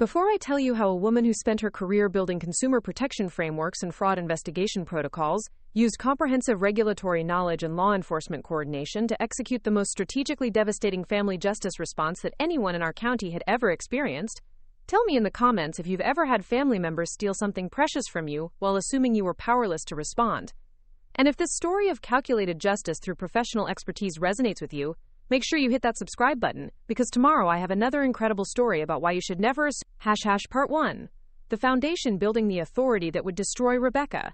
Before I tell you how a woman who spent her career building consumer protection frameworks and fraud investigation protocols used comprehensive regulatory knowledge and law enforcement coordination to execute the most strategically devastating family justice response that anyone in our county had ever experienced, tell me in the comments if you've ever had family members steal something precious from you while assuming you were powerless to respond. And if this story of calculated justice through professional expertise resonates with you, make sure you hit that subscribe button, because tomorrow I have another incredible story about why you should never assume. Part 1. The foundation building the authority that would destroy Rebecca.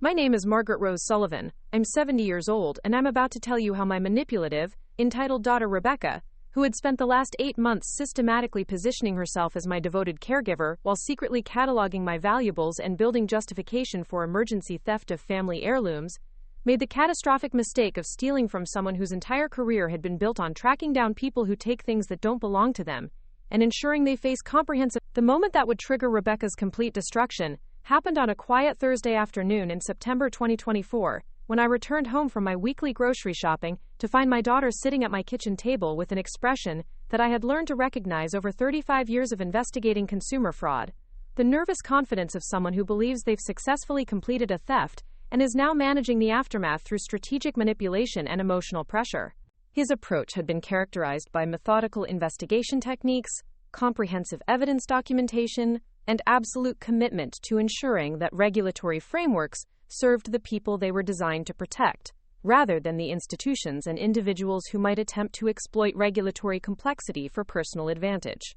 My name is Margaret Rose Sullivan. I'm 70 years old, and I'm about to tell you how my manipulative, entitled daughter Rebecca, who had spent the last 8 months systematically positioning herself as my devoted caregiver while secretly cataloging my valuables and building justification for emergency theft of family heirlooms, made the catastrophic mistake of stealing from someone whose entire career had been built on tracking down people who take things that don't belong to them and ensuring they face comprehensive. The moment that would trigger Rebecca's complete destruction happened on a quiet Thursday afternoon in September 2024, when I returned home from my weekly grocery shopping to find my daughter sitting at my kitchen table with an expression that I had learned to recognize over 35 years of investigating consumer fraud. The nervous confidence of someone who believes they've successfully completed a theft and is now managing the aftermath through strategic manipulation and emotional pressure. His approach had been characterized by methodical investigation techniques, comprehensive evidence documentation, and absolute commitment to ensuring that regulatory frameworks served the people they were designed to protect, rather than the institutions and individuals who might attempt to exploit regulatory complexity for personal advantage.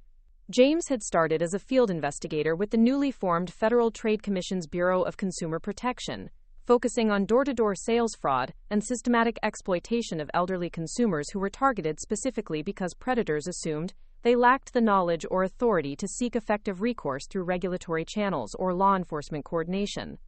James had started as a field investigator with the newly formed Federal Trade Commission's Bureau of Consumer Protection, focusing on door-to-door sales fraud and systematic exploitation of elderly consumers who were targeted specifically because predators assumed they lacked the knowledge or authority to seek effective recourse through regulatory channels or law enforcement coordination.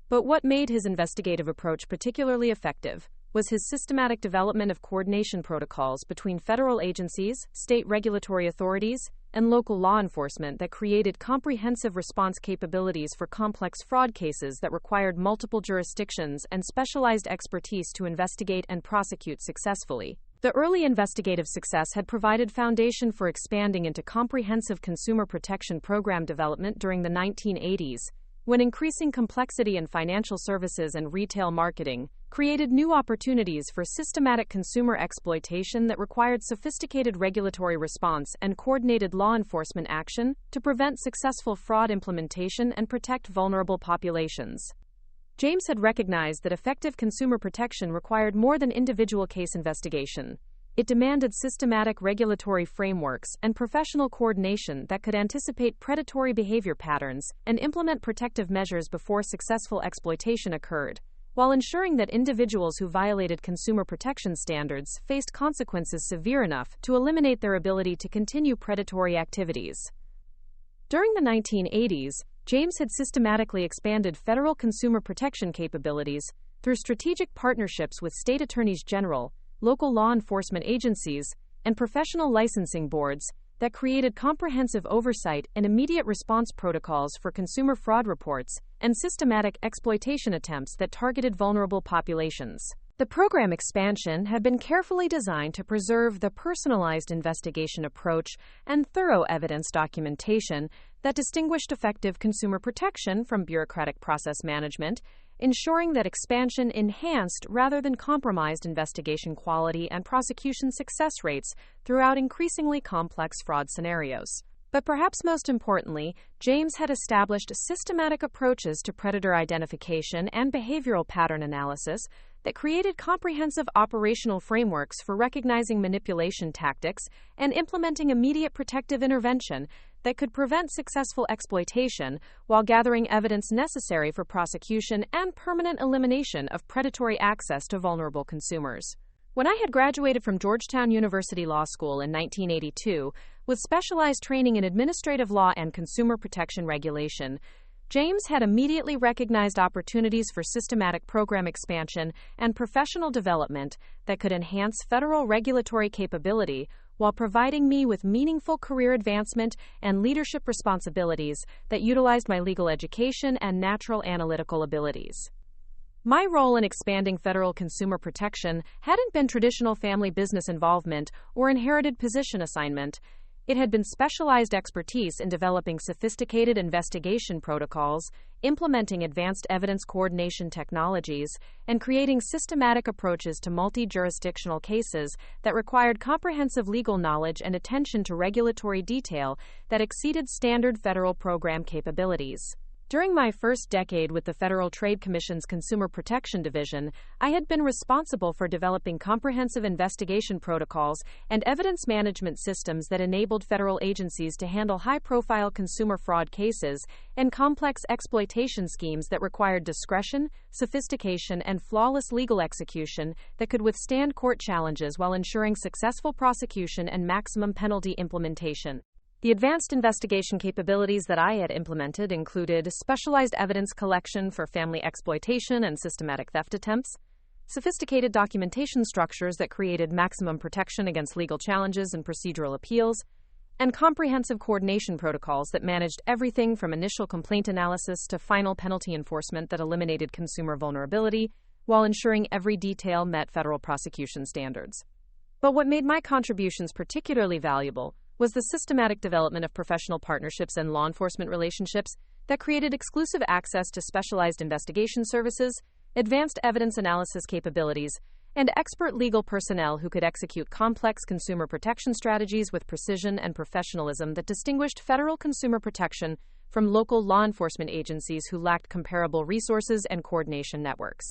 But what made his investigative approach particularly effective was his systematic development of coordination protocols between federal agencies, state regulatory authorities, and local law enforcement that created comprehensive response capabilities for complex fraud cases that required multiple jurisdictions and specialized expertise to investigate and prosecute successfully. The early investigative success had provided foundation for expanding into comprehensive consumer protection program development during the 1980s, when increasing complexity in financial services and retail marketing created new opportunities for systematic consumer exploitation that required sophisticated regulatory response and coordinated law enforcement action to prevent successful fraud implementation and protect vulnerable populations. James had recognized that effective consumer protection required more than individual case investigation. It demanded systematic regulatory frameworks and professional coordination that could anticipate predatory behavior patterns and implement protective measures before successful exploitation occurred, while ensuring that individuals who violated consumer protection standards faced consequences severe enough to eliminate their ability to continue predatory activities. During the 1980s, James had systematically expanded federal consumer protection capabilities through strategic partnerships with state attorneys general, local law enforcement agencies, and professional licensing boards that created comprehensive oversight and immediate response protocols for consumer fraud reports and systematic exploitation attempts that targeted vulnerable populations. The program expansion had been carefully designed to preserve the personalized investigation approach and thorough evidence documentation that distinguished effective consumer protection from bureaucratic process management, ensuring that expansion enhanced rather than compromised investigation quality and prosecution success rates throughout increasingly complex fraud scenarios. But perhaps most importantly, James had established systematic approaches to predator identification and behavioral pattern analysis that created comprehensive operational frameworks for recognizing manipulation tactics and implementing immediate protective intervention that could prevent successful exploitation while gathering evidence necessary for prosecution and permanent elimination of predatory access to vulnerable consumers. When I had graduated from Georgetown University Law School in 1982 with specialized training in administrative law and consumer protection regulation, James had immediately recognized opportunities for systematic program expansion and professional development that could enhance federal regulatory capability while providing me with meaningful career advancement and leadership responsibilities that utilized my legal education and natural analytical abilities. My role in expanding federal consumer protection hadn't been traditional family business involvement or inherited position assignment. It had been specialized expertise in developing sophisticated investigation protocols, implementing advanced evidence coordination technologies, and creating systematic approaches to multi-jurisdictional cases that required comprehensive legal knowledge and attention to regulatory detail that exceeded standard federal program capabilities. During my first decade with the Federal Trade Commission's Consumer Protection Division, I had been responsible for developing comprehensive investigation protocols and evidence management systems that enabled federal agencies to handle high-profile consumer fraud cases and complex exploitation schemes that required discretion, sophistication, and flawless legal execution that could withstand court challenges while ensuring successful prosecution and maximum penalty implementation. The advanced investigation capabilities that I had implemented included specialized evidence collection for family exploitation and systematic theft attempts, sophisticated documentation structures that created maximum protection against legal challenges and procedural appeals, and comprehensive coordination protocols that managed everything from initial complaint analysis to final penalty enforcement that eliminated consumer vulnerability while ensuring every detail met federal prosecution standards. But what made my contributions particularly valuable was the systematic development of professional partnerships and law enforcement relationships that created exclusive access to specialized investigation services, advanced evidence analysis capabilities, and expert legal personnel who could execute complex consumer protection strategies with precision and professionalism that distinguished federal consumer protection from local law enforcement agencies who lacked comparable resources and coordination networks.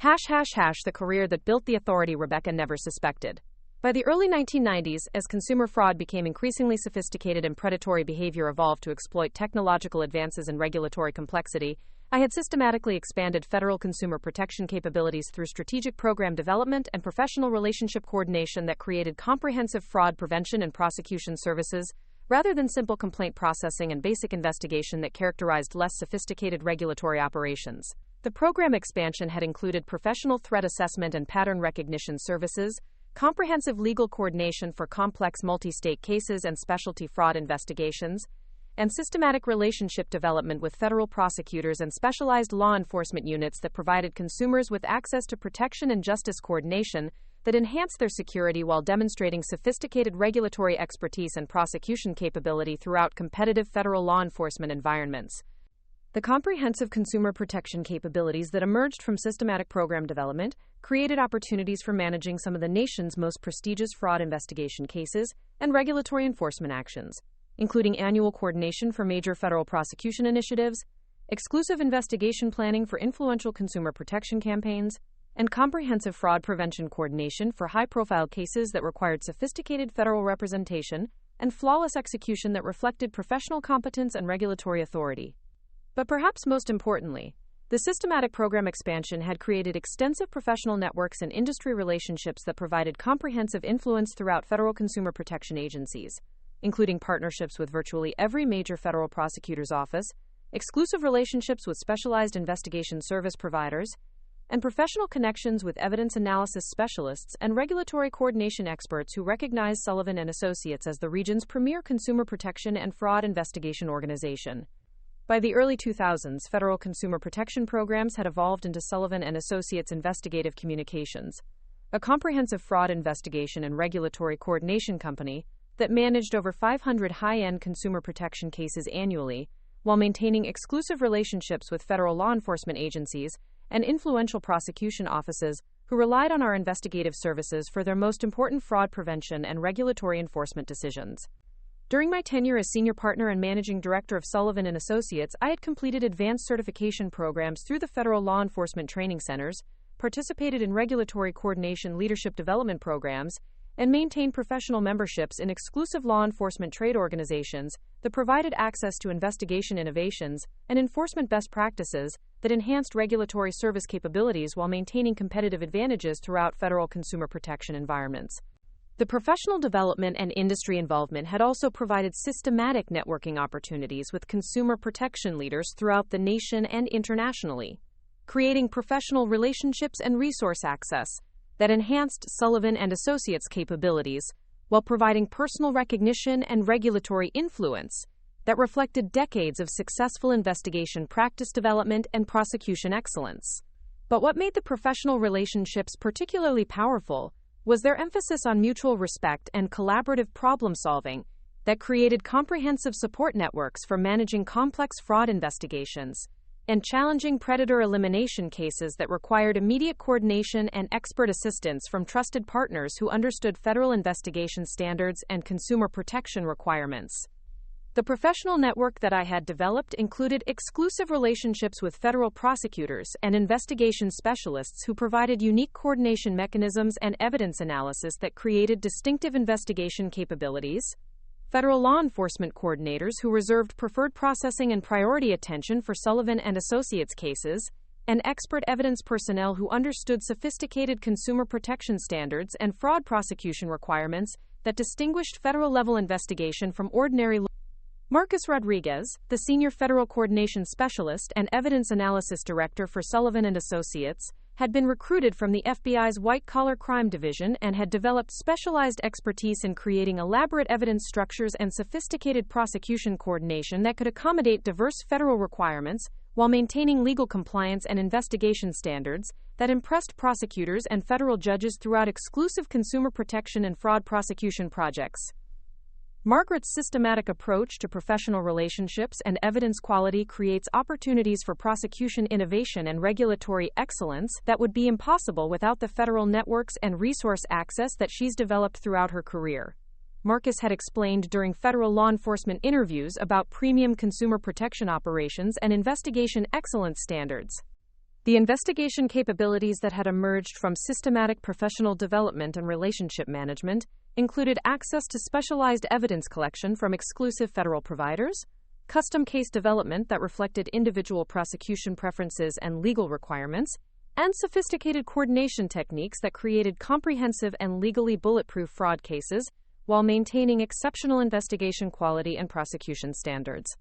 The career that built the authority Rebecca never suspected. By the early 1990s, as consumer fraud became increasingly sophisticated and predatory behavior evolved to exploit technological advances and regulatory complexity, I had systematically expanded federal consumer protection capabilities through strategic program development and professional relationship coordination that created comprehensive fraud prevention and prosecution services, rather than simple complaint processing and basic investigation that characterized less sophisticated regulatory operations. The program expansion had included professional threat assessment and pattern recognition services, comprehensive legal coordination for complex multi-state cases and specialty fraud investigations, and systematic relationship development with federal prosecutors and specialized law enforcement units that provided consumers with access to protection and justice coordination that enhanced their security while demonstrating sophisticated regulatory expertise and prosecution capability throughout competitive federal law enforcement environments. The comprehensive consumer protection capabilities that emerged from systematic program development created opportunities for managing some of the nation's most prestigious fraud investigation cases and regulatory enforcement actions, including annual coordination for major federal prosecution initiatives, exclusive investigation planning for influential consumer protection campaigns, and comprehensive fraud prevention coordination for high-profile cases that required sophisticated federal representation and flawless execution that reflected professional competence and regulatory authority. But perhaps most importantly, the systematic program expansion had created extensive professional networks and industry relationships that provided comprehensive influence throughout federal consumer protection agencies, including partnerships with virtually every major federal prosecutor's office, exclusive relationships with specialized investigation service providers, and professional connections with evidence analysis specialists and regulatory coordination experts who recognize Sullivan and Associates as the region's premier consumer protection and fraud investigation organization. By the early 2000s, federal consumer protection programs had evolved into Sullivan and Associates Investigative Communications, a comprehensive fraud investigation and regulatory coordination company that managed over 500 high-end consumer protection cases annually, while maintaining exclusive relationships with federal law enforcement agencies and influential prosecution offices who relied on our investigative services for their most important fraud prevention and regulatory enforcement decisions. During my tenure as senior partner and managing director of Sullivan and Associates, I had completed advanced certification programs through the federal law enforcement training centers, participated in regulatory coordination leadership development programs, and maintained professional memberships in exclusive law enforcement trade organizations that provided access to investigation innovations and enforcement best practices that enhanced regulatory service capabilities while maintaining competitive advantages throughout federal consumer protection environments. The professional development and industry involvement had also provided systematic networking opportunities with consumer protection leaders throughout the nation and internationally, creating professional relationships and resource access that enhanced Sullivan and Associates' capabilities while providing personal recognition and regulatory influence that reflected decades of successful investigation practice development and prosecution excellence. But what made the professional relationships particularly powerful was their emphasis on mutual respect and collaborative problem-solving, that created comprehensive support networks for managing complex fraud investigations and challenging predator elimination cases that required immediate coordination and expert assistance from trusted partners who understood federal investigation standards and consumer protection requirements. The professional network that I had developed included exclusive relationships with federal prosecutors and investigation specialists who provided unique coordination mechanisms and evidence analysis that created distinctive investigation capabilities, federal law enforcement coordinators who reserved preferred processing and priority attention for Sullivan and Associates cases, and expert evidence personnel who understood sophisticated consumer protection standards and fraud prosecution requirements that distinguished federal-level investigation from ordinary law. Marcus Rodriguez, the Senior Federal Coordination Specialist and Evidence Analysis Director for Sullivan and Associates, had been recruited from the FBI's White-Collar Crime Division and had developed specialized expertise in creating elaborate evidence structures and sophisticated prosecution coordination that could accommodate diverse federal requirements while maintaining legal compliance and investigation standards that impressed prosecutors and federal judges throughout exclusive consumer protection and fraud prosecution projects. Margaret's systematic approach to professional relationships and evidence quality creates opportunities for prosecution innovation and regulatory excellence that would be impossible without the federal networks and resource access that she's developed throughout her career. Marcus had explained during federal law enforcement interviews about premium consumer protection operations and investigation excellence standards. The investigation capabilities that had emerged from systematic professional development and relationship management included access to specialized evidence collection from exclusive federal providers, custom case development that reflected individual prosecution preferences and legal requirements, and sophisticated coordination techniques that created comprehensive and legally bulletproof fraud cases while maintaining exceptional investigation quality and prosecution standards.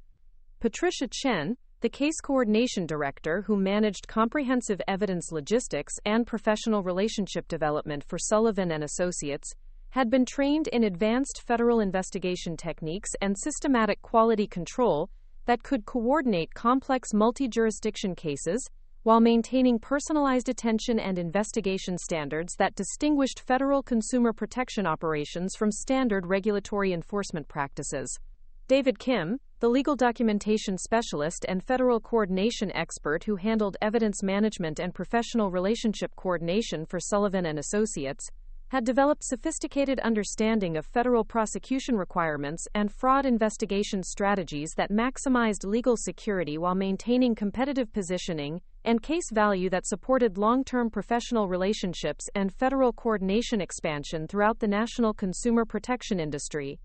Patricia Chen, the case coordination director who managed comprehensive evidence logistics and professional relationship development for Sullivan and Associates, had been trained in advanced federal investigation techniques and systematic quality control that could coordinate complex multi-jurisdiction cases while maintaining personalized attention and investigation standards that distinguished federal consumer protection operations from standard regulatory enforcement practices. David Kim, the legal documentation specialist and federal coordination expert who handled evidence management and professional relationship coordination for Sullivan and Associates, had developed sophisticated understanding of federal prosecution requirements and fraud investigation strategies that maximized legal security while maintaining competitive positioning and case value that supported long-term professional relationships and federal coordination expansion throughout the national consumer protection industry.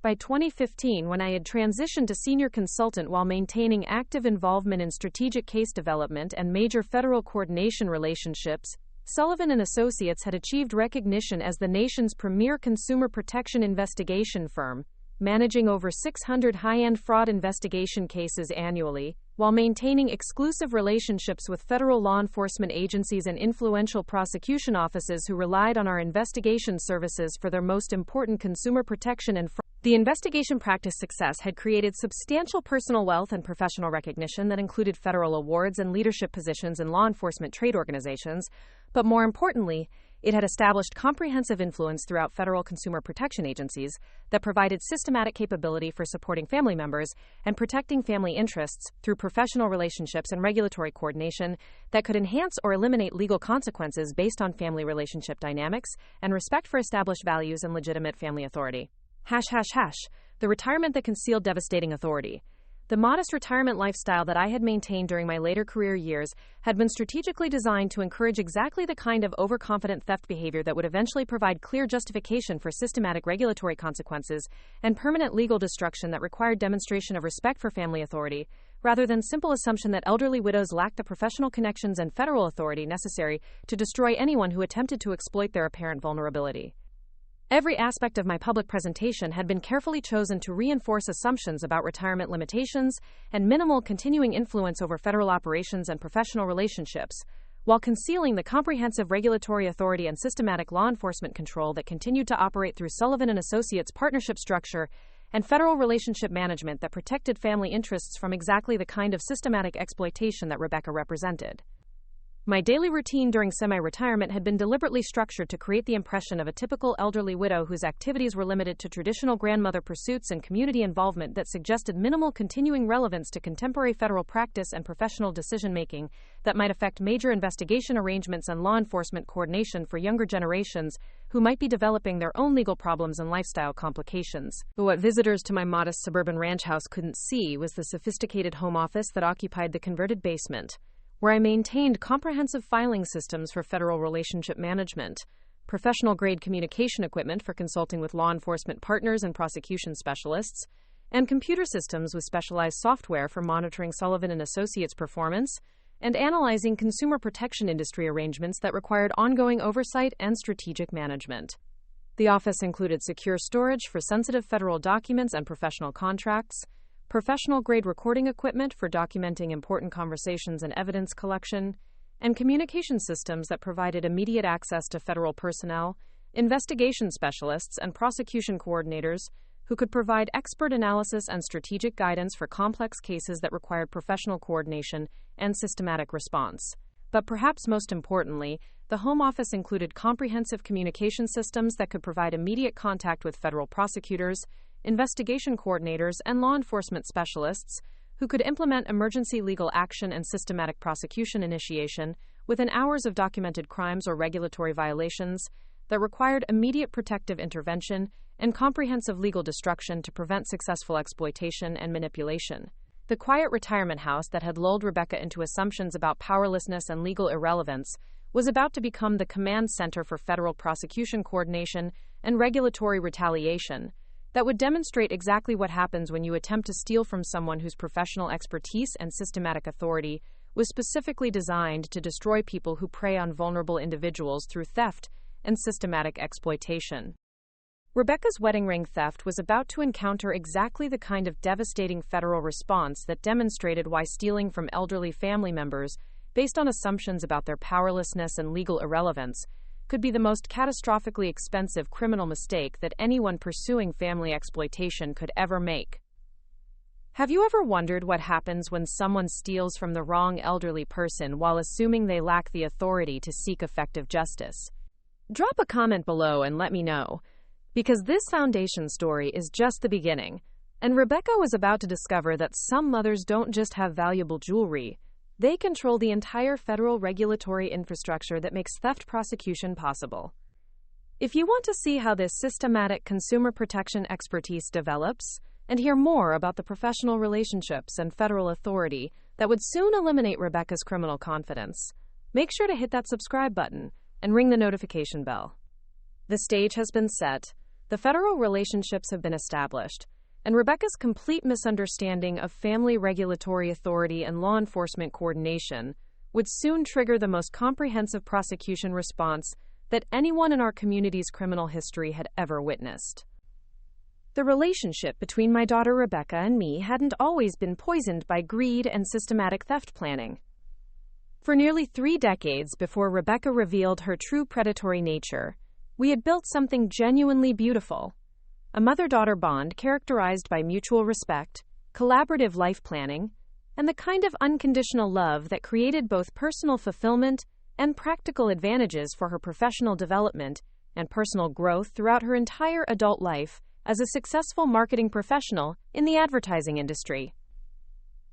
By 2015, when I had transitioned to senior consultant while maintaining active involvement in strategic case development and major federal coordination relationships, Sullivan and Associates had achieved recognition as the nation's premier consumer protection investigation firm, managing over 600 high-end fraud investigation cases annually, while maintaining exclusive relationships with federal law enforcement agencies and influential prosecution offices who relied on our investigation services for their most important consumer protection and fraud. The investigation practice success had created substantial personal wealth and professional recognition that included federal awards and leadership positions in law enforcement trade organizations, but more importantly, it had established comprehensive influence throughout federal consumer protection agencies that provided systematic capability for supporting family members and protecting family interests through professional relationships and regulatory coordination that could enhance or eliminate legal consequences based on family relationship dynamics and respect for established values and legitimate family authority. The retirement that concealed devastating authority. The modest retirement lifestyle that I had maintained during my later career years had been strategically designed to encourage exactly the kind of overconfident theft behavior that would eventually provide clear justification for systematic regulatory consequences and permanent legal destruction that required demonstration of respect for family authority, rather than simple assumption that elderly widows lacked the professional connections and federal authority necessary to destroy anyone who attempted to exploit their apparent vulnerability. Every aspect of my public presentation had been carefully chosen to reinforce assumptions about retirement limitations and minimal continuing influence over federal operations and professional relationships, while concealing the comprehensive regulatory authority and systematic law enforcement control that continued to operate through Sullivan and Associates partnership structure and federal relationship management that protected family interests from exactly the kind of systematic exploitation that Rebecca represented. My daily routine during semi-retirement had been deliberately structured to create the impression of a typical elderly widow whose activities were limited to traditional grandmother pursuits and community involvement that suggested minimal continuing relevance to contemporary federal practice and professional decision-making that might affect major investigation arrangements and law enforcement coordination for younger generations who might be developing their own legal problems and lifestyle complications. But what visitors to my modest suburban ranch house couldn't see was the sophisticated home office that occupied the converted basement, where I maintained comprehensive filing systems for federal relationship management, professional-grade communication equipment for consulting with law enforcement partners and prosecution specialists, and computer systems with specialized software for monitoring Sullivan and Associates' performance and analyzing consumer protection industry arrangements that required ongoing oversight and strategic management. The office included secure storage for sensitive federal documents and professional contracts, professional-grade recording equipment for documenting important conversations and evidence collection, and communication systems that provided immediate access to federal personnel, investigation specialists, and prosecution coordinators who could provide expert analysis and strategic guidance for complex cases that required professional coordination and systematic response. But perhaps most importantly, the home office included comprehensive communication systems that could provide immediate contact with federal prosecutors, investigation coordinators, and law enforcement specialists who could implement emergency legal action and systematic prosecution initiation within hours of documented crimes or regulatory violations that required immediate protective intervention and comprehensive legal destruction to prevent successful exploitation and manipulation. The quiet retirement house that had lulled Rebecca into assumptions about powerlessness and legal irrelevance was about to become the command center for federal prosecution coordination and regulatory retaliation that would demonstrate exactly what happens when you attempt to steal from someone whose professional expertise and systematic authority was specifically designed to destroy people who prey on vulnerable individuals through theft and systematic exploitation. Rebecca's wedding ring theft was about to encounter exactly the kind of devastating federal response that demonstrated why stealing from elderly family members, based on assumptions about their powerlessness and legal irrelevance, could be the most catastrophically expensive criminal mistake that anyone pursuing family exploitation could ever make. Have you ever wondered what happens when someone steals from the wrong elderly person while assuming they lack the authority to seek effective justice? Drop a comment below and let me know, because this foundation story is just the beginning, and Rebecca was about to discover that some mothers don't just have valuable jewelry, they control the entire federal regulatory infrastructure that makes theft prosecution possible. If you want to see how this systematic consumer protection expertise develops, and hear more about the professional relationships and federal authority that would soon eliminate Rebecca's criminal confidence, make sure to hit that subscribe button and ring the notification bell. The stage has been set, the federal relationships have been established, and Rebecca's complete misunderstanding of family regulatory authority and law enforcement coordination would soon trigger the most comprehensive prosecution response that anyone in our community's criminal history had ever witnessed. The relationship between my daughter Rebecca and me hadn't always been poisoned by greed and systematic theft planning. For nearly 3 decades before Rebecca revealed her true predatory nature, we had built something genuinely beautiful. A mother-daughter bond characterized by mutual respect, collaborative life planning, and the kind of unconditional love that created both personal fulfillment and practical advantages for her professional development and personal growth throughout her entire adult life as a successful marketing professional in the advertising industry.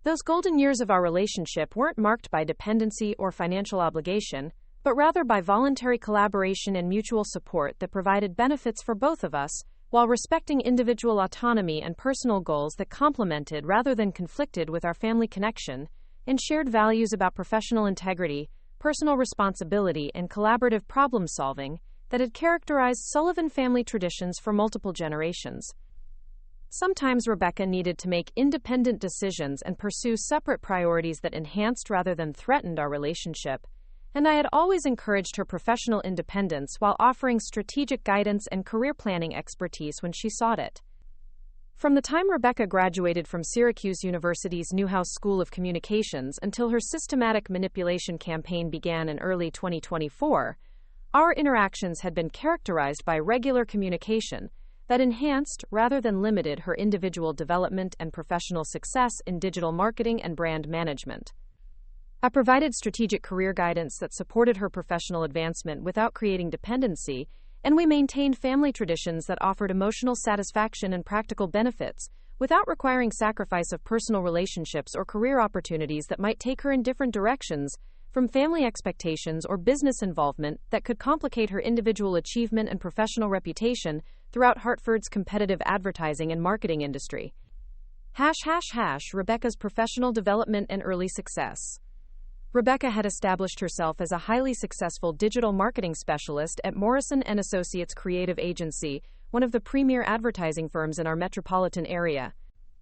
Those golden years of our relationship weren't marked by dependency or financial obligation, but rather by voluntary collaboration and mutual support that provided benefits for both of us, while respecting individual autonomy and personal goals that complemented rather than conflicted with our family connection, and shared values about professional integrity, personal responsibility, and collaborative problem-solving that had characterized Sullivan family traditions for multiple generations. Sometimes Rebecca needed to make independent decisions and pursue separate priorities that enhanced rather than threatened our relationship, and I had always encouraged her professional independence while offering strategic guidance and career planning expertise when she sought it. From the time Rebecca graduated from Syracuse University's Newhouse School of Communications until her systematic manipulation campaign began in early 2024, our interactions had been characterized by regular communication that enhanced rather than limited her individual development and professional success in digital marketing and brand management. I provided strategic career guidance that supported her professional advancement without creating dependency, and we maintained family traditions that offered emotional satisfaction and practical benefits, without requiring sacrifice of personal relationships or career opportunities that might take her in different directions, from family expectations or business involvement that could complicate her individual achievement and professional reputation throughout Hartford's competitive advertising and marketing industry. Rebecca's professional development and early success. Rebecca had established herself as a highly successful digital marketing specialist at Morrison & Associates Creative Agency, one of the premier advertising firms in our metropolitan area.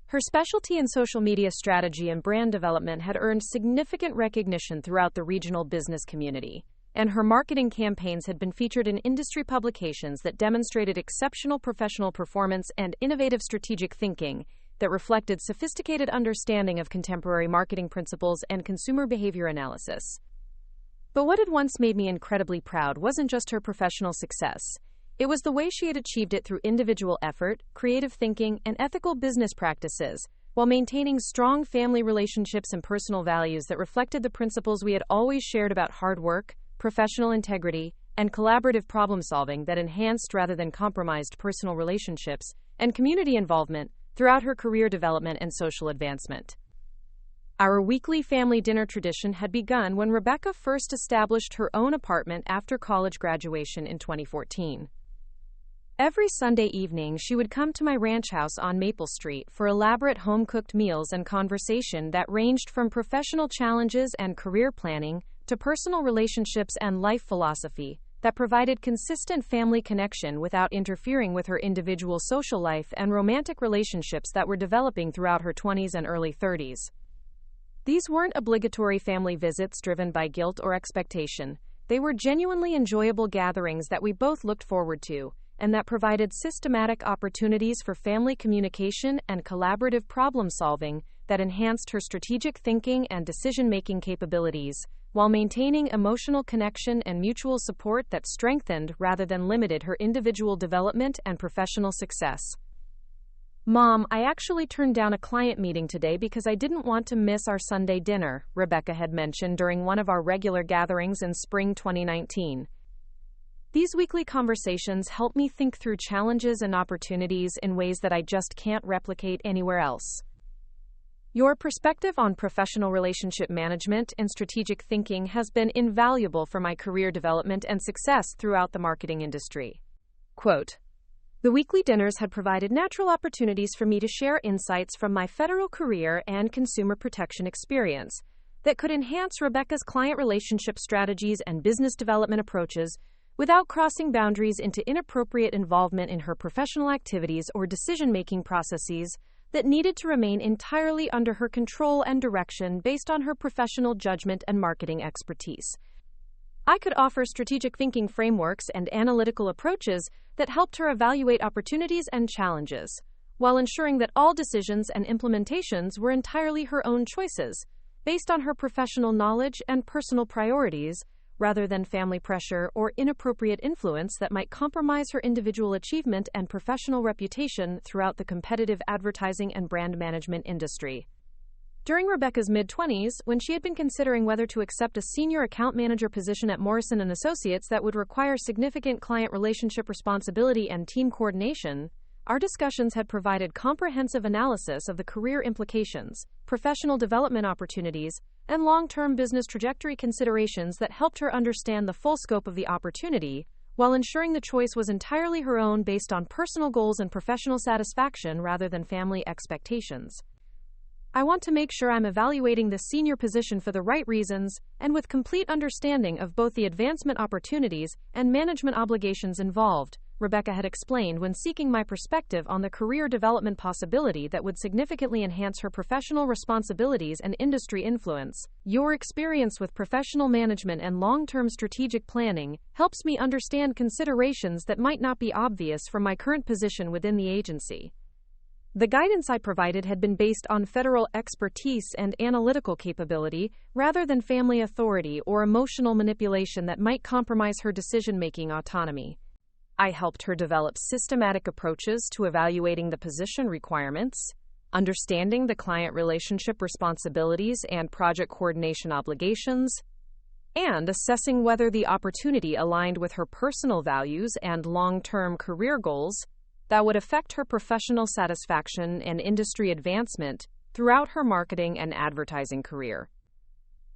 Her specialty in social media strategy and brand development had earned significant recognition throughout the regional business community, and her marketing campaigns had been featured in industry publications that demonstrated exceptional professional performance and innovative strategic thinking that reflected sophisticated understanding of contemporary marketing principles and consumer behavior analysis. But what had once made me incredibly proud wasn't just her professional success. It was the way she had achieved it through individual effort, creative thinking, and ethical business practices, while maintaining strong family relationships and personal values that reflected the principles we had always shared about hard work, professional integrity, and collaborative problem-solving that enhanced rather than compromised personal relationships and community involvement throughout her career development and social advancement. Our weekly family dinner tradition had begun when Rebecca first established her own apartment after college graduation in 2014. Every Sunday evening, she would come to my ranch house on Maple Street for elaborate home-cooked meals and conversation that ranged from professional challenges and career planning to personal relationships and life philosophy that provided consistent family connection without interfering with her individual social life and romantic relationships that were developing throughout her 20s and early 30s. These weren't obligatory family visits driven by guilt or expectation. They were genuinely enjoyable gatherings that we both looked forward to, and that provided systematic opportunities for family communication and collaborative problem-solving that enhanced her strategic thinking and decision-making capabilities, while maintaining emotional connection and mutual support that strengthened rather than limited her individual development and professional success. "Mom, I actually turned down a client meeting today because I didn't want to miss our Sunday dinner," Rebecca had mentioned during one of our regular gatherings in spring 2019. These weekly conversations help me think through challenges and opportunities in ways that I just can't replicate anywhere else. Your perspective on professional relationship management and strategic thinking has been invaluable for my career development and success throughout the marketing industry. Quote, "The weekly dinners had provided natural opportunities for me to share insights from my federal career and consumer protection experience that could enhance Rebecca's client relationship strategies and business development approaches without crossing boundaries into inappropriate involvement in her professional activities or decision-making processes that needed to remain entirely under her control and direction based on her professional judgment and marketing expertise. I could offer strategic thinking frameworks and analytical approaches that helped her evaluate opportunities and challenges, while ensuring that all decisions and implementations were entirely her own choices, based on her professional knowledge and personal priorities, rather than family pressure or inappropriate influence that might compromise her individual achievement and professional reputation throughout the competitive advertising and brand management industry." During Rebecca's mid-20s, when she had been considering whether to accept a senior account manager position at Morrison & Associates that would require significant client relationship responsibility and team coordination, our discussions had provided comprehensive analysis of the career implications, professional development opportunities, and long-term business trajectory considerations that helped her understand the full scope of the opportunity, while ensuring the choice was entirely her own based on personal goals and professional satisfaction rather than family expectations. "I want to make sure I'm evaluating the senior position for the right reasons and with complete understanding of both the advancement opportunities and management obligations involved," Rebecca had explained when seeking my perspective on the career development possibility that would significantly enhance her professional responsibilities and industry influence. "Your experience with professional management and long-term strategic planning helps me understand considerations that might not be obvious from my current position within the agency." The guidance I provided had been based on federal expertise and analytical capability, rather than family authority or emotional manipulation that might compromise her decision-making autonomy. I helped her develop systematic approaches to evaluating the position requirements, understanding the client relationship responsibilities and project coordination obligations, and assessing whether the opportunity aligned with her personal values and long-term career goals that would affect her professional satisfaction and industry advancement throughout her marketing and advertising career.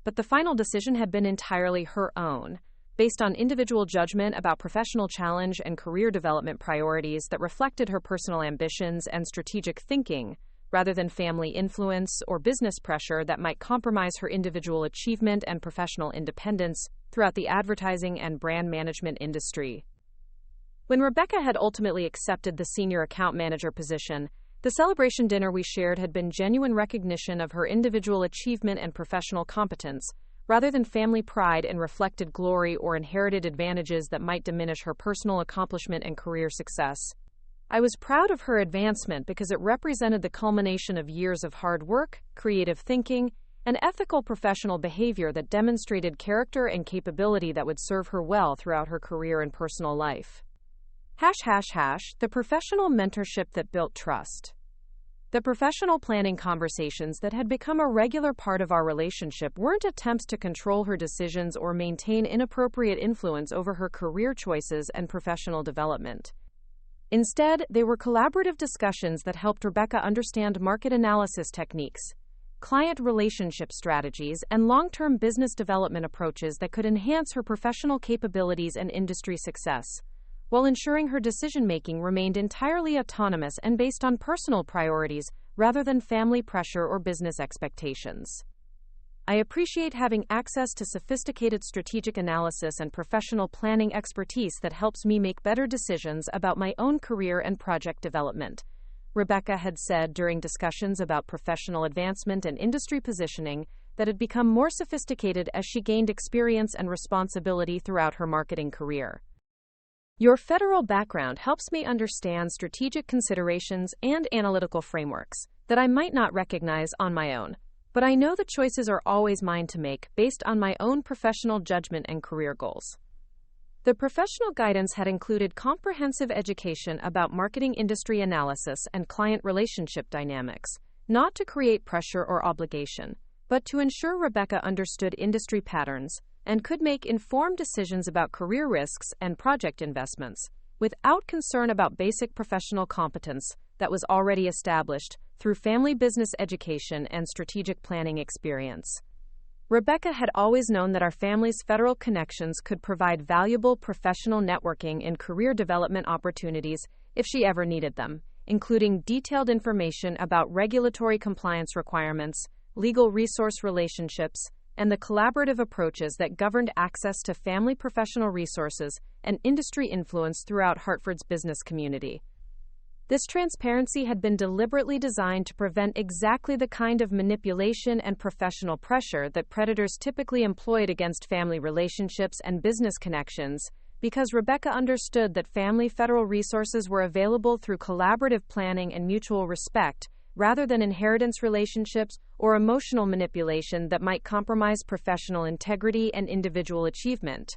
But the final decision had been entirely her own, based on individual judgment about professional challenge and career development priorities that reflected her personal ambitions and strategic thinking, rather than family influence or business pressure that might compromise her individual achievement and professional independence throughout the advertising and brand management industry. When Rebecca had ultimately accepted the senior account manager position, the celebration dinner we shared had been genuine recognition of her individual achievement and professional competence, rather than family pride and reflected glory or inherited advantages that might diminish her personal accomplishment and career success. I was proud of her advancement because it represented the culmination of years of hard work, creative thinking, and ethical professional behavior that demonstrated character and capability that would serve her well throughout her career and personal life. The professional mentorship that built trust. The professional planning conversations that had become a regular part of our relationship weren't attempts to control her decisions or maintain inappropriate influence over her career choices and professional development. Instead, they were collaborative discussions that helped Rebecca understand market analysis techniques, client relationship strategies, and long-term business development approaches that could enhance her professional capabilities and industry success, while ensuring her decision-making remained entirely autonomous and based on personal priorities rather than family pressure or business expectations. I appreciate having access to sophisticated strategic analysis and professional planning expertise that helps me make better decisions about my own career and project development, Rebecca had said during discussions about professional advancement and industry positioning that had become more sophisticated as she gained experience and responsibility throughout her marketing career. Your federal background helps me understand strategic considerations and analytical frameworks that I might not recognize on my own, but I know the choices are always mine to make based on my own professional judgment and career goals. The professional guidance had included comprehensive education about marketing industry analysis and client relationship dynamics, not to create pressure or obligation, but to ensure Rebecca understood industry patterns and could make informed decisions about career risks and project investments, without concern about basic professional competence that was already established through family business education and strategic planning experience. Rebecca had always known that our family's federal connections could provide valuable professional networking and career development opportunities if she ever needed them, including detailed information about regulatory compliance requirements, legal resource relationships, and the collaborative approaches that governed access to family professional resources and industry influence throughout Hartford's business community. This transparency had been deliberately designed to prevent exactly the kind of manipulation and professional pressure that predators typically employed against family relationships and business connections, because Rebecca understood that family federal resources were available through collaborative planning and mutual respect, rather than inheritance relationships or emotional manipulation that might compromise professional integrity and individual achievement.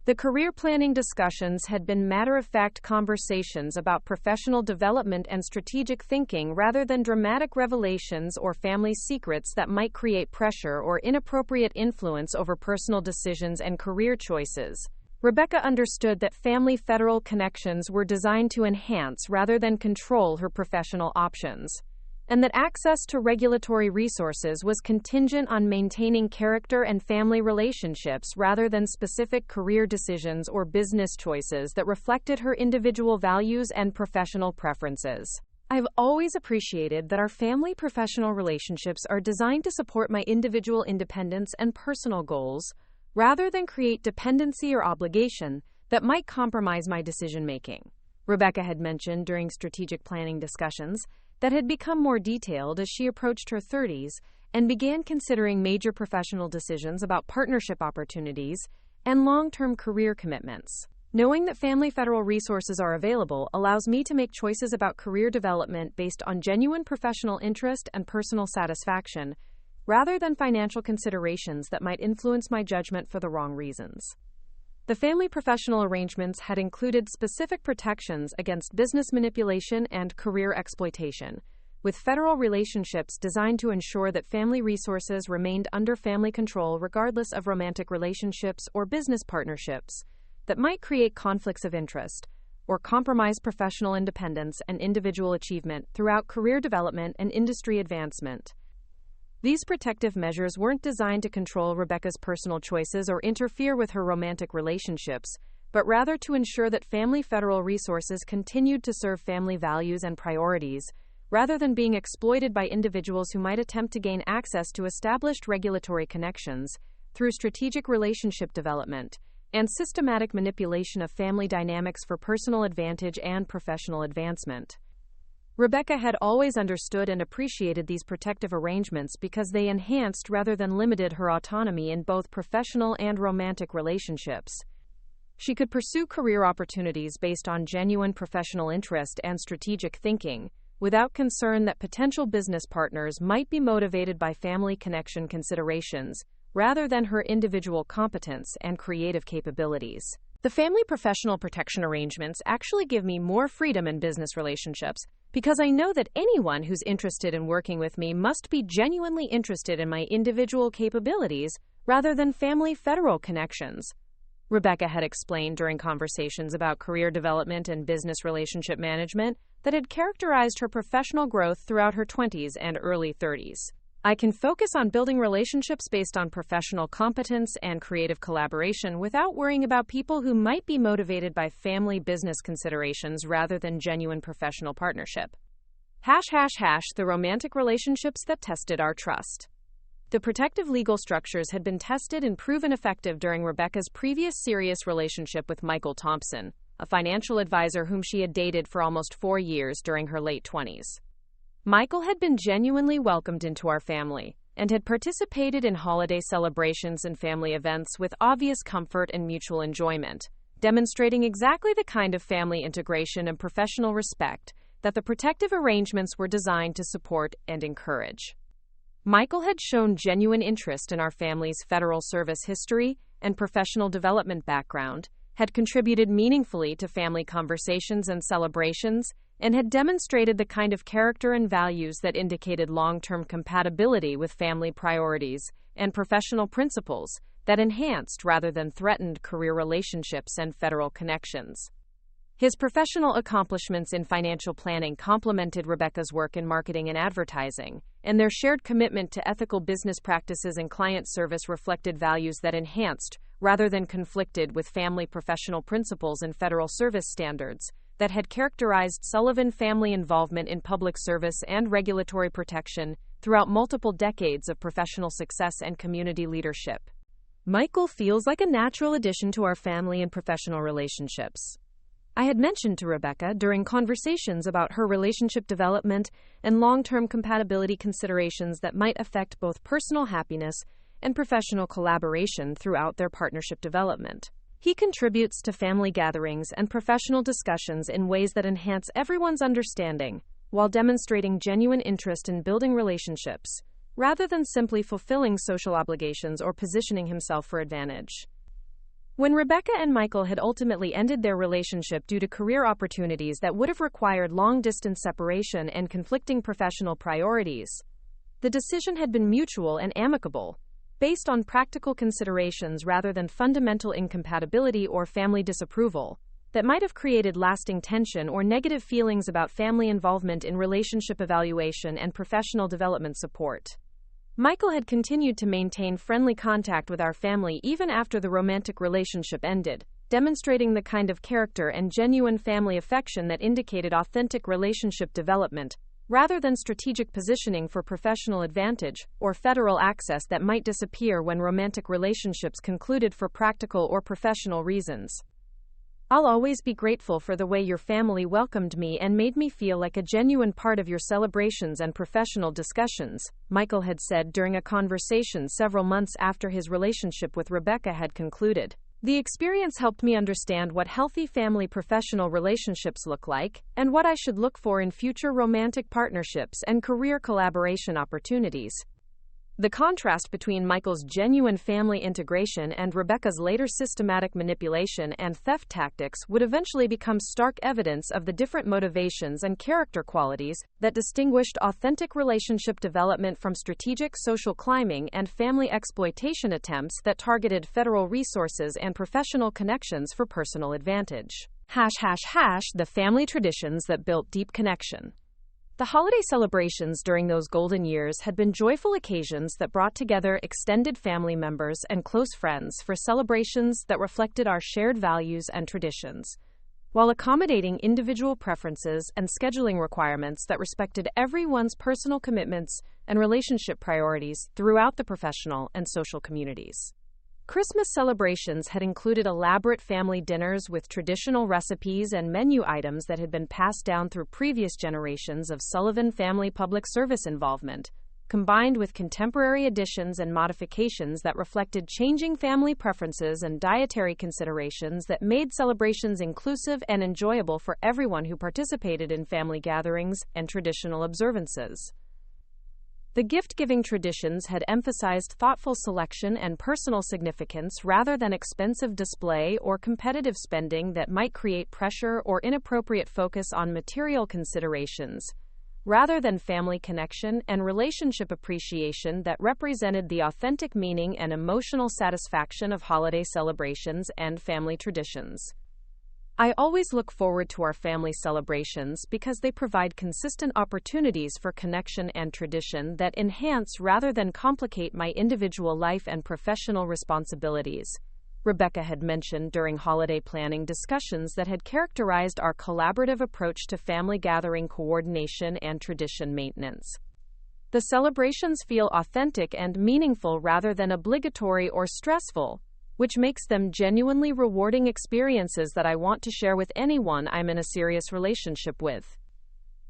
The career planning discussions had been matter-of-fact conversations about professional development and strategic thinking rather than dramatic revelations or family secrets that might create pressure or inappropriate influence over personal decisions and career choices. Rebecca understood that family federal connections were designed to enhance rather than control her professional options, and that access to regulatory resources was contingent on maintaining character and family relationships rather than specific career decisions or business choices that reflected her individual values and professional preferences. I've always appreciated that our family professional relationships are designed to support my individual independence and personal goals, rather than create dependency or obligation that might compromise my decision-making, Rebecca had mentioned during strategic planning discussions that had become more detailed as she approached her 30s and began considering major professional decisions about partnership opportunities and long-term career commitments. Knowing that family federal resources are available allows me to make choices about career development based on genuine professional interest and personal satisfaction, rather than financial considerations that might influence my judgment for the wrong reasons. The family professional arrangements had included specific protections against business manipulation and career exploitation, with federal relationships designed to ensure that family resources remained under family control regardless of romantic relationships or business partnerships that might create conflicts of interest or compromise professional independence and individual achievement throughout career development and industry advancement. These protective measures weren't designed to control Rebecca's personal choices or interfere with her romantic relationships, but rather to ensure that family federal resources continued to serve family values and priorities, rather than being exploited by individuals who might attempt to gain access to established regulatory connections through strategic relationship development and systematic manipulation of family dynamics for personal advantage and professional advancement. Rebecca had always understood and appreciated these protective arrangements because they enhanced rather than limited her autonomy in both professional and romantic relationships. She could pursue career opportunities based on genuine professional interest and strategic thinking, without concern that potential business partners might be motivated by family connection considerations, rather than her individual competence and creative capabilities. The family professional protection arrangements actually give me more freedom in business relationships because I know that anyone who's interested in working with me must be genuinely interested in my individual capabilities rather than family federal connections, Rebecca had explained during conversations about career development and business relationship management that had characterized her professional growth throughout her 20s and early 30s. I can focus on building relationships based on professional competence and creative collaboration without worrying about people who might be motivated by family business considerations rather than genuine professional partnership. ### The romantic relationships that tested our trust. The protective legal structures had been tested and proven effective during Rebecca's previous serious relationship with Michael Thompson, a financial advisor whom she had dated for almost 4 years during her late 20s. Michael had been genuinely welcomed into our family and had participated in holiday celebrations and family events with obvious comfort and mutual enjoyment, demonstrating exactly the kind of family integration and professional respect that the protective arrangements were designed to support and encourage. Michael had shown genuine interest in our family's federal service history and professional development background, had contributed meaningfully to family conversations and celebrations, and had demonstrated the kind of character and values that indicated long-term compatibility with family priorities and professional principles that enhanced rather than threatened career relationships and federal connections. His professional accomplishments in financial planning complemented Rebecca's work in marketing and advertising, and their shared commitment to ethical business practices and client service reflected values that enhanced rather than conflicted with family professional principles and federal service standards that had characterized Sullivan family involvement in public service and regulatory protection throughout multiple decades of professional success and community leadership. Michael feels like a natural addition to our family and professional relationships. I had mentioned to Rebecca during conversations about her relationship development and long-term compatibility considerations that might affect both personal happiness and professional collaboration throughout their partnership development. He contributes to family gatherings and professional discussions in ways that enhance everyone's understanding, while demonstrating genuine interest in building relationships, rather than simply fulfilling social obligations or positioning himself for advantage. When Rebecca and Michael had ultimately ended their relationship due to career opportunities that would have required long-distance separation and conflicting professional priorities, the decision had been mutual and amicable, based on practical considerations rather than fundamental incompatibility or family disapproval that might have created lasting tension or negative feelings about family involvement in relationship evaluation and professional development support. Michael had continued to maintain friendly contact with our family even after the romantic relationship ended, demonstrating the kind of character and genuine family affection that indicated authentic relationship development, rather than strategic positioning for professional advantage or federal access that might disappear when romantic relationships concluded for practical or professional reasons. I'll always be grateful for the way your family welcomed me and made me feel like a genuine part of your celebrations and professional discussions, Michael had said during a conversation several months after his relationship with Rebecca had concluded. The experience helped me understand what healthy family-professional relationships look like and what I should look for in future romantic partnerships and career collaboration opportunities. The contrast between Michael's genuine family integration and Rebecca's later systematic manipulation and theft tactics would eventually become stark evidence of the different motivations and character qualities that distinguished authentic relationship development from strategic social climbing and family exploitation attempts that targeted federal resources and professional connections for personal advantage. The family traditions that built deep connection. The holiday celebrations during those golden years had been joyful occasions that brought together extended family members and close friends for celebrations that reflected our shared values and traditions, while accommodating individual preferences and scheduling requirements that respected everyone's personal commitments and relationship priorities throughout the professional and social communities. Christmas celebrations had included elaborate family dinners with traditional recipes and menu items that had been passed down through previous generations of Sullivan family public service involvement, combined with contemporary additions and modifications that reflected changing family preferences and dietary considerations that made celebrations inclusive and enjoyable for everyone who participated in family gatherings and traditional observances. The gift-giving traditions had emphasized thoughtful selection and personal significance rather than expensive display or competitive spending that might create pressure or inappropriate focus on material considerations, rather than family connection and relationship appreciation that represented the authentic meaning and emotional satisfaction of holiday celebrations and family traditions. I always look forward to our family celebrations because they provide consistent opportunities for connection and tradition that enhance rather than complicate my individual life and professional responsibilities, Rebecca had mentioned during holiday planning discussions that had characterized our collaborative approach to family gathering coordination and tradition maintenance. The celebrations feel authentic and meaningful rather than obligatory or stressful, which makes them genuinely rewarding experiences that I want to share with anyone I'm in a serious relationship with.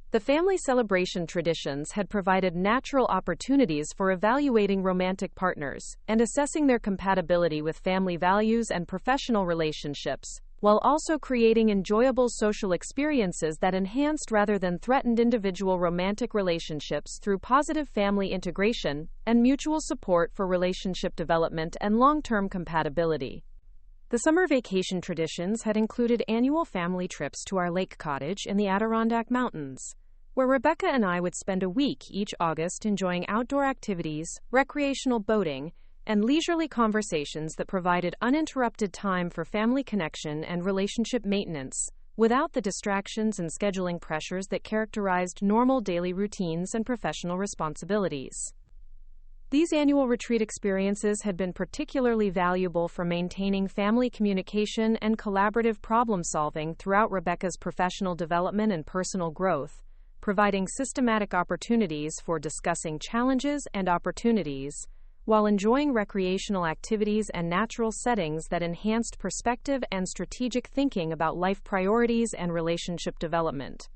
The family celebration traditions had provided natural opportunities for evaluating romantic partners and assessing their compatibility with family values and professional relationships, while also creating enjoyable social experiences that enhanced rather than threatened individual romantic relationships through positive family integration and mutual support for relationship development and long-term compatibility. The summer vacation traditions had included annual family trips to our lake cottage in the Adirondack Mountains, where Rebecca and I would spend a week each August enjoying outdoor activities, recreational boating, and leisurely conversations that provided uninterrupted time for family connection and relationship maintenance, without the distractions and scheduling pressures that characterized normal daily routines and professional responsibilities. These annual retreat experiences had been particularly valuable for maintaining family communication and collaborative problem-solving throughout Rebecca's professional development and personal growth, providing systematic opportunities for discussing challenges and opportunities, while enjoying recreational activities and natural settings that enhanced perspective and strategic thinking about life priorities and relationship development.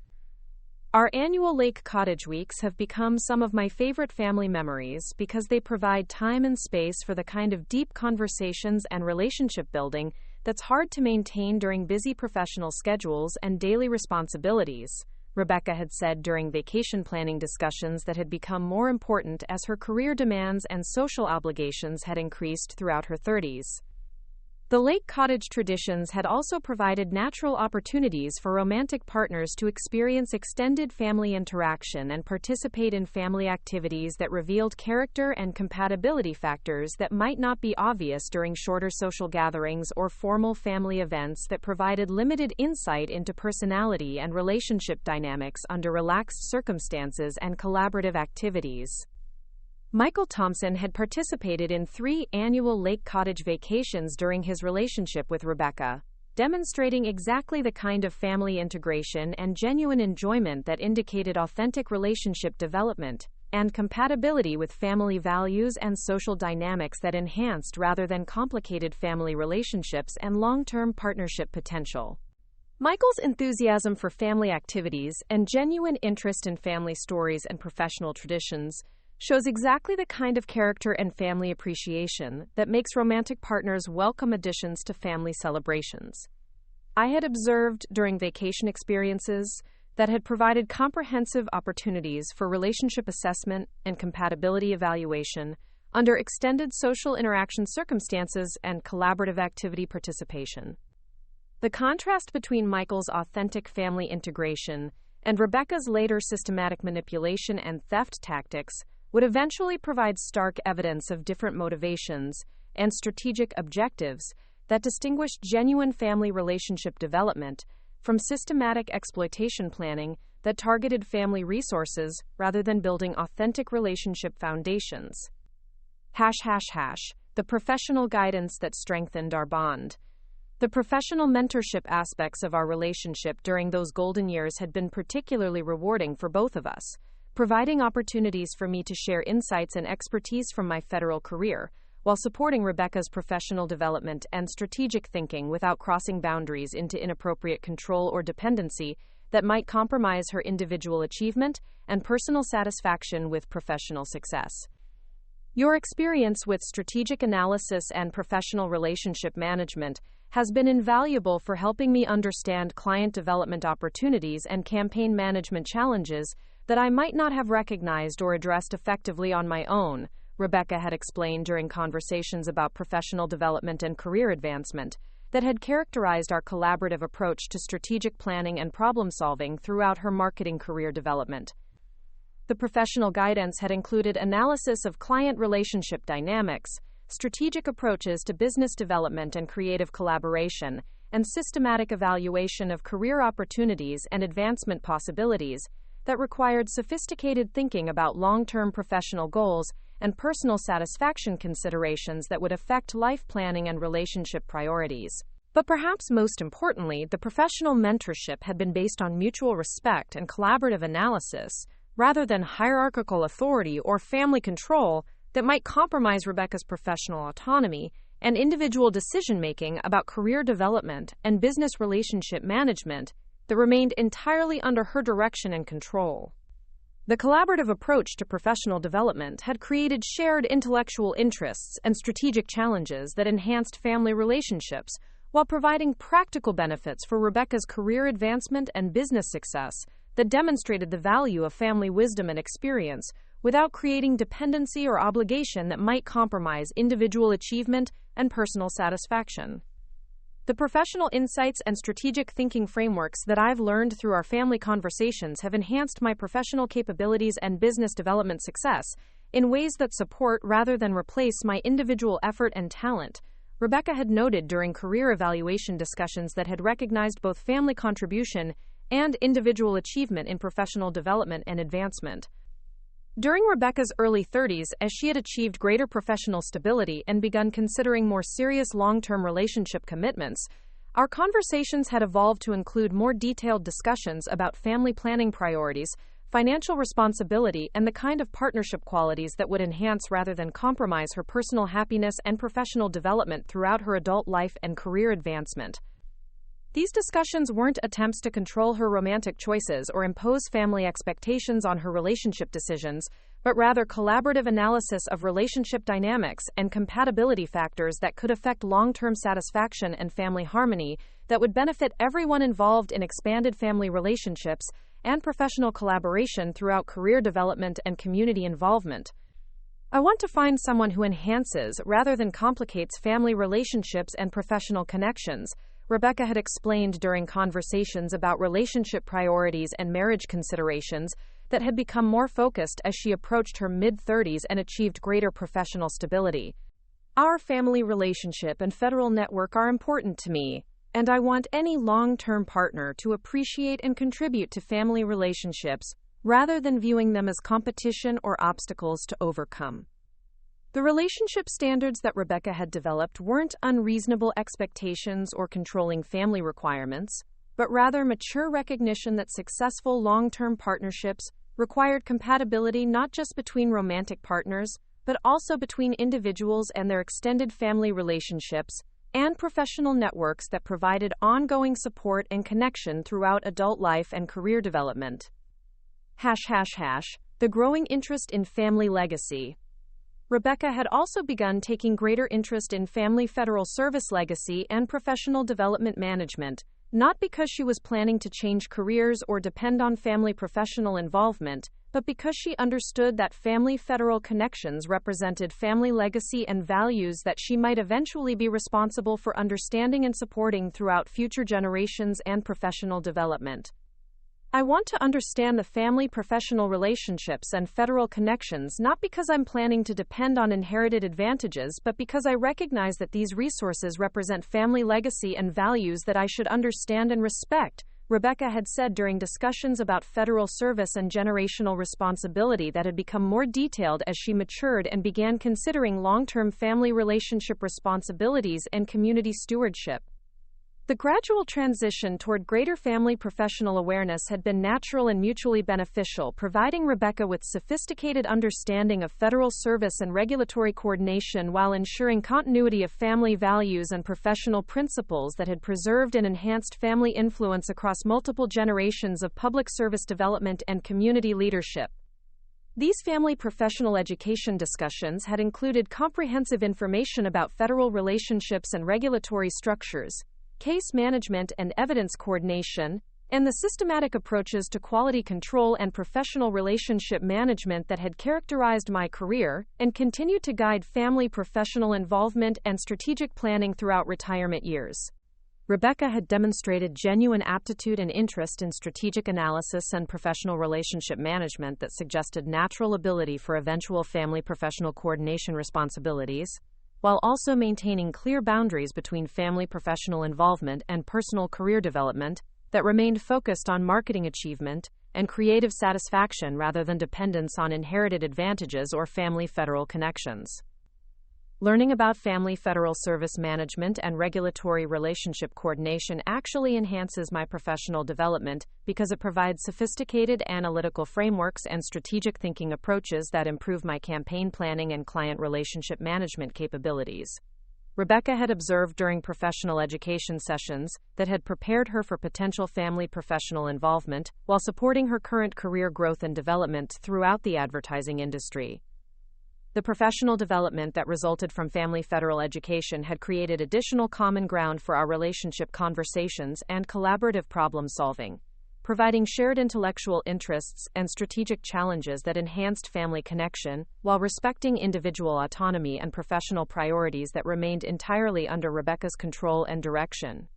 Our annual Lake Cottage weeks have become some of my favorite family memories because they provide time and space for the kind of deep conversations and relationship building that's hard to maintain during busy professional schedules and daily responsibilities, Rebecca had said during vacation planning discussions that had become more important as her career demands and social obligations had increased throughout her 30s. The Lake Cottage traditions had also provided natural opportunities for romantic partners to experience extended family interaction and participate in family activities that revealed character and compatibility factors that might not be obvious during shorter social gatherings or formal family events that provided limited insight into personality and relationship dynamics under relaxed circumstances and collaborative activities. Michael Thompson had participated in 3 annual Lake Cottage vacations during his relationship with Rebecca, demonstrating exactly the kind of family integration and genuine enjoyment that indicated authentic relationship development and compatibility with family values and social dynamics that enhanced rather than complicated family relationships and long-term partnership potential. Michael's enthusiasm for family activities and genuine interest in family stories and professional traditions shows exactly the kind of character and family appreciation that makes romantic partners welcome additions to family celebrations. I had observed during vacation experiences that had provided comprehensive opportunities for relationship assessment and compatibility evaluation under extended social interaction circumstances and collaborative activity participation. The contrast between Michael's authentic family integration and Rebecca's later systematic manipulation and theft tactics would eventually provide stark evidence of different motivations and strategic objectives that distinguished genuine family relationship development from systematic exploitation planning that targeted family resources rather than building authentic relationship foundations. The professional guidance that strengthened our bond. The professional mentorship aspects of our relationship during those golden years had been particularly rewarding for both of us, providing opportunities for me to share insights and expertise from my federal career, while supporting Rebecca's professional development and strategic thinking without crossing boundaries into inappropriate control or dependency that might compromise her individual achievement and personal satisfaction with professional success. Your experience with strategic analysis and professional relationship management has been invaluable for helping me understand client development opportunities and campaign management challenges that I might not have recognized or addressed effectively on my own, Rebecca had explained during conversations about professional development and career advancement that had characterized our collaborative approach to strategic planning and problem-solving throughout her marketing career development. The professional guidance had included analysis of client relationship dynamics, strategic approaches to business development and creative collaboration, and systematic evaluation of career opportunities and advancement possibilities that required sophisticated thinking about long-term professional goals and personal satisfaction considerations that would affect life planning and relationship priorities. But perhaps most importantly, the professional mentorship had been based on mutual respect and collaborative analysis, rather than hierarchical authority or family control that might compromise Rebecca's professional autonomy and individual decision-making about career development and business relationship management that remained entirely under her direction and control. The collaborative approach to professional development had created shared intellectual interests and strategic challenges that enhanced family relationships while providing practical benefits for Rebecca's career advancement and business success that demonstrated the value of family wisdom and experience without creating dependency or obligation that might compromise individual achievement and personal satisfaction. The professional insights and strategic thinking frameworks that I've learned through our family conversations have enhanced my professional capabilities and business development success in ways that support rather than replace my individual effort and talent, Rebecca had noted during career evaluation discussions that had recognized both family contribution and individual achievement in professional development and advancement. During Rebecca's early 30s, as she had achieved greater professional stability and begun considering more serious long-term relationship commitments, our conversations had evolved to include more detailed discussions about family planning priorities, financial responsibility, and the kind of partnership qualities that would enhance rather than compromise her personal happiness and professional development throughout her adult life and career advancement. These discussions weren't attempts to control her romantic choices or impose family expectations on her relationship decisions, but rather collaborative analysis of relationship dynamics and compatibility factors that could affect long-term satisfaction and family harmony that would benefit everyone involved in expanded family relationships and professional collaboration throughout career development and community involvement. I want to find someone who enhances rather than complicates family relationships and professional connections, Rebecca had explained during conversations about relationship priorities and marriage considerations that had become more focused as she approached her mid-30s and achieved greater professional stability. Our family relationship and federal network are important to me, and I want any long-term partner to appreciate and contribute to family relationships rather than viewing them as competition or obstacles to overcome. The relationship standards that Rebecca had developed weren't unreasonable expectations or controlling family requirements, but rather mature recognition that successful long-term partnerships required compatibility not just between romantic partners, but also between individuals and their extended family relationships and professional networks that provided ongoing support and connection throughout adult life and career development. The growing interest in family legacy. Rebecca had also begun taking greater interest in family federal service legacy and professional development management, not because she was planning to change careers or depend on family professional involvement, but because she understood that family federal connections represented family legacy and values that she might eventually be responsible for understanding and supporting throughout future generations and professional development. I want to understand the family-professional relationships and federal connections not because I'm planning to depend on inherited advantages, but because I recognize that these resources represent family legacy and values that I should understand and respect, Rebecca had said during discussions about federal service and generational responsibility that had become more detailed as she matured and began considering long-term family relationship responsibilities and community stewardship. The gradual transition toward greater family professional awareness had been natural and mutually beneficial, providing Rebecca with sophisticated understanding of federal service and regulatory coordination while ensuring continuity of family values and professional principles that had preserved and enhanced family influence across multiple generations of public service development and community leadership. These family professional education discussions had included comprehensive information about federal relationships and regulatory structures, case management and evidence coordination, and the systematic approaches to quality control and professional relationship management that had characterized my career and continued to guide family professional involvement and strategic planning throughout retirement years. Rebecca had demonstrated genuine aptitude and interest in strategic analysis and professional relationship management that suggested natural ability for eventual family professional coordination responsibilities, while also maintaining clear boundaries between family professional involvement and personal career development that remained focused on marketing achievement and creative satisfaction rather than dependence on inherited advantages or family federal connections. Learning about family federal service management and regulatory relationship coordination actually enhances my professional development because it provides sophisticated analytical frameworks and strategic thinking approaches that improve my campaign planning and client relationship management capabilities. Rebecca had observed during professional education sessions that had prepared her for potential family professional involvement while supporting her current career growth and development throughout the advertising industry. The professional development that resulted from family federal education had created additional common ground for our relationship conversations and collaborative problem solving, providing shared intellectual interests and strategic challenges that enhanced family connection while respecting individual autonomy and professional priorities that remained entirely under Rebecca's control and direction.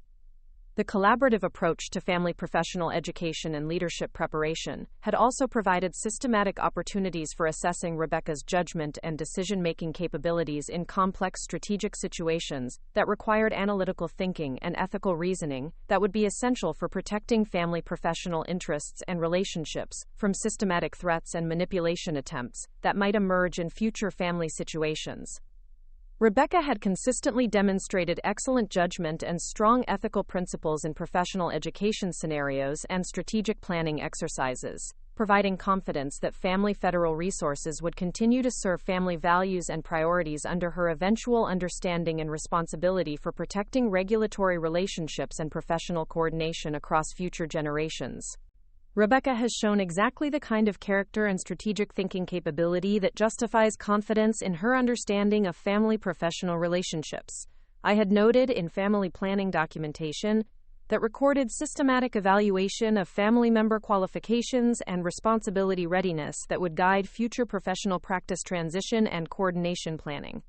The collaborative approach to family professional education and leadership preparation had also provided systematic opportunities for assessing Rebecca's judgment and decision-making capabilities in complex strategic situations that required analytical thinking and ethical reasoning that would be essential for protecting family professional interests and relationships from systematic threats and manipulation attempts that might emerge in future family situations. Rebecca had consistently demonstrated excellent judgment and strong ethical principles in professional education scenarios and strategic planning exercises, providing confidence that family federal resources would continue to serve family values and priorities under her eventual understanding and responsibility for protecting regulatory relationships and professional coordination across future generations. Rebecca has shown exactly the kind of character and strategic thinking capability that justifies confidence in her understanding of family professional relationships. I had noted in family planning documentation that recorded systematic evaluation of family member qualifications and responsibility readiness that would guide future professional practice transition and coordination planning.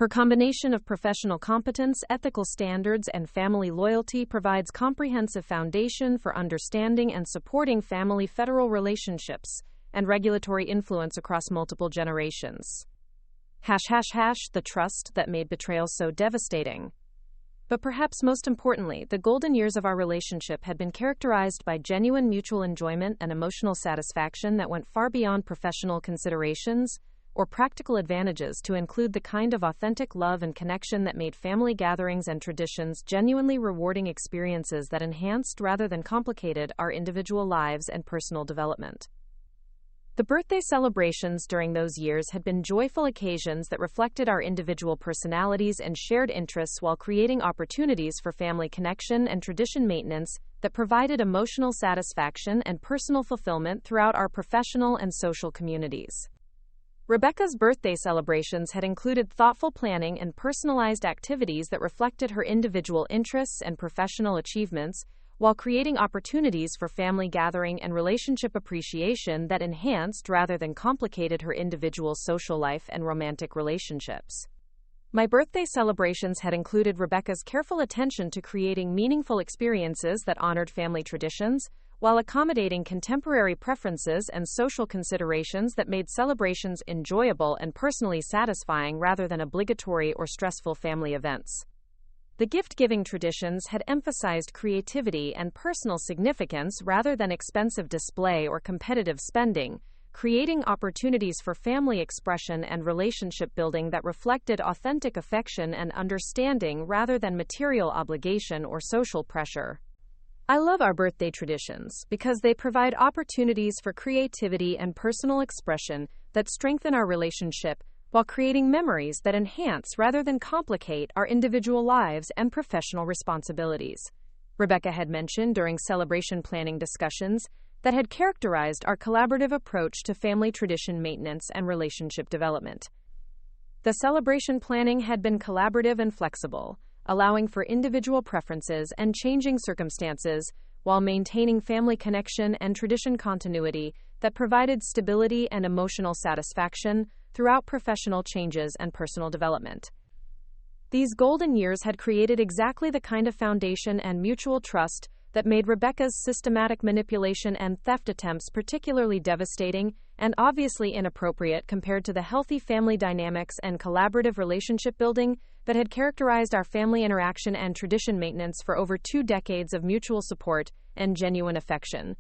Her combination of professional competence, ethical standards, and family loyalty provides comprehensive foundation for understanding and supporting family federal relationships and regulatory influence across multiple generations. The trust that made betrayal so devastating. But perhaps most importantly, the golden years of our relationship had been characterized by genuine mutual enjoyment and emotional satisfaction that went far beyond professional considerations or practical advantages to include the kind of authentic love and connection that made family gatherings and traditions genuinely rewarding experiences that enhanced rather than complicated our individual lives and personal development. The birthday celebrations during those years had been joyful occasions that reflected our individual personalities and shared interests while creating opportunities for family connection and tradition maintenance that provided emotional satisfaction and personal fulfillment throughout our professional and social communities. Rebecca's birthday celebrations had included thoughtful planning and personalized activities that reflected her individual interests and professional achievements, while creating opportunities for family gathering and relationship appreciation that enhanced rather than complicated her individual social life and romantic relationships. My birthday celebrations had included Rebecca's careful attention to creating meaningful experiences that honored family traditions, while accommodating contemporary preferences and social considerations that made celebrations enjoyable and personally satisfying rather than obligatory or stressful family events. The gift-giving traditions had emphasized creativity and personal significance rather than expensive display or competitive spending, creating opportunities for family expression and relationship building that reflected authentic affection and understanding rather than material obligation or social pressure. I love our birthday traditions because they provide opportunities for creativity and personal expression that strengthen our relationship while creating memories that enhance rather than complicate our individual lives and professional responsibilities. Rebecca had mentioned during celebration planning discussions that had characterized our collaborative approach to family tradition maintenance and relationship development. The celebration planning had been collaborative and flexible, allowing for individual preferences and changing circumstances, while maintaining family connection and tradition continuity that provided stability and emotional satisfaction throughout professional changes and personal development. These golden years had created exactly the kind of foundation and mutual trust that made Rebecca's systematic manipulation and theft attempts particularly devastating and obviously inappropriate compared to the healthy family dynamics and collaborative relationship building that had characterized our family interaction and tradition maintenance for over 2 decades of mutual support and genuine affection.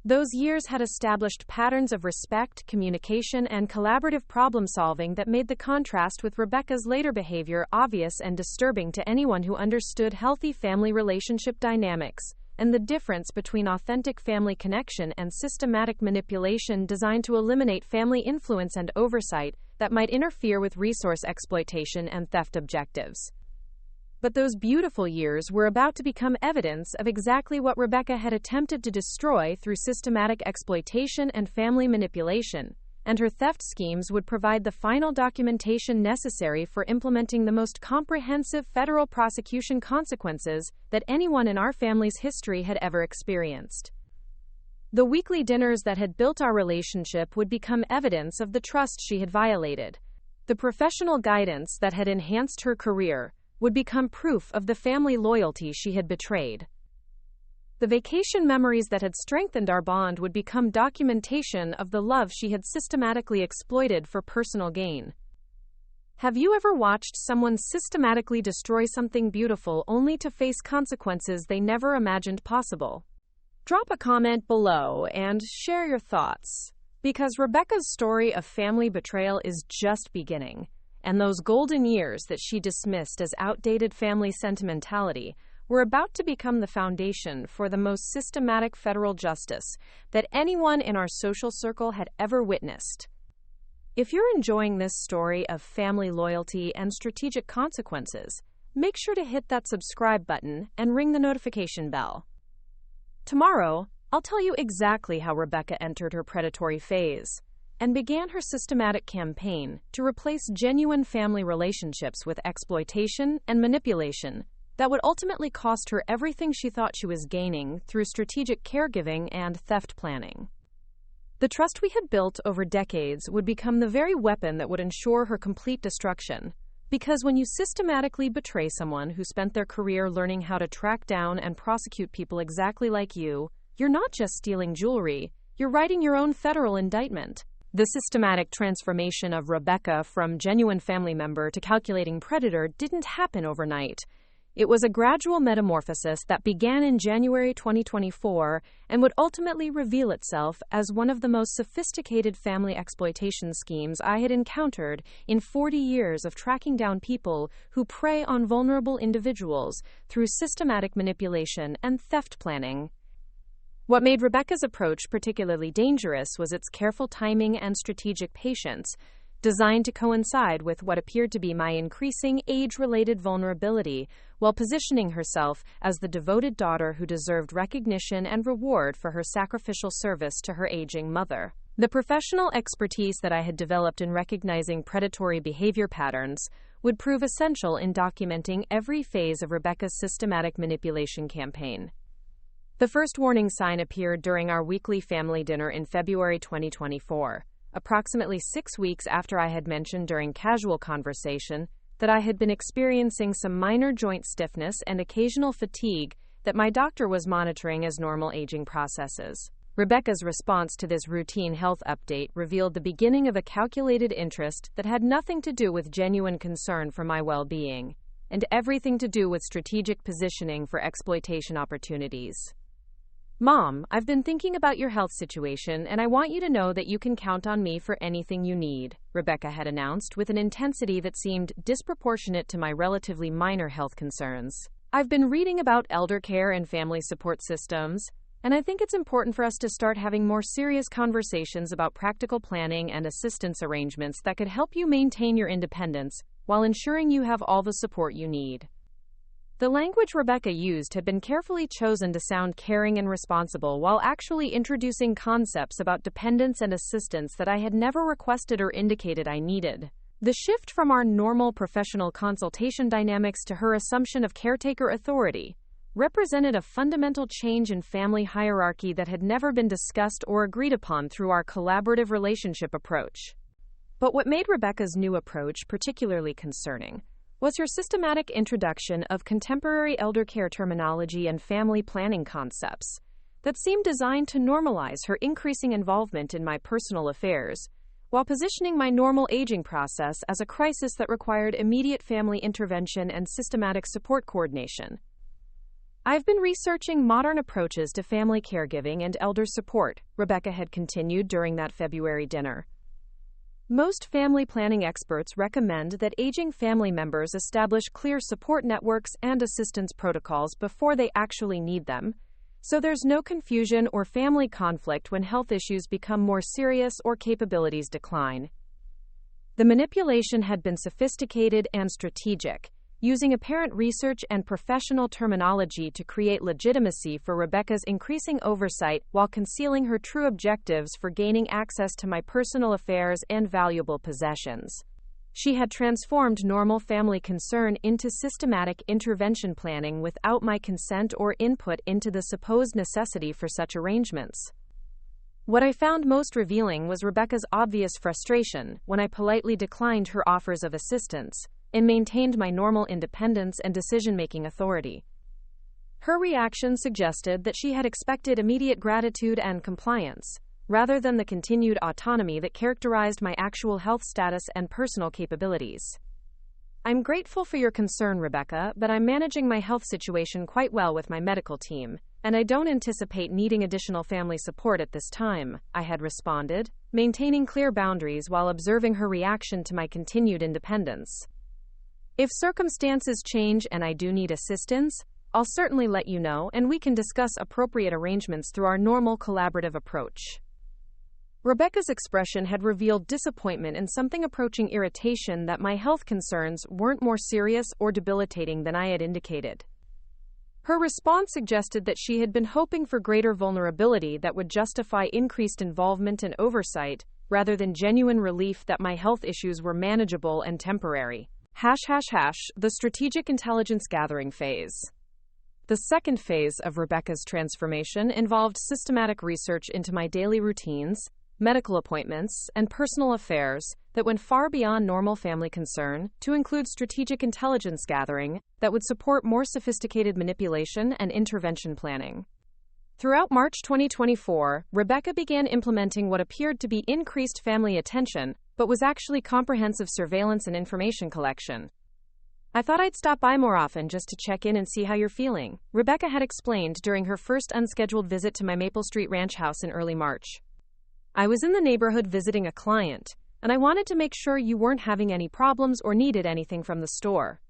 Those years had established patterns of respect, communication, and collaborative problem-solving that made the contrast with Rebecca's later behavior obvious and disturbing to anyone who understood healthy family relationship dynamics, and the difference between authentic family connection and systematic manipulation designed to eliminate family influence and oversight that might interfere with resource exploitation and theft objectives. But those beautiful years were about to become evidence of exactly what Rebecca had attempted to destroy through systematic exploitation and family manipulation, and her theft schemes would provide the final documentation necessary for implementing the most comprehensive federal prosecution consequences that anyone in our family's history had ever experienced. The weekly dinners that had built our relationship would become evidence of the trust she had violated. The professional guidance that had enhanced her career would become proof of the family loyalty she had betrayed. The vacation memories that had strengthened our bond would become documentation of the love she had systematically exploited for personal gain. Have you ever watched someone systematically destroy something beautiful only to face consequences they never imagined possible? Drop a comment below and share your thoughts, because Rebecca's story of family betrayal is just beginning. And those golden years that she dismissed as outdated family sentimentality were about to become the foundation for the most systematic federal justice that anyone in our social circle had ever witnessed. If you're enjoying this story of family loyalty and strategic consequences, make sure to hit that subscribe button and ring the notification bell. Tomorrow, I'll tell you exactly how Rebecca entered her predatory phase and began her systematic campaign to replace genuine family relationships with exploitation and manipulation that would ultimately cost her everything she thought she was gaining through strategic caregiving and theft planning. The trust we had built over decades would become the very weapon that would ensure her complete destruction, because when you systematically betray someone who spent their career learning how to track down and prosecute people exactly like you, you're not just stealing jewelry, you're writing your own federal indictment. The systematic transformation of Rebecca from genuine family member to calculating predator didn't happen overnight. It was a gradual metamorphosis that began in January 2024 and would ultimately reveal itself as one of the most sophisticated family exploitation schemes I had encountered in 40 years of tracking down people who prey on vulnerable individuals through systematic manipulation and theft planning. What made Rebecca's approach particularly dangerous was its careful timing and strategic patience, designed to coincide with what appeared to be my increasing age-related vulnerability, while positioning herself as the devoted daughter who deserved recognition and reward for her sacrificial service to her aging mother. The professional expertise that I had developed in recognizing predatory behavior patterns would prove essential in documenting every phase of Rebecca's systematic manipulation campaign. The first warning sign appeared during our weekly family dinner in February 2024, approximately 6 weeks after I had mentioned during casual conversation that I had been experiencing some minor joint stiffness and occasional fatigue that my doctor was monitoring as normal aging processes. Rebecca's response to this routine health update revealed the beginning of a calculated interest that had nothing to do with genuine concern for my well-being, and everything to do with strategic positioning for exploitation opportunities. "Mom, I've been thinking about your health situation, and I want you to know that you can count on me for anything you need," Rebecca had announced with an intensity that seemed disproportionate to my relatively minor health concerns. "I've been reading about elder care and family support systems, and I think it's important for us to start having more serious conversations about practical planning and assistance arrangements that could help you maintain your independence while ensuring you have all the support you need." The language Rebecca used had been carefully chosen to sound caring and responsible while actually introducing concepts about dependence and assistance that I had never requested or indicated I needed. The shift from our normal professional consultation dynamics to her assumption of caretaker authority represented a fundamental change in family hierarchy that had never been discussed or agreed upon through our collaborative relationship approach. But what made Rebecca's new approach particularly concerning was her systematic introduction of contemporary elder care terminology and family planning concepts that seemed designed to normalize her increasing involvement in my personal affairs, while positioning my normal aging process as a crisis that required immediate family intervention and systematic support coordination. "I've been researching modern approaches to family caregiving and elder support," Rebecca had continued during that February dinner. "Most family planning experts recommend that aging family members establish clear support networks and assistance protocols before they actually need them, so there's no confusion or family conflict when health issues become more serious or capabilities decline." The manipulation had been sophisticated and strategic, using apparent research and professional terminology to create legitimacy for Rebecca's increasing oversight while concealing her true objectives for gaining access to my personal affairs and valuable possessions. She had transformed normal family concern into systematic intervention planning without my consent or input into the supposed necessity for such arrangements. What I found most revealing was Rebecca's obvious frustration when I politely declined her offers of assistance and maintained my normal independence and decision-making authority. Her reaction suggested that she had expected immediate gratitude and compliance, rather than the continued autonomy that characterized my actual health status and personal capabilities. "I'm grateful for your concern, Rebecca, but I'm managing my health situation quite well with my medical team, and I don't anticipate needing additional family support at this time," I had responded, maintaining clear boundaries while observing her reaction to my continued independence. "If circumstances change and I do need assistance, I'll certainly let you know, and we can discuss appropriate arrangements through our normal collaborative approach." Rebecca's expression had revealed disappointment and something approaching irritation that my health concerns weren't more serious or debilitating than I had indicated. Her response suggested that she had been hoping for greater vulnerability that would justify increased involvement and oversight, rather than genuine relief that my health issues were manageable and temporary. The strategic intelligence gathering phase. The second phase of Rebecca's transformation involved systematic research into my daily routines, medical appointments, and personal affairs that went far beyond normal family concern to include strategic intelligence gathering that would support more sophisticated manipulation and intervention planning. Throughout March 2024, Rebecca began implementing what appeared to be increased family attention, but was actually comprehensive surveillance and information collection. "I thought I'd stop by more often just to check in and see how you're feeling," Rebecca had explained during her first unscheduled visit to my Maple Street ranch house in early March. "I was in the neighborhood visiting a client, and I wanted to make sure you weren't having any problems or needed anything from the store."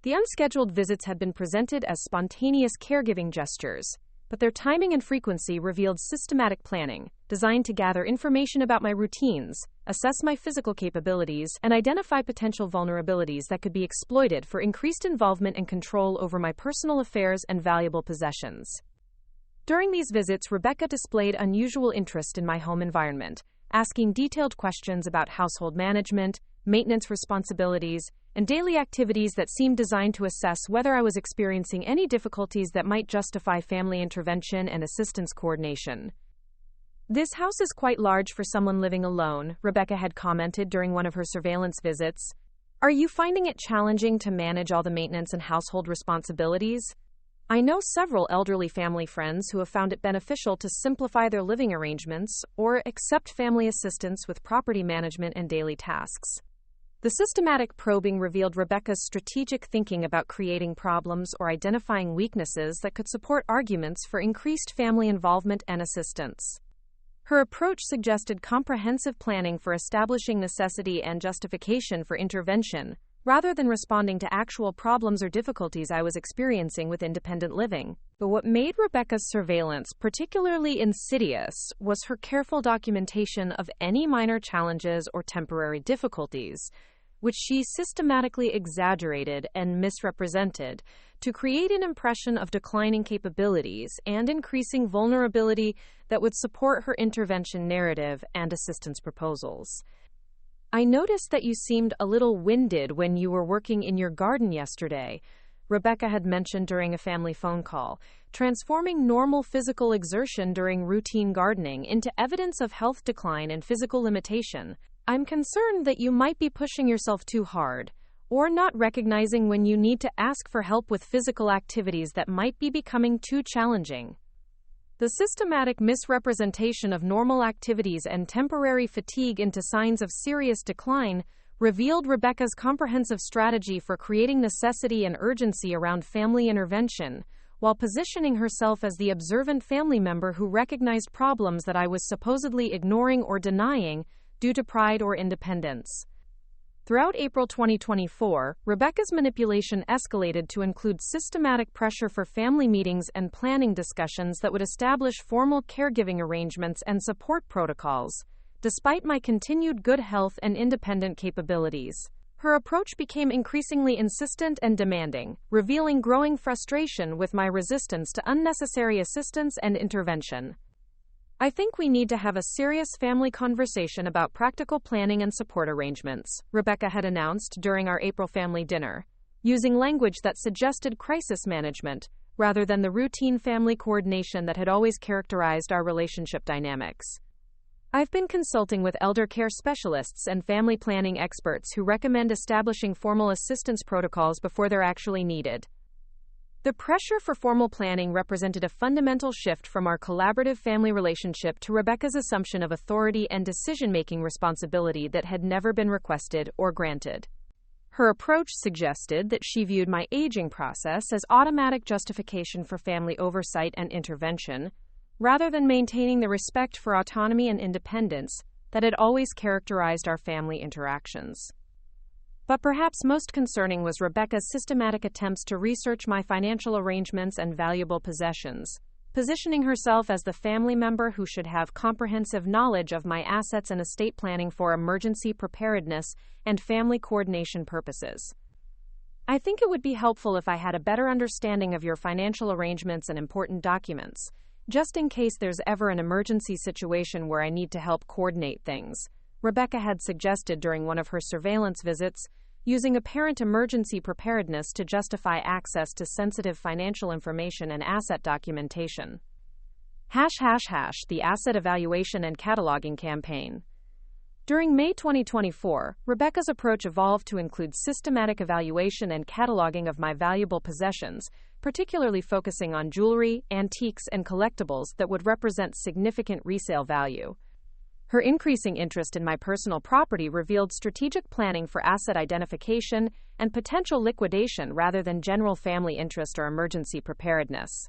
The unscheduled visits had been presented as spontaneous caregiving gestures, but their timing and frequency revealed systematic planning, designed to gather information about my routines, assess my physical capabilities, and identify potential vulnerabilities that could be exploited for increased involvement and control over my personal affairs and valuable possessions. During these visits, Rebecca displayed unusual interest in my home environment, asking detailed questions about household management, maintenance responsibilities, and daily activities that seemed designed to assess whether I was experiencing any difficulties that might justify family intervention and assistance coordination. "This house is quite large for someone living alone," Rebecca had commented during one of her surveillance visits. "Are you finding it challenging to manage all the maintenance and household responsibilities? I know several elderly family friends who have found it beneficial to simplify their living arrangements or accept family assistance with property management and daily tasks." The systematic probing revealed Rebecca's strategic thinking about creating problems or identifying weaknesses that could support arguments for increased family involvement and assistance. Her approach suggested comprehensive planning for establishing necessity and justification for intervention, rather than responding to actual problems or difficulties I was experiencing with independent living. But what made Rebecca's surveillance particularly insidious was her careful documentation of any minor challenges or temporary difficulties, which she systematically exaggerated and misrepresented to create an impression of declining capabilities and increasing vulnerability that would support her intervention narrative and assistance proposals. "I noticed that you seemed a little winded when you were working in your garden yesterday," Rebecca had mentioned during a family phone call, transforming normal physical exertion during routine gardening into evidence of health decline and physical limitation. "I'm concerned that you might be pushing yourself too hard, or not recognizing when you need to ask for help with physical activities that might be becoming too challenging." The systematic misrepresentation of normal activities and temporary fatigue into signs of serious decline revealed Rebecca's comprehensive strategy for creating necessity and urgency around family intervention, while positioning herself as the observant family member who recognized problems that I was supposedly ignoring or denying due to pride or independence. Throughout April 2024, Rebecca's manipulation escalated to include systematic pressure for family meetings and planning discussions that would establish formal caregiving arrangements and support protocols, despite my continued good health and independent capabilities. Her approach became increasingly insistent and demanding, revealing growing frustration with my resistance to unnecessary assistance and intervention. "I think we need to have a serious family conversation about practical planning and support arrangements," Rebecca had announced during our April family dinner, using language that suggested crisis management rather than the routine family coordination that had always characterized our relationship dynamics. "I've been consulting with elder care specialists and family planning experts who recommend establishing formal assistance protocols before they're actually needed." The pressure for formal planning represented a fundamental shift from our collaborative family relationship to Rebecca's assumption of authority and decision-making responsibility that had never been requested or granted. Her approach suggested that she viewed my aging process as automatic justification for family oversight and intervention, rather than maintaining the respect for autonomy and independence that had always characterized our family interactions. But perhaps most concerning was Rebecca's systematic attempts to research my financial arrangements and valuable possessions, positioning herself as the family member who should have comprehensive knowledge of my assets and estate planning for emergency preparedness and family coordination purposes. "I think it would be helpful if I had a better understanding of your financial arrangements and important documents, just in case there's ever an emergency situation where I need to help coordinate things," Rebecca had suggested during one of her surveillance visits, using apparent emergency preparedness to justify access to sensitive financial information and asset documentation. The Asset Evaluation and Cataloging Campaign. During May 2024, Rebecca's approach evolved to include systematic evaluation and cataloging of my valuable possessions, particularly focusing on jewelry, antiques, and collectibles that would represent significant resale value. Her increasing interest in my personal property revealed strategic planning for asset identification and potential liquidation rather than general family interest or emergency preparedness.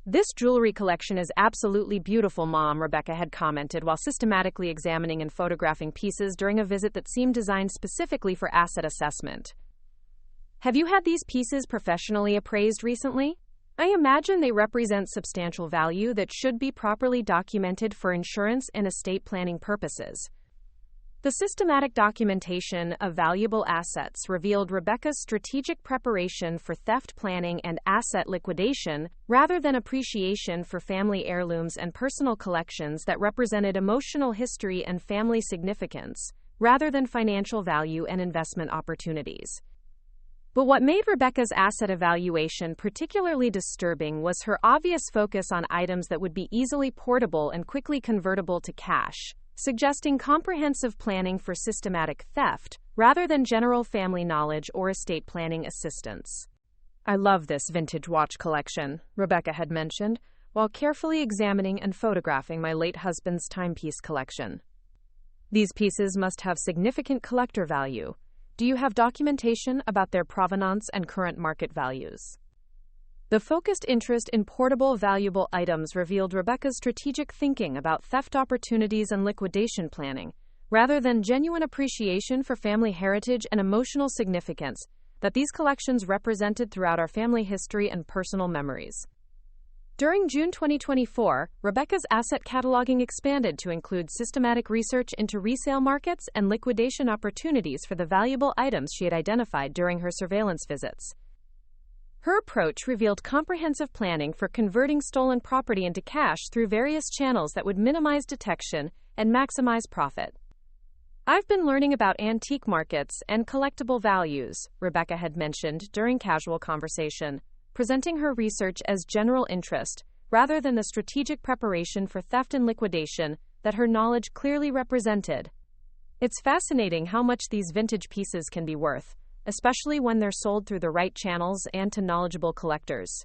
"This jewelry collection is absolutely beautiful, Mom," Rebecca had commented while systematically examining and photographing pieces during a visit that seemed designed specifically for asset assessment. "Have you had these pieces professionally appraised recently? I imagine they represent substantial value that should be properly documented for insurance and estate planning purposes." The systematic documentation of valuable assets revealed Rebecca's strategic preparation for theft planning and asset liquidation, rather than appreciation for family heirlooms and personal collections that represented emotional history and family significance, rather than financial value and investment opportunities. But what made Rebecca's asset evaluation particularly disturbing was her obvious focus on items that would be easily portable and quickly convertible to cash, suggesting comprehensive planning for systematic theft, rather than general family knowledge or estate planning assistance. "I love this vintage watch collection," Rebecca had mentioned, while carefully examining and photographing my late husband's timepiece collection. "These pieces must have significant collector value. Do you have documentation about their provenance and current market values?" The focused interest in portable, valuable items revealed Rebecca's strategic thinking about theft opportunities and liquidation planning, rather than genuine appreciation for family heritage and emotional significance that these collections represented throughout our family history and personal memories. During June 2024, Rebecca's asset cataloging expanded to include systematic research into resale markets and liquidation opportunities for the valuable items she had identified during her surveillance visits. Her approach revealed comprehensive planning for converting stolen property into cash through various channels that would minimize detection and maximize profit. "I've been learning about antique markets and collectible values," Rebecca had mentioned during casual conversation, presenting her research as general interest rather than the strategic preparation for theft and liquidation that her knowledge clearly represented. "It's fascinating how much these vintage pieces can be worth, especially when they're sold through the right channels and to knowledgeable collectors."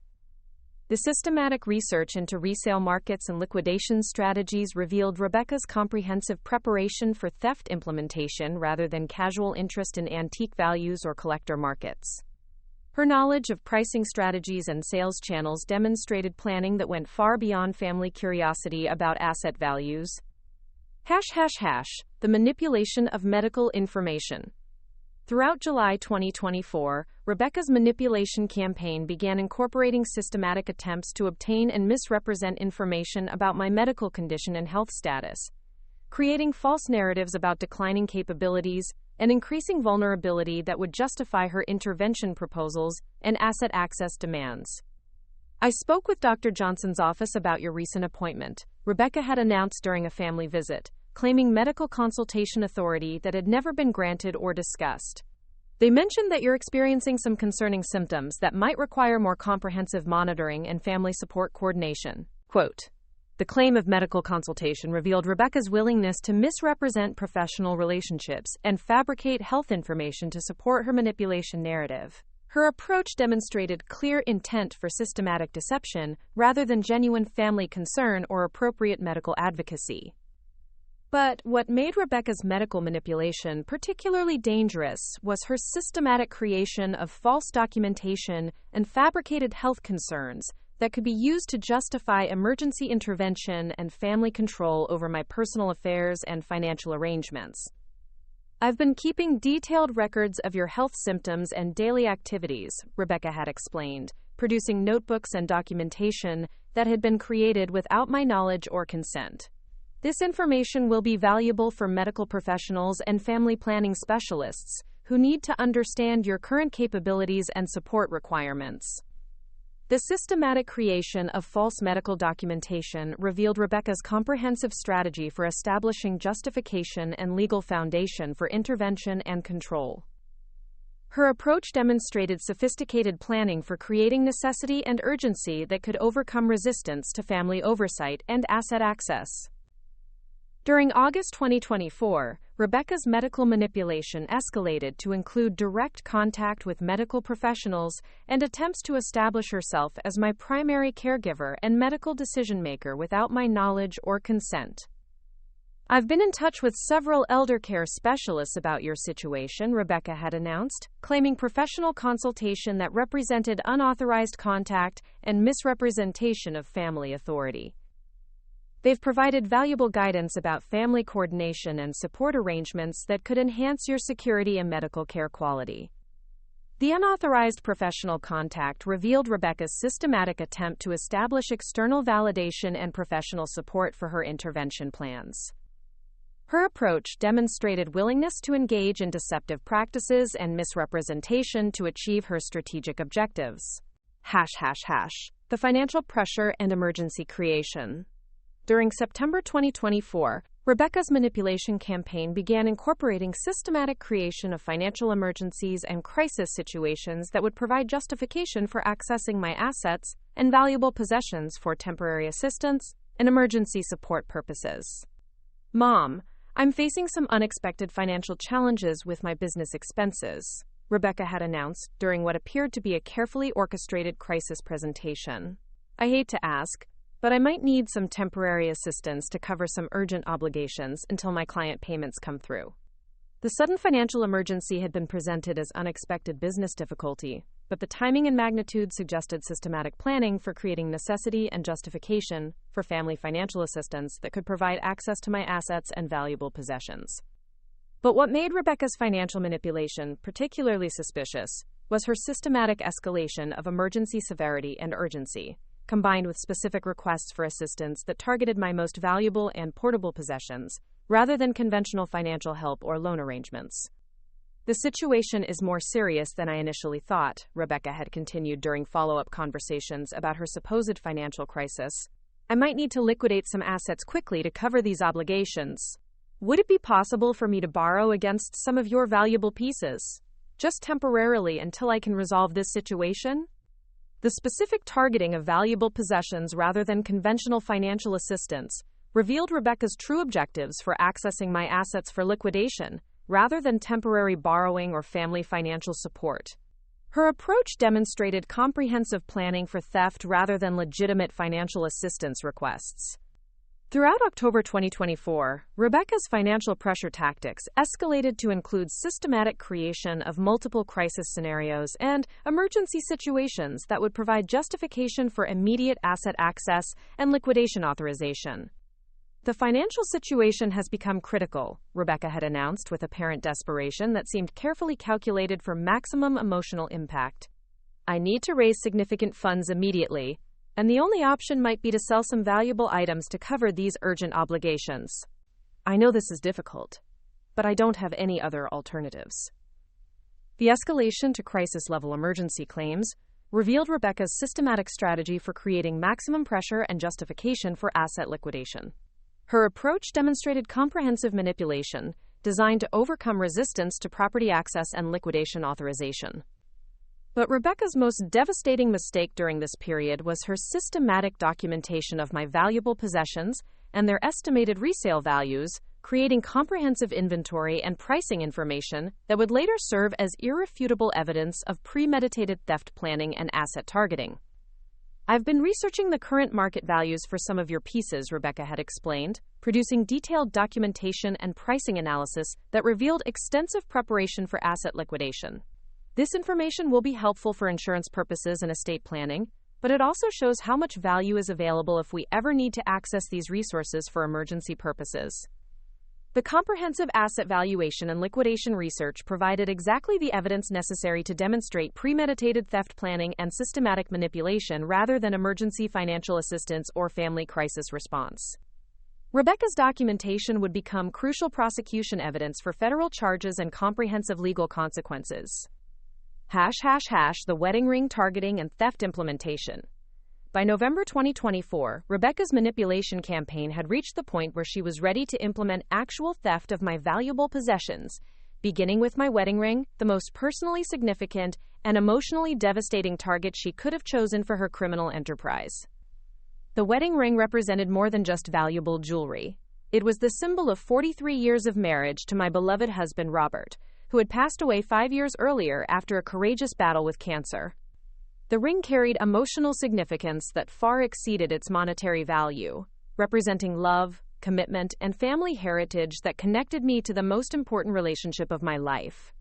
The systematic research into resale markets and liquidation strategies revealed Rebecca's comprehensive preparation for theft implementation rather than casual interest in antique values or collector markets. Her knowledge of pricing strategies and sales channels demonstrated planning that went far beyond family curiosity about asset values. The manipulation of medical information. Throughout July 2024, Rebecca's manipulation campaign began incorporating systematic attempts to obtain and misrepresent information about my medical condition and health status, creating false narratives about declining capabilities and increasing vulnerability that would justify her intervention proposals and asset access demands. "I spoke with Dr. Johnson's office about your recent appointment," Rebecca had announced during a family visit, claiming medical consultation authority that had never been granted or discussed. "They mentioned that you're experiencing some concerning symptoms that might require more comprehensive monitoring and family support coordination." Quote, "The claim of medical consultation revealed Rebecca's willingness to misrepresent professional relationships and fabricate health information to support her manipulation narrative. Her approach demonstrated clear intent for systematic deception rather than genuine family concern or appropriate medical advocacy." But what made Rebecca's medical manipulation particularly dangerous was her systematic creation of false documentation and fabricated health concerns that could be used to justify emergency intervention and family control over my personal affairs and financial arrangements. "I've been keeping detailed records of your health symptoms and daily activities," Rebecca had explained, producing notebooks and documentation that had been created without my knowledge or consent. "This information will be valuable for medical professionals and family planning specialists who need to understand your current capabilities and support requirements." The systematic creation of false medical documentation revealed Rebecca's comprehensive strategy for establishing justification and legal foundation for intervention and control. Her approach demonstrated sophisticated planning for creating necessity and urgency that could overcome resistance to family oversight and asset access. During August 2024, Rebecca's medical manipulation escalated to include direct contact with medical professionals and attempts to establish herself as my primary caregiver and medical decision-maker without my knowledge or consent. "I've been in touch with several elder care specialists about your situation," Rebecca had announced, claiming professional consultation that represented unauthorized contact and misrepresentation of family authority. "They've provided valuable guidance about family coordination and support arrangements that could enhance your security and medical care quality." The unauthorized professional contact revealed Rebecca's systematic attempt to establish external validation and professional support for her intervention plans. Her approach demonstrated willingness to engage in deceptive practices and misrepresentation to achieve her strategic objectives. The financial pressure and emergency creation. During September 2024, Rebecca's manipulation campaign began incorporating systematic creation of financial emergencies and crisis situations that would provide justification for accessing my assets and valuable possessions for temporary assistance and emergency support purposes. Mom, I'm facing some unexpected financial challenges with my business expenses, Rebecca had announced during what appeared to be a carefully orchestrated crisis presentation. I hate to ask, but I might need some temporary assistance to cover some urgent obligations until my client payments come through. The sudden financial emergency had been presented as unexpected business difficulty, but the timing and magnitude suggested systematic planning for creating necessity and justification for family financial assistance that could provide access to my assets and valuable possessions. But what made Rebecca's financial manipulation particularly suspicious was her systematic escalation of emergency severity and urgency, combined with specific requests for assistance that targeted my most valuable and portable possessions, rather than conventional financial help or loan arrangements. The situation is more serious than I initially thought, Rebecca had continued during follow-up conversations about her supposed financial crisis. I might need to liquidate some assets quickly to cover these obligations. Would it be possible for me to borrow against some of your valuable pieces, just temporarily until I can resolve this situation? The specific targeting of valuable possessions rather than conventional financial assistance revealed Rebecca's true objectives for accessing my assets for liquidation, rather than temporary borrowing or family financial support. Her approach demonstrated comprehensive planning for theft rather than legitimate financial assistance requests. Throughout October 2024, Rebecca's financial pressure tactics escalated to include systematic creation of multiple crisis scenarios and emergency situations that would provide justification for immediate asset access and liquidation authorization. The financial situation has become critical, Rebecca had announced with apparent desperation that seemed carefully calculated for maximum emotional impact. I need to raise significant funds immediately, and the only option might be to sell some valuable items to cover these urgent obligations. I know this is difficult, but I don't have any other alternatives. The escalation to crisis-level emergency claims revealed Rebecca's systematic strategy for creating maximum pressure and justification for asset liquidation. Her approach demonstrated comprehensive manipulation designed to overcome resistance to property access and liquidation authorization. But Rebecca's most devastating mistake during this period was her systematic documentation of my valuable possessions and their estimated resale values, creating comprehensive inventory and pricing information that would later serve as irrefutable evidence of premeditated theft planning and asset targeting. I've been researching the current market values for some of your pieces, Rebecca had explained, producing detailed documentation and pricing analysis that revealed extensive preparation for asset liquidation. This information will be helpful for insurance purposes and estate planning, but it also shows how much value is available if we ever need to access these resources for emergency purposes. The comprehensive asset valuation and liquidation research provided exactly the evidence necessary to demonstrate premeditated theft planning and systematic manipulation rather than emergency financial assistance or family crisis response. Rebecca's documentation would become crucial prosecution evidence for federal charges and comprehensive legal consequences. The wedding ring targeting and theft implementation. By November 2024, Rebecca's manipulation campaign had reached the point where she was ready to implement actual theft of my valuable possessions, beginning with my wedding ring, the most personally significant and emotionally devastating target she could have chosen for her criminal enterprise. The wedding ring represented more than just valuable jewelry. It was the symbol of 43 years of marriage to my beloved husband, Robert, who had passed away 5 years earlier after a courageous battle with cancer. The ring carried emotional significance that far exceeded its monetary value, representing love, commitment, and family heritage that connected me to the most important relationship of my life.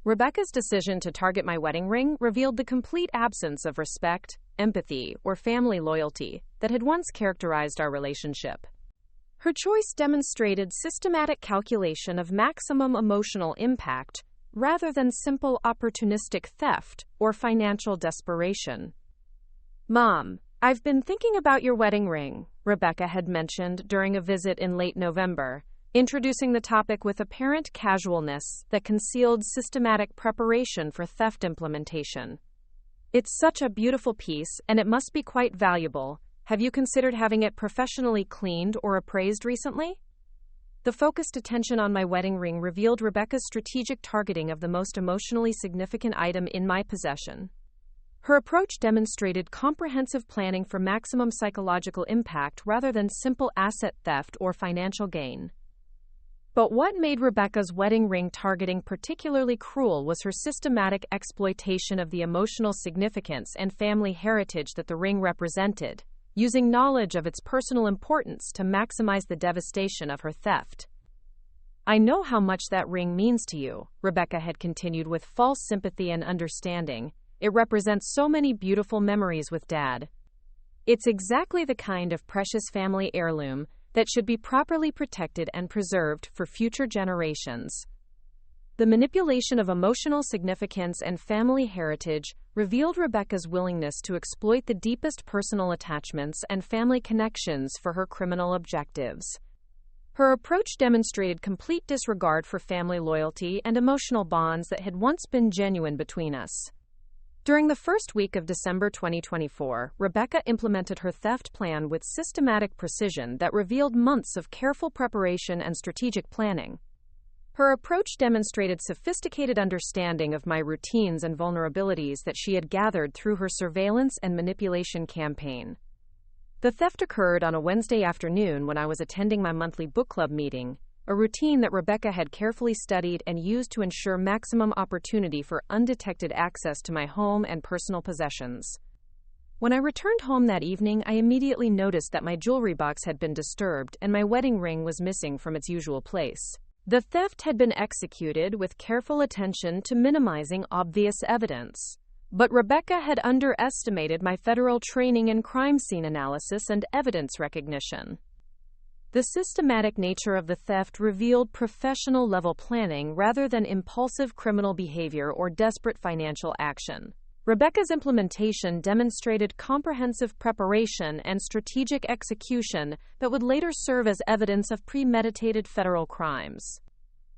Rebecca's decision to target my wedding ring revealed the complete absence of respect, empathy, or family loyalty that had once characterized our relationship. Her choice demonstrated systematic calculation of maximum emotional impact rather than simple opportunistic theft or financial desperation. Mom, I've been thinking about your wedding ring, Rebecca had mentioned during a visit in late November, introducing the topic with apparent casualness that concealed systematic preparation for theft implementation. It's such a beautiful piece, and it must be quite valuable. Have you considered having it professionally cleaned or appraised recently? The focused attention on my wedding ring revealed Rebecca's strategic targeting of the most emotionally significant item in my possession. Her approach demonstrated comprehensive planning for maximum psychological impact rather than simple asset theft or financial gain. But what made Rebecca's wedding ring targeting particularly cruel was her systematic exploitation of the emotional significance and family heritage that the ring represented, using knowledge of its personal importance to maximize the devastation of her theft. "I know how much that ring means to you," Rebecca had continued with false sympathy and understanding. "It represents so many beautiful memories with Dad. It's exactly the kind of precious family heirloom that should be properly protected and preserved for future generations." The manipulation of emotional significance and family heritage revealed Rebecca's willingness to exploit the deepest personal attachments and family connections for her criminal objectives. Her approach demonstrated complete disregard for family loyalty and emotional bonds that had once been genuine between us. During the first week of December 2024, Rebecca implemented her theft plan with systematic precision that revealed months of careful preparation and strategic planning. Her approach demonstrated sophisticated understanding of my routines and vulnerabilities that she had gathered through her surveillance and manipulation campaign. The theft occurred on a Wednesday afternoon when I was attending my monthly book club meeting, a routine that Rebecca had carefully studied and used to ensure maximum opportunity for undetected access to my home and personal possessions. When I returned home that evening, I immediately noticed that my jewelry box had been disturbed and my wedding ring was missing from its usual place. The theft had been executed with careful attention to minimizing obvious evidence. But Rebecca had underestimated my federal training in crime scene analysis and evidence recognition. The systematic nature of the theft revealed professional-level planning rather than impulsive criminal behavior or desperate financial action. Rebecca's implementation demonstrated comprehensive preparation and strategic execution that would later serve as evidence of premeditated federal crimes.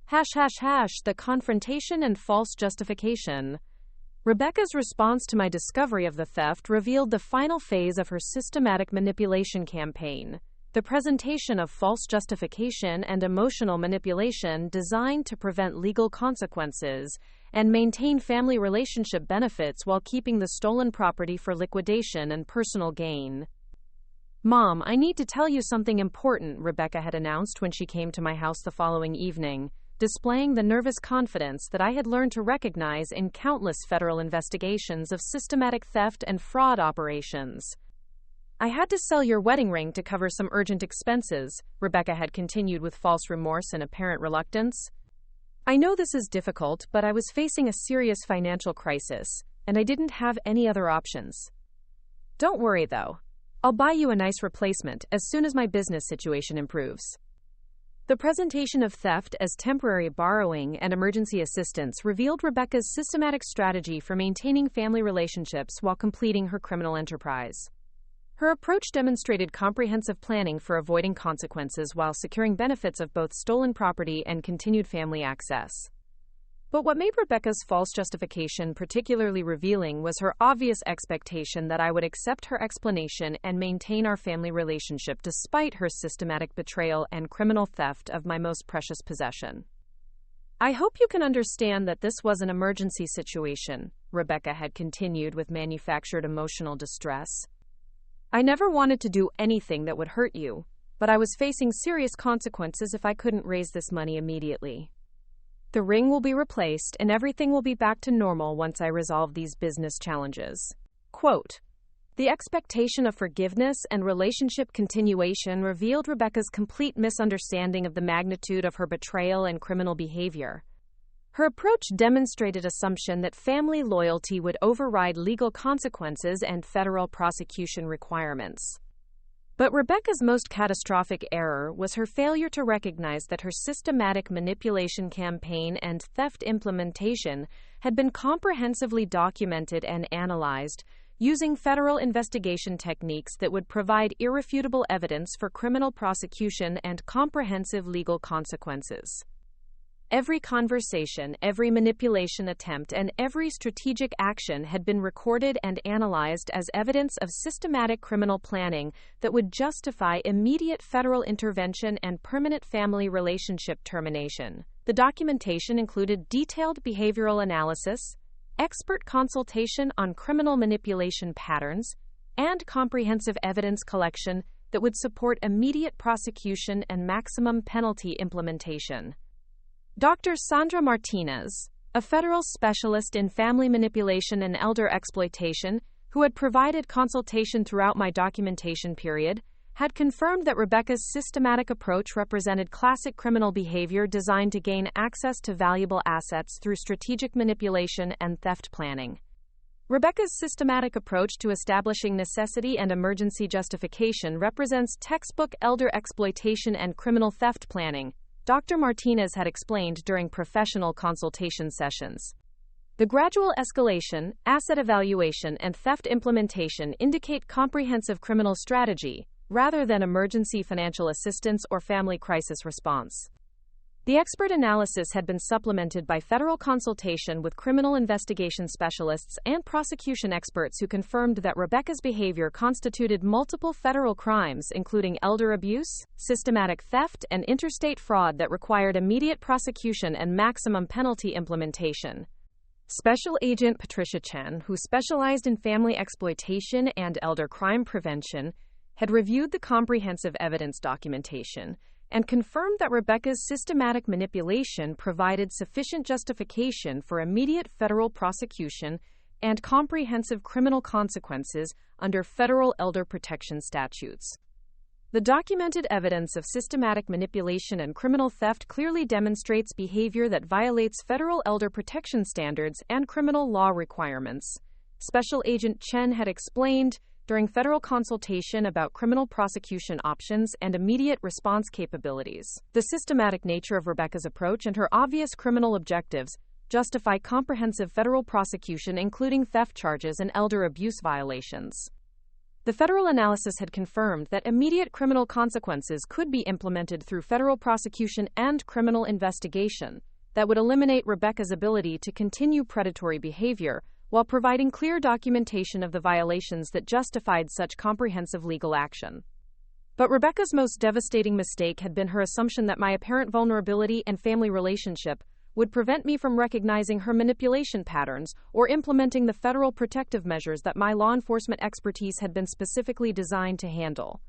The confrontation and false justification. Rebecca's response to my discovery of the theft revealed the final phase of her systematic manipulation campaign, the presentation of false justification and emotional manipulation designed to prevent legal consequences and maintain family relationship benefits while keeping the stolen property for liquidation and personal gain. "Mom, I need to tell you something important," Rebecca had announced when she came to my house the following evening, displaying the nervous confidence that I had learned to recognize in countless federal investigations of systematic theft and fraud operations. "I had to sell your wedding ring to cover some urgent expenses," Rebecca had continued with false remorse and apparent reluctance. "I know this is difficult, but I was facing a serious financial crisis, and I didn't have any other options. Don't worry, though. I'll buy you a nice replacement as soon as my business situation improves." The presentation of theft as temporary borrowing and emergency assistance revealed Rebecca's systematic strategy for maintaining family relationships while completing her criminal enterprise. Her approach demonstrated comprehensive planning for avoiding consequences while securing benefits of both stolen property and continued family access. But what made Rebecca's false justification particularly revealing was her obvious expectation that I would accept her explanation and maintain our family relationship despite her systematic betrayal and criminal theft of my most precious possession. "I hope you can understand that this was an emergency situation," Rebecca had continued with manufactured emotional distress. "I never wanted to do anything that would hurt you, but I was facing serious consequences if I couldn't raise this money immediately. The ring will be replaced and everything will be back to normal once I resolve these business challenges." Quote, the expectation of forgiveness and relationship continuation revealed Rebecca's complete misunderstanding of the magnitude of her betrayal and criminal behavior. Her approach demonstrated assumption that family loyalty would override legal consequences and federal prosecution requirements. But Rebecca's most catastrophic error was her failure to recognize that her systematic manipulation campaign and theft implementation had been comprehensively documented and analyzed, using federal investigation techniques that would provide irrefutable evidence for criminal prosecution and comprehensive legal consequences. Every conversation, every manipulation attempt, and every strategic action had been recorded and analyzed as evidence of systematic criminal planning that would justify immediate federal intervention and permanent family relationship termination. The documentation included detailed behavioral analysis, expert consultation on criminal manipulation patterns, and comprehensive evidence collection that would support immediate prosecution and maximum penalty implementation. Dr. Sandra Martinez, a federal specialist in family manipulation and elder exploitation, who had provided consultation throughout my documentation period, had confirmed that Rebecca's systematic approach represented classic criminal behavior designed to gain access to valuable assets through strategic manipulation and theft planning. Rebecca's systematic approach to establishing necessity and emergency justification represents textbook elder exploitation and criminal theft planning, Dr. Martinez had explained during professional consultation sessions. The gradual escalation, asset evaluation, and theft implementation indicate comprehensive criminal strategy, rather than emergency financial assistance or family crisis response. The expert analysis had been supplemented by federal consultation with criminal investigation specialists and prosecution experts who confirmed that Rebecca's behavior constituted multiple federal crimes, including elder abuse, systematic theft, and interstate fraud that required immediate prosecution and maximum penalty implementation. Special Agent Patricia Chen, who specialized in family exploitation and elder crime prevention, had reviewed the comprehensive evidence documentation and confirmed that Rebecca's systematic manipulation provided sufficient justification for immediate federal prosecution and comprehensive criminal consequences under federal elder protection statutes. The documented evidence of systematic manipulation and criminal theft clearly demonstrates behavior that violates federal elder protection standards and criminal law requirements, Special Agent Chen had explained during federal consultation about criminal prosecution options and immediate response capabilities. The systematic nature of Rebecca's approach and her obvious criminal objectives justify comprehensive federal prosecution, including theft charges and elder abuse violations. The federal analysis had confirmed that immediate criminal consequences could be implemented through federal prosecution and criminal investigation that would eliminate Rebecca's ability to continue predatory behavior, while providing clear documentation of the violations that justified such comprehensive legal action. But Rebecca's most devastating mistake had been her assumption that my apparent vulnerability and family relationship would prevent me from recognizing her manipulation patterns or implementing the federal protective measures that my law enforcement expertise had been specifically designed to handle.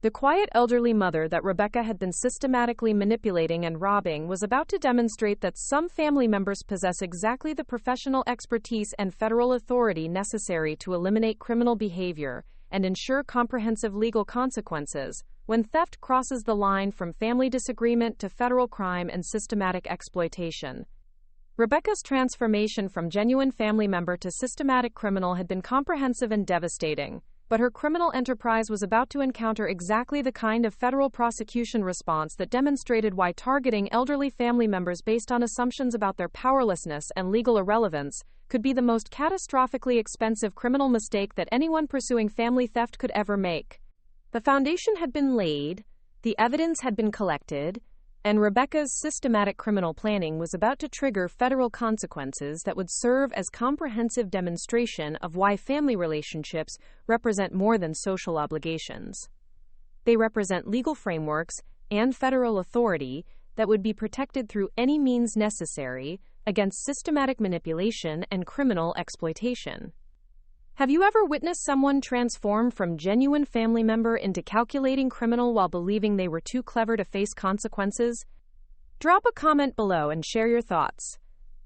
The quiet elderly mother that Rebecca had been systematically manipulating and robbing was about to demonstrate that some family members possess exactly the professional expertise and federal authority necessary to eliminate criminal behavior and ensure comprehensive legal consequences when theft crosses the line from family disagreement to federal crime and systematic exploitation. Rebecca's transformation from genuine family member to systematic criminal had been comprehensive and devastating, but her criminal enterprise was about to encounter exactly the kind of federal prosecution response that demonstrated why targeting elderly family members based on assumptions about their powerlessness and legal irrelevance could be the most catastrophically expensive criminal mistake that anyone pursuing family theft could ever make. The foundation had been laid, the evidence had been collected, and Rebecca's systematic criminal planning was about to trigger federal consequences that would serve as comprehensive demonstration of why family relationships represent more than social obligations. They represent legal frameworks and federal authority that would be protected through any means necessary against systematic manipulation and criminal exploitation. Have you ever witnessed someone transform from genuine family member into calculating criminal while believing they were too clever to face consequences? Drop a comment below and share your thoughts.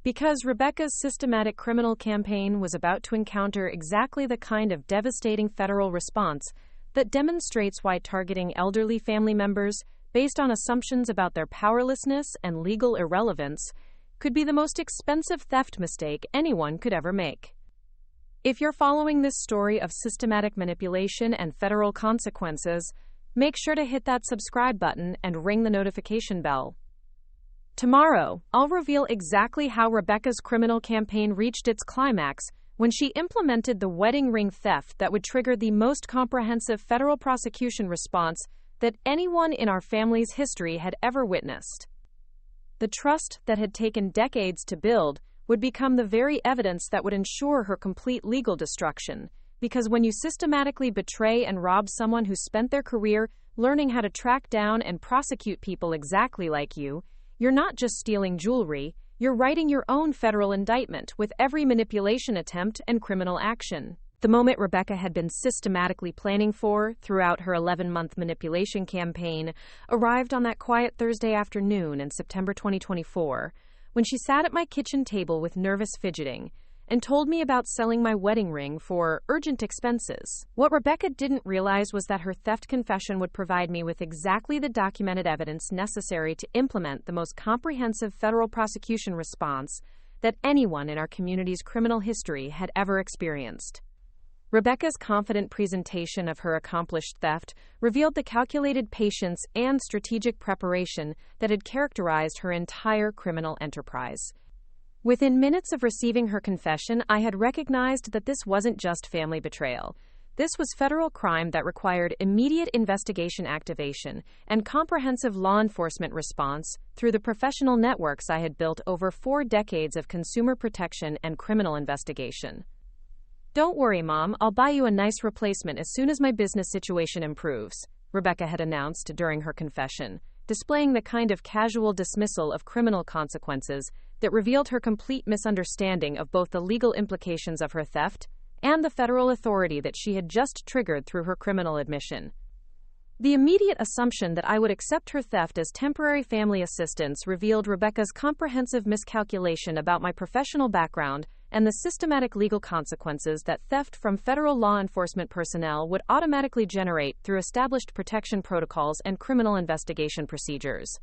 Because Rebecca's systematic criminal campaign was about to encounter exactly the kind of devastating federal response that demonstrates why targeting elderly family members based on assumptions about their powerlessness and legal irrelevance could be the most expensive theft mistake anyone could ever make. If you're following this story of systematic manipulation and federal consequences, make sure to hit that subscribe button and ring the notification bell. Tomorrow, I'll reveal exactly how Rebecca's criminal campaign reached its climax when she implemented the wedding ring theft that would trigger the most comprehensive federal prosecution response that anyone in our family's history had ever witnessed. The trust that had taken decades to build would become the very evidence that would ensure her complete legal destruction, because when you systematically betray and rob someone who spent their career learning how to track down and prosecute people exactly like you, you're not just stealing jewelry, you're writing your own federal indictment with every manipulation attempt and criminal action. The moment Rebecca had been systematically planning for throughout her 11-month manipulation campaign arrived on that quiet Thursday afternoon in September 2024, when she sat at my kitchen table with nervous fidgeting and told me about selling my wedding ring for urgent expenses. What Rebecca didn't realize was that her theft confession would provide me with exactly the documented evidence necessary to implement the most comprehensive federal prosecution response that anyone in our community's criminal history had ever experienced. Rebecca's confident presentation of her accomplished theft revealed the calculated patience and strategic preparation that had characterized her entire criminal enterprise. Within minutes of receiving her confession, I had recognized that this wasn't just family betrayal. This was federal crime that required immediate investigation activation and comprehensive law enforcement response through the professional networks I had built over 4 decades of consumer protection and criminal investigation. "Don't worry, Mom, I'll buy you a nice replacement as soon as my business situation improves," Rebecca had announced during her confession, displaying the kind of casual dismissal of criminal consequences that revealed her complete misunderstanding of both the legal implications of her theft and the federal authority that she had just triggered through her criminal admission. The immediate assumption that I would accept her theft as temporary family assistance revealed Rebecca's comprehensive miscalculation about my professional background and the systematic legal consequences that theft from federal law enforcement personnel would automatically generate through established protection protocols and criminal investigation procedures.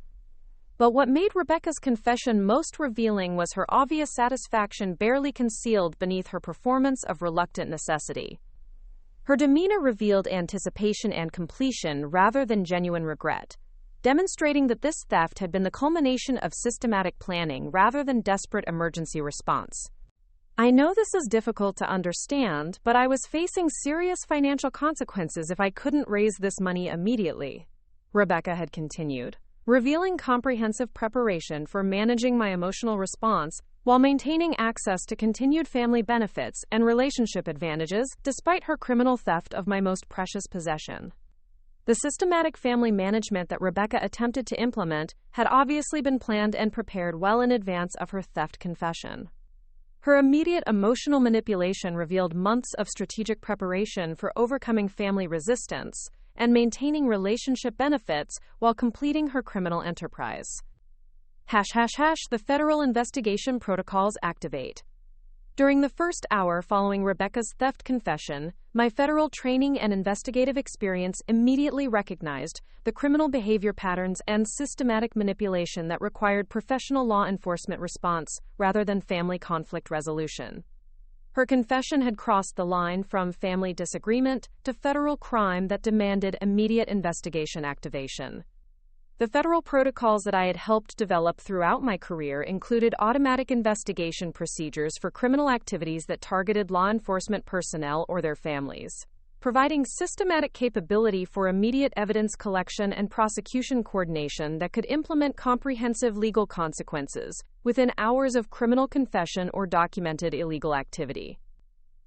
But what made Rebecca's confession most revealing was her obvious satisfaction barely concealed beneath her performance of reluctant necessity. Her demeanor revealed anticipation and completion rather than genuine regret, demonstrating that this theft had been the culmination of systematic planning rather than desperate emergency response. "I know this is difficult to understand, but I was facing serious financial consequences if I couldn't raise this money immediately," Rebecca had continued, revealing comprehensive preparation for managing my emotional response while maintaining access to continued family benefits and relationship advantages despite her criminal theft of my most precious possession. The systematic family management that Rebecca attempted to implement had obviously been planned and prepared well in advance of her theft confession. Her immediate emotional manipulation revealed months of strategic preparation for overcoming family resistance and maintaining relationship benefits while completing her criminal enterprise. The federal investigation protocols activate. During the first hour following Rebecca's theft confession, my federal training and investigative experience immediately recognized the criminal behavior patterns and systematic manipulation that required professional law enforcement response rather than family conflict resolution. Her confession had crossed the line from family disagreement to federal crime that demanded immediate investigation activation. The federal protocols that I had helped develop throughout my career included automatic investigation procedures for criminal activities that targeted law enforcement personnel or their families, providing systematic capability for immediate evidence collection and prosecution coordination that could implement comprehensive legal consequences within hours of criminal confession or documented illegal activity.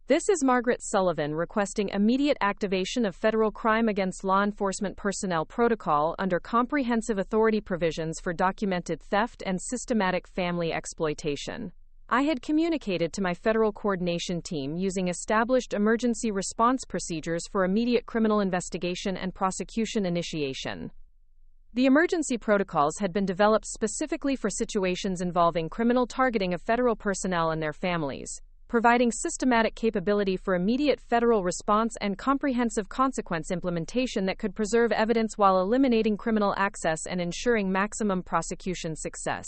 This is Margaret Sullivan requesting immediate activation of federal crime against law enforcement personnel protocol under comprehensive authority provisions for documented theft and systematic family exploitation. I had communicated to my federal coordination team using established emergency response procedures for immediate criminal investigation and prosecution initiation. The emergency protocols had been developed specifically for situations involving criminal targeting of federal personnel and their families, providing systematic capability for immediate federal response and comprehensive consequence implementation that could preserve evidence while eliminating criminal access and ensuring maximum prosecution success.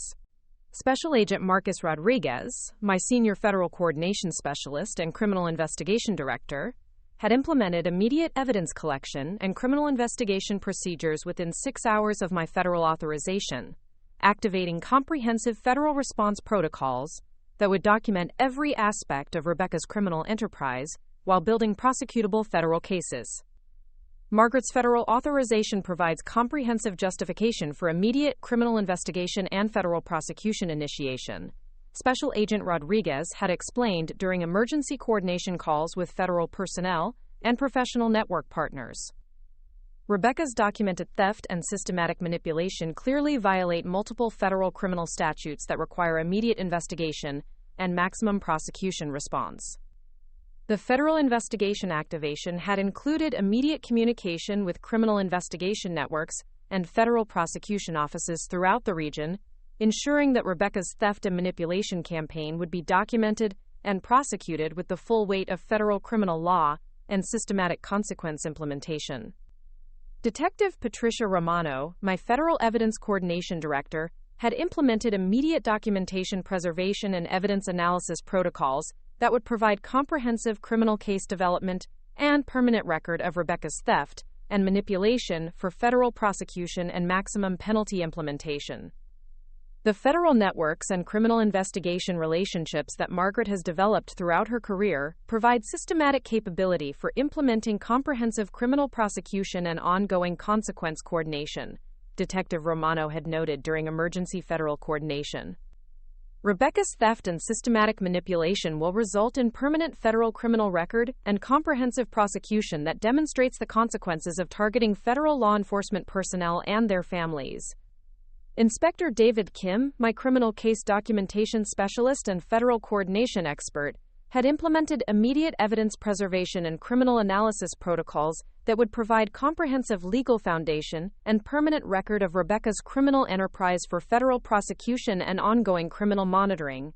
Special Agent Marcus Rodriguez, my senior federal coordination specialist and criminal investigation director, had implemented immediate evidence collection and criminal investigation procedures within 6 hours of my federal authorization, activating comprehensive federal response protocols that would document every aspect of Rebecca's criminal enterprise while building prosecutable federal cases. Margaret's federal authorization provides comprehensive justification for immediate criminal investigation and federal prosecution initiation. Special Agent Rodriguez had explained during emergency coordination calls with federal personnel and professional network partners. Rebecca's documented theft and systematic manipulation clearly violate multiple federal criminal statutes that require immediate investigation and maximum prosecution response. The federal investigation activation had included immediate communication with criminal investigation networks and federal prosecution offices throughout the region, ensuring that Rebecca's theft and manipulation campaign would be documented and prosecuted with the full weight of federal criminal law and systematic consequence implementation. Detective Patricia Romano, my Federal Evidence Coordination Director, had implemented immediate documentation preservation and evidence analysis protocols that would provide comprehensive criminal case development and permanent record of Rebecca's theft and manipulation for federal prosecution and maximum penalty implementation. The federal networks and criminal investigation relationships that Margaret has developed throughout her career provide systematic capability for implementing comprehensive criminal prosecution and ongoing consequence coordination, Detective Romano had noted during emergency federal coordination. Rebecca's theft and systematic manipulation will result in permanent federal criminal record and comprehensive prosecution that demonstrates the consequences of targeting federal law enforcement personnel and their families. Inspector David Kim, my criminal case documentation specialist and federal coordination expert, had implemented immediate evidence preservation and criminal analysis protocols that would provide comprehensive legal foundation and permanent record of Rebecca's criminal enterprise for federal prosecution and ongoing criminal monitoring.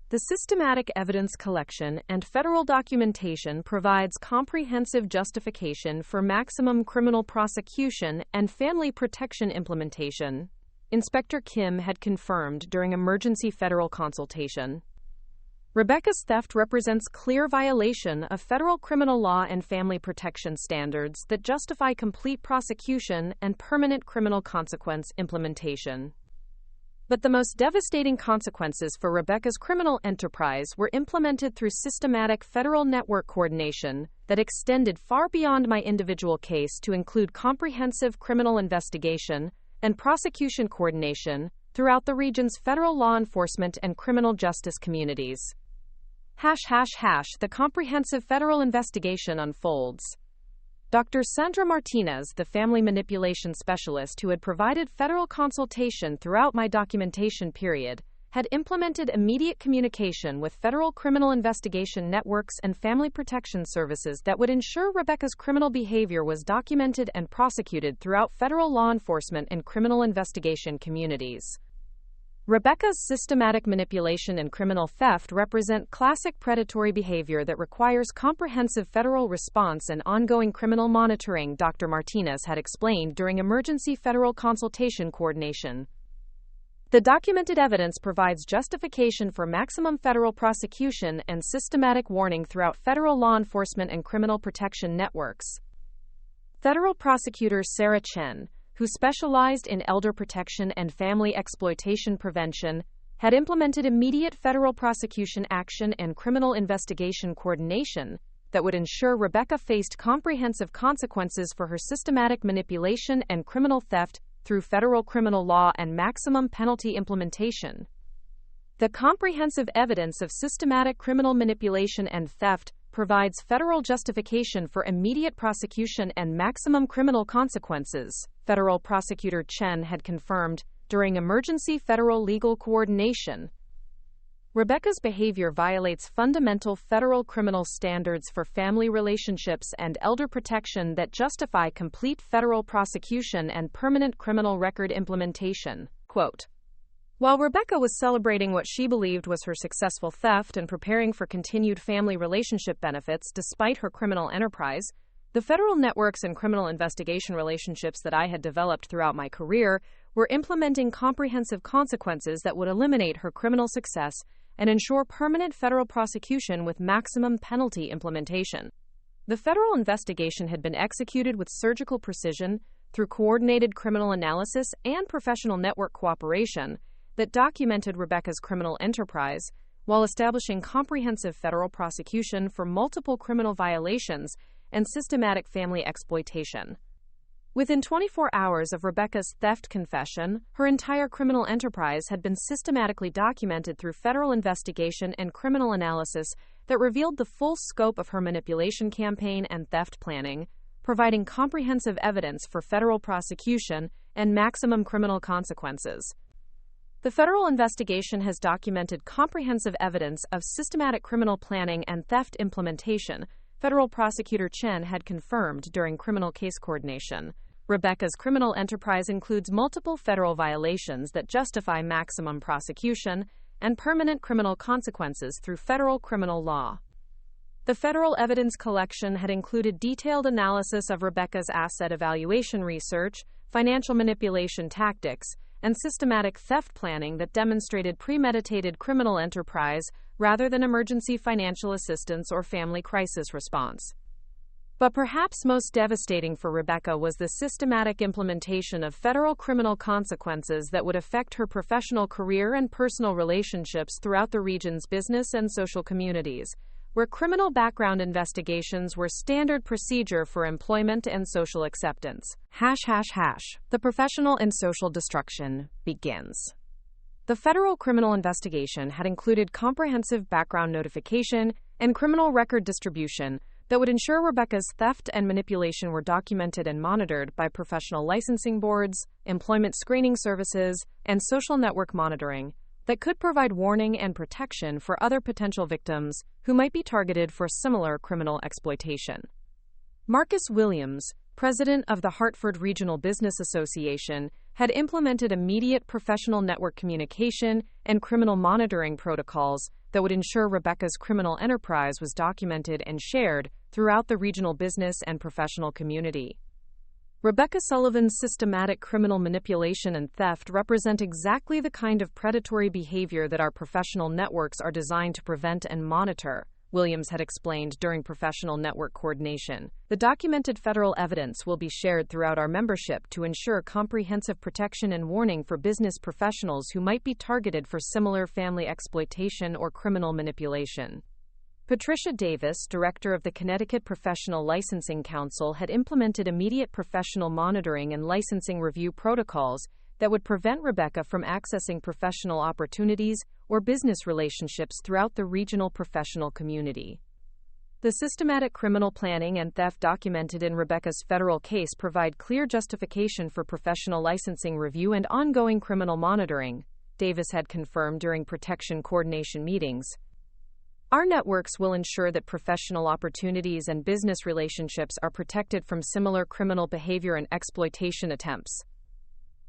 The systematic evidence collection and federal documentation provides comprehensive justification for maximum criminal prosecution and family protection implementation, Inspector Kim had confirmed during emergency federal consultation. Rebecca's theft represents clear violation of federal criminal law and family protection standards that justify complete prosecution and permanent criminal consequence implementation. But the most devastating consequences for Rebecca's criminal enterprise were implemented through systematic federal network coordination that extended far beyond my individual case to include comprehensive criminal investigation and prosecution coordination throughout the region's federal law enforcement and criminal justice communities. The comprehensive federal investigation unfolds. Dr. Sandra Martinez, the family manipulation specialist who had provided federal consultation throughout my documentation period, had implemented immediate communication with federal criminal investigation networks and family protection services that would ensure Rebecca's criminal behavior was documented and prosecuted throughout federal law enforcement and criminal investigation communities. Rebecca's systematic manipulation and criminal theft represent classic predatory behavior that requires comprehensive federal response and ongoing criminal monitoring, Dr. Martinez had explained during emergency federal consultation coordination. The documented evidence provides justification for maximum federal prosecution and systematic warning throughout federal law enforcement and criminal protection networks. Federal prosecutor Sarah Chen, who specialized in elder protection and family exploitation prevention, had implemented immediate federal prosecution action and criminal investigation coordination that would ensure Rebecca faced comprehensive consequences for her systematic manipulation and criminal theft through federal criminal law and maximum penalty implementation. The comprehensive evidence of systematic criminal manipulation and theft provides federal justification for immediate prosecution and maximum criminal consequences, Federal Prosecutor Chen had confirmed during emergency federal legal coordination. Rebecca's behavior violates fundamental federal criminal standards for family relationships and elder protection that justify complete federal prosecution and permanent criminal record implementation. Quote, while Rebecca was celebrating what she believed was her successful theft and preparing for continued family relationship benefits despite her criminal enterprise, the federal networks and criminal investigation relationships that I had developed throughout my career were implementing comprehensive consequences that would eliminate her criminal success and ensure permanent federal prosecution with maximum penalty implementation. The federal investigation had been executed with surgical precision through coordinated criminal analysis and professional network cooperation that documented Rebecca's criminal enterprise, while establishing comprehensive federal prosecution for multiple criminal violations and systematic family exploitation. Within 24 hours of Rebecca's theft confession, her entire criminal enterprise had been systematically documented through federal investigation and criminal analysis that revealed the full scope of her manipulation campaign and theft planning, providing comprehensive evidence for federal prosecution and maximum criminal consequences. The federal investigation has documented comprehensive evidence of systematic criminal planning and theft implementation, Federal Prosecutor Chen had confirmed during criminal case coordination. Rebecca's criminal enterprise includes multiple federal violations that justify maximum prosecution and permanent criminal consequences through federal criminal law. The federal evidence collection had included detailed analysis of Rebecca's asset evaluation research, financial manipulation tactics, and systematic theft planning that demonstrated premeditated criminal enterprise rather than emergency financial assistance or family crisis response. But perhaps most devastating for Rebecca was the systematic implementation of federal criminal consequences that would affect her professional career and personal relationships throughout the region's business and social communities, where criminal background investigations were standard procedure for employment and social acceptance. The professional and social destruction begins. The federal criminal investigation had included comprehensive background notification and criminal record distribution that would ensure Rebecca's theft and manipulation were documented and monitored by professional licensing boards, employment screening services, and social network monitoring that could provide warning and protection for other potential victims who might be targeted for similar criminal exploitation. Marcus Williams, president of the Hartford Regional Business Association, had implemented immediate professional network communication and criminal monitoring protocols that would ensure Rebecca's criminal enterprise was documented and shared throughout the regional business and professional community. Rebecca Sullivan's systematic criminal manipulation and theft represent exactly the kind of predatory behavior that our professional networks are designed to prevent and monitor, Williams had explained during professional network coordination. The documented federal evidence will be shared throughout our membership to ensure comprehensive protection and warning for business professionals who might be targeted for similar family exploitation or criminal manipulation. Patricia Davis, director of the Connecticut Professional Licensing Council, had implemented immediate professional monitoring and licensing review protocols that would prevent Rebecca from accessing professional opportunities or business relationships throughout the regional professional community. The systematic criminal planning and theft documented in Rebecca's federal case provide clear justification for professional licensing review and ongoing criminal monitoring, Davis had confirmed during protection coordination meetings. Our networks will ensure that professional opportunities and business relationships are protected from similar criminal behavior and exploitation attempts.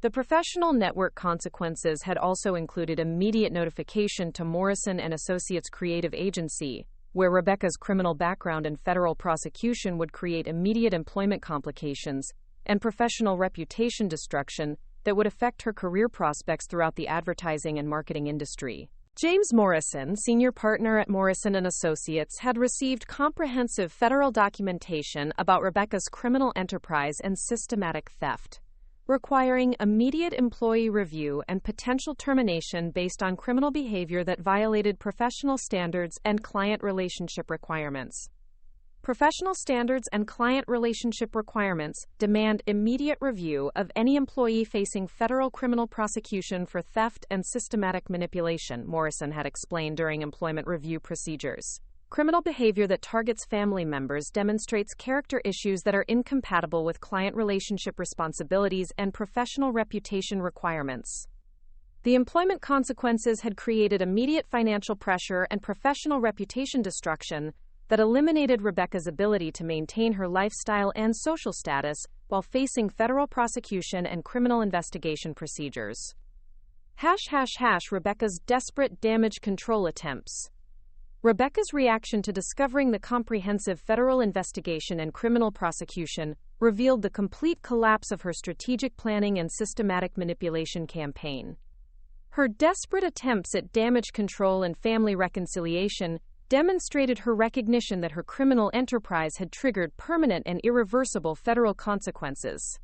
The professional network consequences had also included immediate notification to Morrison & Associates Creative Agency, where Rebecca's criminal background and federal prosecution would create immediate employment complications and professional reputation destruction that would affect her career prospects throughout the advertising and marketing industry. James Morrison, senior partner at Morrison & Associates, had received comprehensive federal documentation about Rebecca's criminal enterprise and systematic theft, requiring immediate employee review and potential termination based on criminal behavior that violated professional standards and client relationship requirements. Professional standards and client relationship requirements demand immediate review of any employee facing federal criminal prosecution for theft and systematic manipulation, Morrison had explained during employment review procedures. Criminal behavior that targets family members demonstrates character issues that are incompatible with client relationship responsibilities and professional reputation requirements. The employment consequences had created immediate financial pressure and professional reputation destruction that eliminated Rebecca's ability to maintain her lifestyle and social status while facing federal prosecution and criminal investigation procedures. Rebecca's desperate damage control attempts. Rebecca's reaction to discovering the comprehensive federal investigation and criminal prosecution revealed the complete collapse of her strategic planning and systematic manipulation campaign. Her desperate attempts at damage control and family reconciliation demonstrated her recognition that her criminal enterprise had triggered permanent and irreversible federal consequences.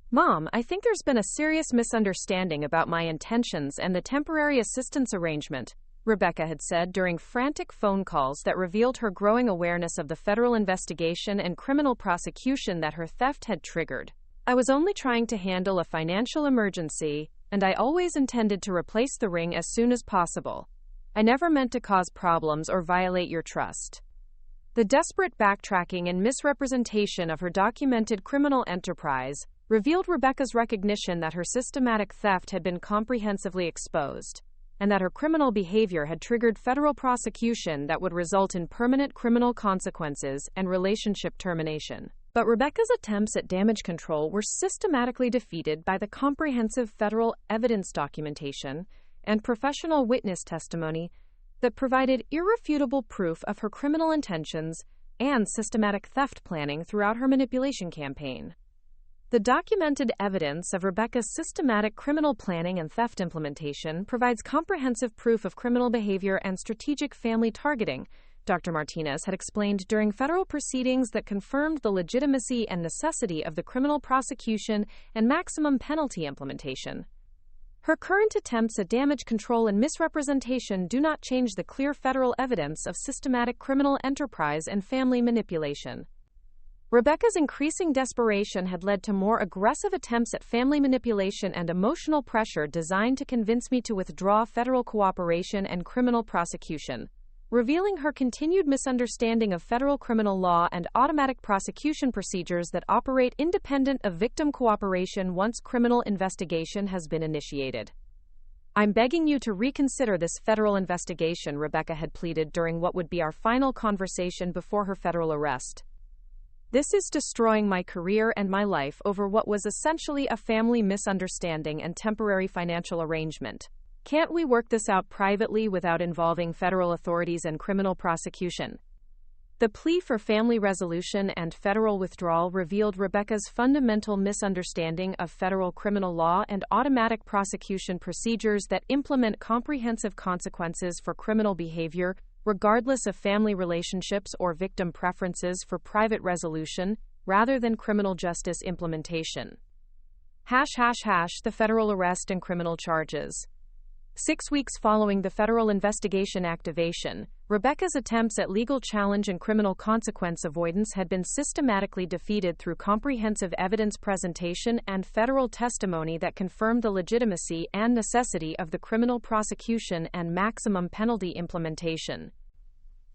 "Mom, I think there's been a serious misunderstanding about my intentions and the temporary assistance arrangement," Rebecca had said during frantic phone calls that revealed her growing awareness of the federal investigation and criminal prosecution that her theft had triggered. "I was only trying to handle a financial emergency, and I always intended to replace the ring as soon as possible. I never meant to cause problems or violate your trust." The desperate backtracking and misrepresentation of her documented criminal enterprise revealed Rebecca's recognition that her systematic theft had been comprehensively exposed, and that her criminal behavior had triggered federal prosecution that would result in permanent criminal consequences and relationship termination. But Rebecca's attempts at damage control were systematically defeated by the comprehensive federal evidence documentation and professional witness testimony that provided irrefutable proof of her criminal intentions and systematic theft planning throughout her manipulation campaign. The documented evidence of Rebecca's systematic criminal planning and theft implementation provides comprehensive proof of criminal behavior and strategic family targeting, Dr. Martinez had explained during federal proceedings that confirmed the legitimacy and necessity of the criminal prosecution and maximum penalty implementation. Her current attempts at damage control and misrepresentation do not change the clear federal evidence of systematic criminal enterprise and family manipulation. Rebecca's increasing desperation had led to more aggressive attempts at family manipulation and emotional pressure designed to convince me to withdraw federal cooperation and criminal prosecution, revealing her continued misunderstanding of federal criminal law and automatic prosecution procedures that operate independent of victim cooperation once criminal investigation has been initiated. "I'm begging you to reconsider this federal investigation," Rebecca had pleaded during what would be our final conversation before her federal arrest. "This is destroying my career and my life over what was essentially a family misunderstanding and temporary financial arrangement. Can't we work this out privately without involving federal authorities and criminal prosecution?" The plea for family resolution and federal withdrawal revealed Rebecca's fundamental misunderstanding of federal criminal law and automatic prosecution procedures that implement comprehensive consequences for criminal behavior, regardless of family relationships or victim preferences for private resolution, rather than criminal justice implementation. The federal arrest and criminal charges. 6 weeks following the federal investigation activation, Rebecca's attempts at legal challenge and criminal consequence avoidance had been systematically defeated through comprehensive evidence presentation and federal testimony that confirmed the legitimacy and necessity of the criminal prosecution and maximum penalty implementation.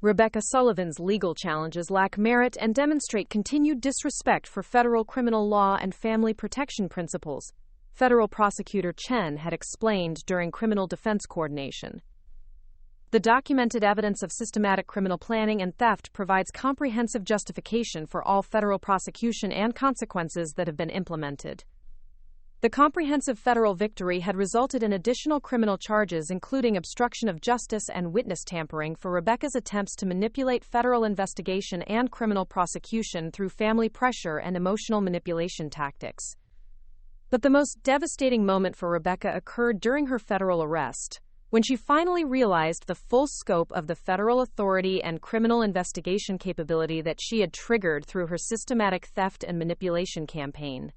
Rebecca Sullivan's legal challenges lack merit and demonstrate continued disrespect for federal criminal law and family protection principles, Federal Prosecutor Chen had explained during criminal defense coordination. The documented evidence of systematic criminal planning and theft provides comprehensive justification for all federal prosecution and consequences that have been implemented. The comprehensive federal victory had resulted in additional criminal charges including obstruction of justice and witness tampering for Rebecca's attempts to manipulate federal investigation and criminal prosecution through family pressure and emotional manipulation tactics. But the most devastating moment for Rebecca occurred during her federal arrest, when she finally realized the full scope of the federal authority and criminal investigation capability that she had triggered through her systematic theft and manipulation campaign.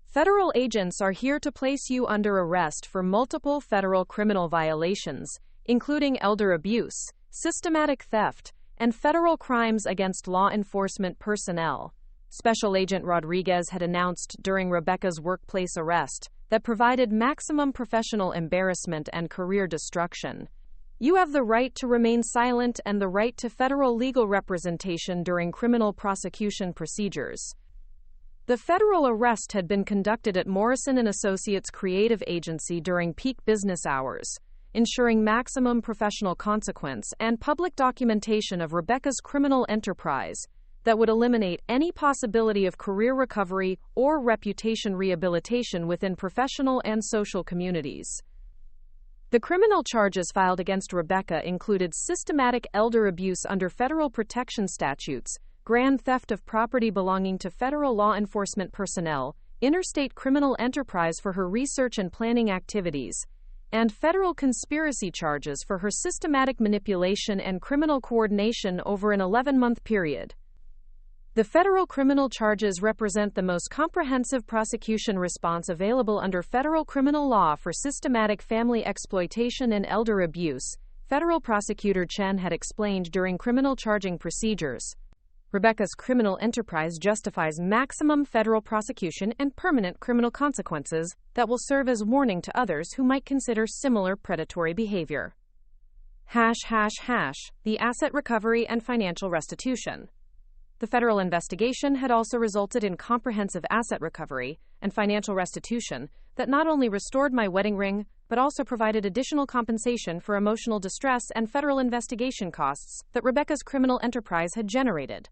Federal agents are here to place you under arrest for multiple federal criminal violations, including elder abuse, systematic theft, and federal crimes against law enforcement personnel, Special Agent Rodriguez had announced during Rebecca's workplace arrest that provided maximum professional embarrassment and career destruction. "You have the right to remain silent and the right to federal legal representation during criminal prosecution procedures." The federal arrest had been conducted at Morrison & Associates Creative Agency during peak business hours, ensuring maximum professional consequence and public documentation of Rebecca's criminal enterprise that would eliminate any possibility of career recovery or reputation rehabilitation within professional and social communities. The criminal charges filed against Rebecca included systematic elder abuse under federal protection statutes, grand theft of property belonging to federal law enforcement personnel, interstate criminal enterprise for her research and planning activities, and federal conspiracy charges for her systematic manipulation and criminal coordination over an 11-month period. The federal criminal charges represent the most comprehensive prosecution response available under federal criminal law for systematic family exploitation and elder abuse, Federal Prosecutor Chen had explained during criminal charging procedures. Rebecca's criminal enterprise justifies maximum federal prosecution and permanent criminal consequences that will serve as warning to others who might consider similar predatory behavior. The asset recovery and financial restitution. The federal investigation had also resulted in comprehensive asset recovery and financial restitution that not only restored my wedding ring, but also provided additional compensation for emotional distress and federal investigation costs that Rebecca's criminal enterprise had generated.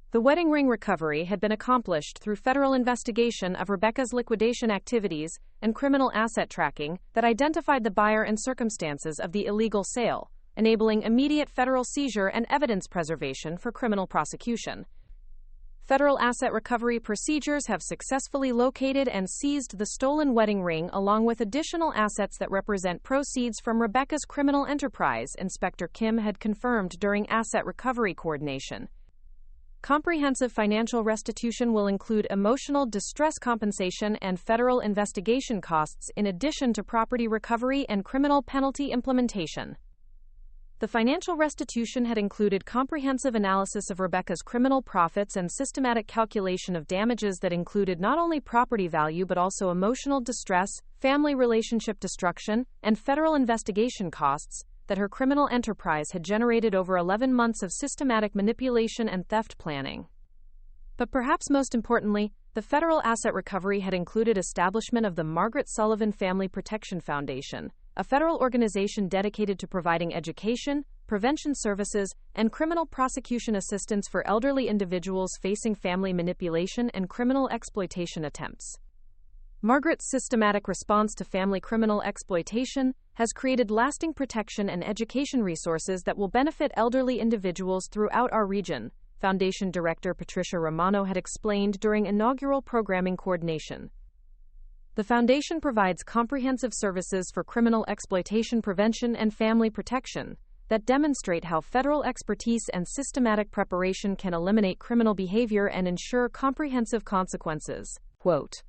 The wedding ring recovery had been accomplished through federal investigation of Rebecca's liquidation activities and criminal asset tracking that identified the buyer and circumstances of the illegal sale, enabling immediate federal seizure and evidence preservation for criminal prosecution. Federal asset recovery procedures have successfully located and seized the stolen wedding ring along with additional assets that represent proceeds from Rebecca's criminal enterprise, Inspector Kim had confirmed during asset recovery coordination. Comprehensive financial restitution will include emotional distress compensation and federal investigation costs in addition to property recovery and criminal penalty implementation. The financial restitution had included comprehensive analysis of Rebecca's criminal profits and systematic calculation of damages that included not only property value but also emotional distress, family relationship destruction, and federal investigation costs that her criminal enterprise had generated over 11 months of systematic manipulation and theft planning. But perhaps most importantly, the federal asset recovery had included establishment of the Margaret Sullivan Family Protection Foundation, a federal organization dedicated to providing education, prevention services, and criminal prosecution assistance for elderly individuals facing family manipulation and criminal exploitation attempts. Margaret's systematic response to family criminal exploitation has created lasting protection and education resources that will benefit elderly individuals throughout our region, Foundation Director Patricia Romano had explained during inaugural programming coordination. The Foundation provides comprehensive services for criminal exploitation prevention and family protection that demonstrate how federal expertise and systematic preparation can eliminate criminal behavior and ensure comprehensive consequences. Quote,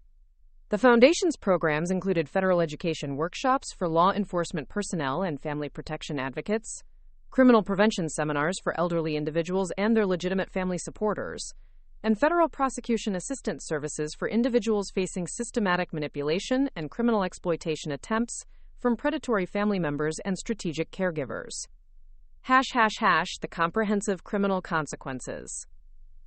the Foundation's programs included federal education workshops for law enforcement personnel and family protection advocates, criminal prevention seminars for elderly individuals and their legitimate family supporters, and federal prosecution assistance services for individuals facing systematic manipulation and criminal exploitation attempts from predatory family members and strategic caregivers. The comprehensive criminal consequences.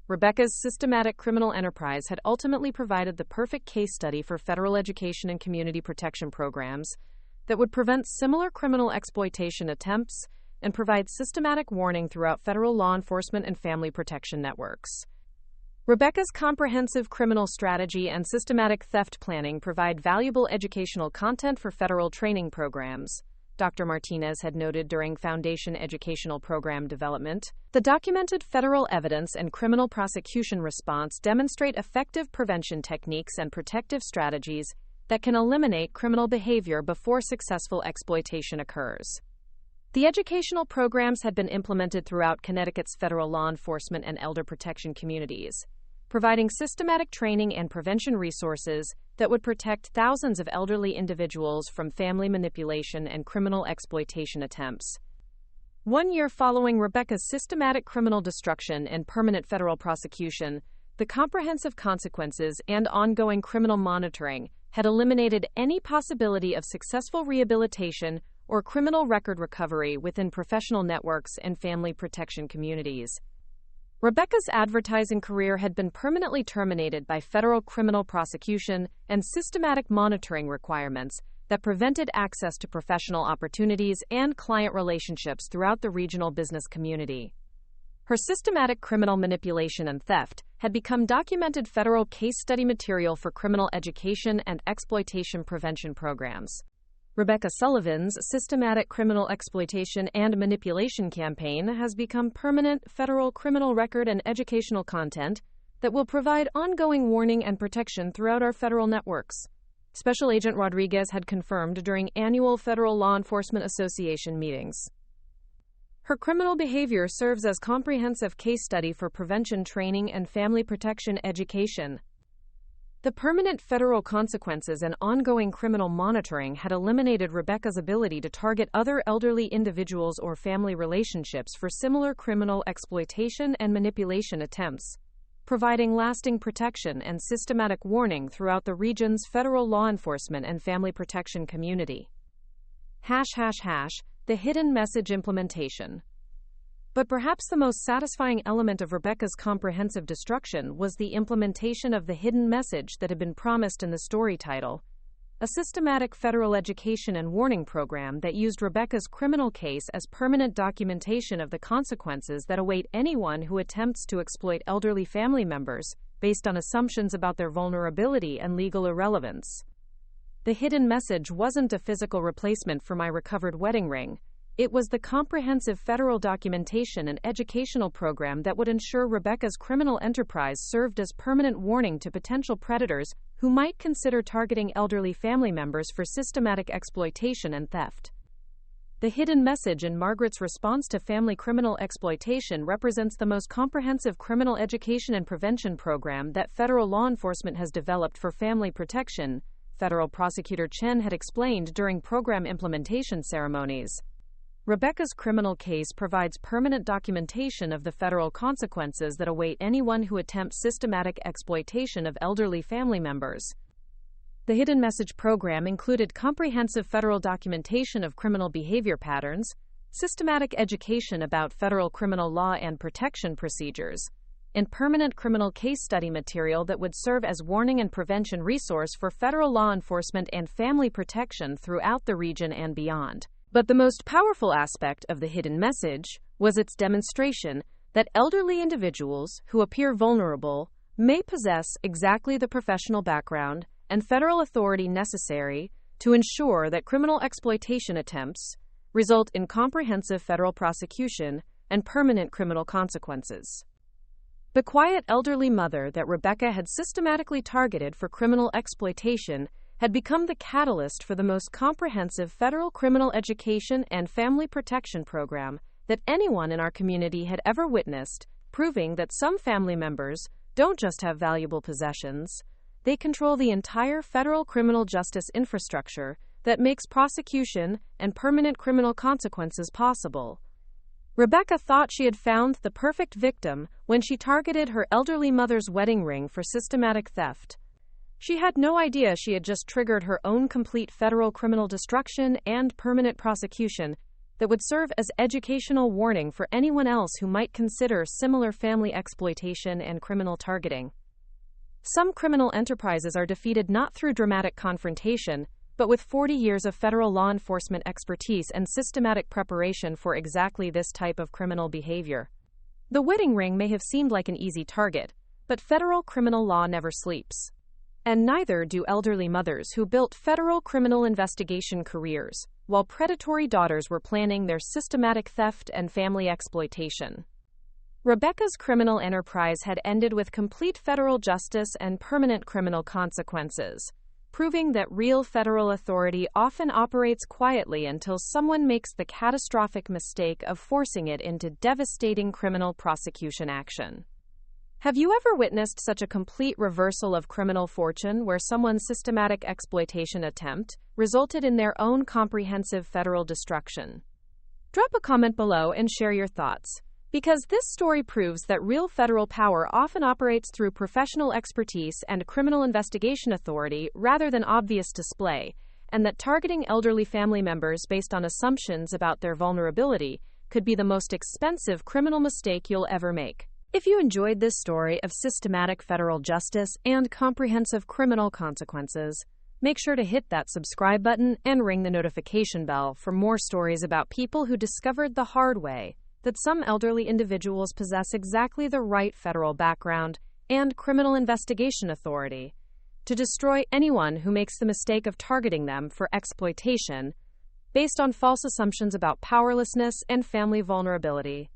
Rebecca's systematic criminal enterprise had ultimately provided the perfect case study for federal education and community protection programs that would prevent similar criminal exploitation attempts and provide systematic warning throughout federal law enforcement and family protection networks. Rebecca's comprehensive criminal strategy and systematic theft planning provide valuable educational content for federal training programs, Dr. Martinez had noted during Foundation educational program development. The documented federal evidence and criminal prosecution response demonstrate effective prevention techniques and protective strategies that can eliminate criminal behavior before successful exploitation occurs. The educational programs had been implemented throughout Connecticut's federal law enforcement and elder protection communities, providing systematic training and prevention resources that would protect thousands of elderly individuals from family manipulation and criminal exploitation attempts. 1 year following Rebecca's systematic criminal destruction and permanent federal prosecution, the comprehensive consequences and ongoing criminal monitoring had eliminated any possibility of successful rehabilitation or criminal record recovery within professional networks and family protection communities. Rebecca's advertising career had been permanently terminated by federal criminal prosecution and systematic monitoring requirements that prevented access to professional opportunities and client relationships throughout the regional business community. Her systematic criminal manipulation and theft had become documented federal case study material for criminal education and exploitation prevention programs. Rebecca Sullivan's systematic criminal exploitation and manipulation campaign has become permanent federal criminal record and educational content that will provide ongoing warning and protection throughout our federal networks, Special Agent Rodriguez had confirmed during annual Federal Law Enforcement Association meetings. Her criminal behavior serves as comprehensive case study for prevention training and family protection education. The permanent federal consequences and ongoing criminal monitoring had eliminated Rebecca's ability to target other elderly individuals or family relationships for similar criminal exploitation and manipulation attempts, providing lasting protection and systematic warning throughout the region's federal law enforcement and family protection community. The hidden message implementation. But perhaps the most satisfying element of Rebecca's comprehensive destruction was the implementation of the hidden message that had been promised in the story title, a systematic federal education and warning program that used Rebecca's criminal case as permanent documentation of the consequences that await anyone who attempts to exploit elderly family members based on assumptions about their vulnerability and legal irrelevance. The hidden message wasn't a physical replacement for my recovered wedding ring. It was the comprehensive federal documentation and educational program that would ensure Rebecca's criminal enterprise served as permanent warning to potential predators who might consider targeting elderly family members for systematic exploitation and theft. The hidden message in Margaret's response to family criminal exploitation represents the most comprehensive criminal education and prevention program that federal law enforcement has developed for family protection, Federal Prosecutor Chen had explained during program implementation ceremonies. Rebecca's criminal case provides permanent documentation of the federal consequences that await anyone who attempts systematic exploitation of elderly family members. The hidden message program included comprehensive federal documentation of criminal behavior patterns, systematic education about federal criminal law and protection procedures, and permanent criminal case study material that would serve as warning and prevention resource for federal law enforcement and family protection throughout the region and beyond. But the most powerful aspect of the hidden message was its demonstration that elderly individuals who appear vulnerable may possess exactly the professional background and federal authority necessary to ensure that criminal exploitation attempts result in comprehensive federal prosecution and permanent criminal consequences. The quiet elderly mother that Rebecca had systematically targeted for criminal exploitation had become the catalyst for the most comprehensive federal criminal education and family protection program that anyone in our community had ever witnessed, proving that some family members don't just have valuable possessions, they control the entire federal criminal justice infrastructure that makes prosecution and permanent criminal consequences possible. Rebecca thought she had found the perfect victim when she targeted her elderly mother's wedding ring for systematic theft. She had no idea she had just triggered her own complete federal criminal destruction and permanent prosecution that would serve as educational warning for anyone else who might consider similar family exploitation and criminal targeting. Some criminal enterprises are defeated not through dramatic confrontation, but with 40 years of federal law enforcement expertise and systematic preparation for exactly this type of criminal behavior. The wedding ring may have seemed like an easy target, but federal criminal law never sleeps. And neither do elderly mothers who built federal criminal investigation careers, while predatory daughters were planning their systematic theft and family exploitation. Rebecca's criminal enterprise had ended with complete federal justice and permanent criminal consequences, proving that real federal authority often operates quietly until someone makes the catastrophic mistake of forcing it into devastating criminal prosecution action. Have you ever witnessed such a complete reversal of criminal fortune where someone's systematic exploitation attempt resulted in their own comprehensive federal destruction? Drop a comment below and share your thoughts, because this story proves that real federal power often operates through professional expertise and criminal investigation authority rather than obvious display, and that targeting elderly family members based on assumptions about their vulnerability could be the most expensive criminal mistake you'll ever make. If you enjoyed this story of systematic federal justice and comprehensive criminal consequences, make sure to hit that subscribe button and ring the notification bell for more stories about people who discovered the hard way that some elderly individuals possess exactly the right federal background and criminal investigation authority to destroy anyone who makes the mistake of targeting them for exploitation based on false assumptions about powerlessness and family vulnerability.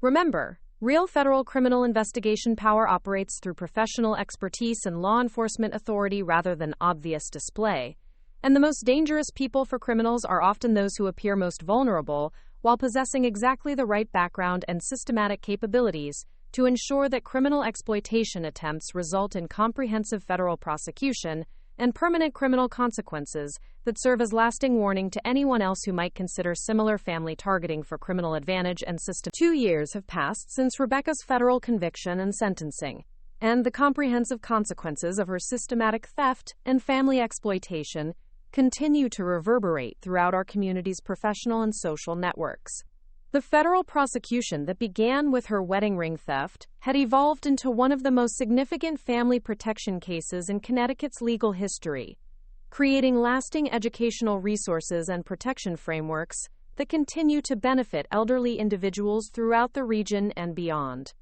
Remember, real federal criminal investigation power operates through professional expertise and law enforcement authority rather than obvious display, and the most dangerous people for criminals are often those who appear most vulnerable while possessing exactly the right background and systematic capabilities to ensure that criminal exploitation attempts result in comprehensive federal prosecution and permanent criminal consequences that serve as lasting warning to anyone else who might consider similar family targeting for criminal advantage and system. 2 years have passed since Rebecca's federal conviction and sentencing, and the comprehensive consequences of her systematic theft and family exploitation continue to reverberate throughout our community's professional and social networks. The federal prosecution that began with her wedding ring theft had evolved into one of the most significant family protection cases in Connecticut's legal history, creating lasting educational resources and protection frameworks that continue to benefit elderly individuals throughout the region and beyond.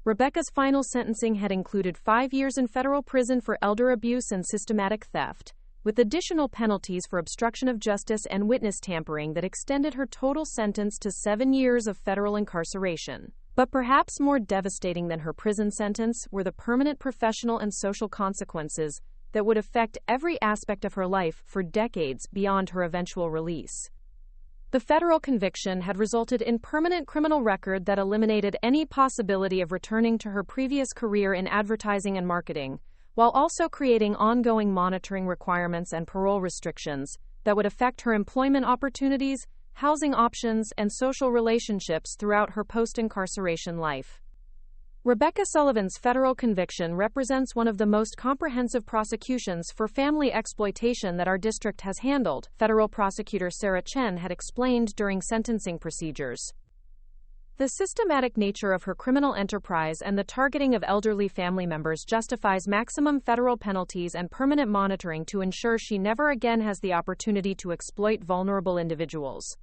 Rebecca's final sentencing had included 5 years in federal prison for elder abuse and systematic theft, with additional penalties for obstruction of justice and witness tampering that extended her total sentence to 7 years of federal incarceration. But perhaps more devastating than her prison sentence were the permanent professional and social consequences that would affect every aspect of her life for decades beyond her eventual release. The federal conviction had resulted in permanent criminal record that eliminated any possibility of returning to her previous career in advertising and marketing, while also creating ongoing monitoring requirements and parole restrictions that would affect her employment opportunities, housing options, and social relationships throughout her post-incarceration life. Rebecca Sullivan's federal conviction represents one of the most comprehensive prosecutions for family exploitation that our district has handled, federal prosecutor Sarah Chen had explained during sentencing procedures. The systematic nature of her criminal enterprise and the targeting of elderly family members justifies maximum federal penalties and permanent monitoring to ensure she never again has the opportunity to exploit vulnerable individuals.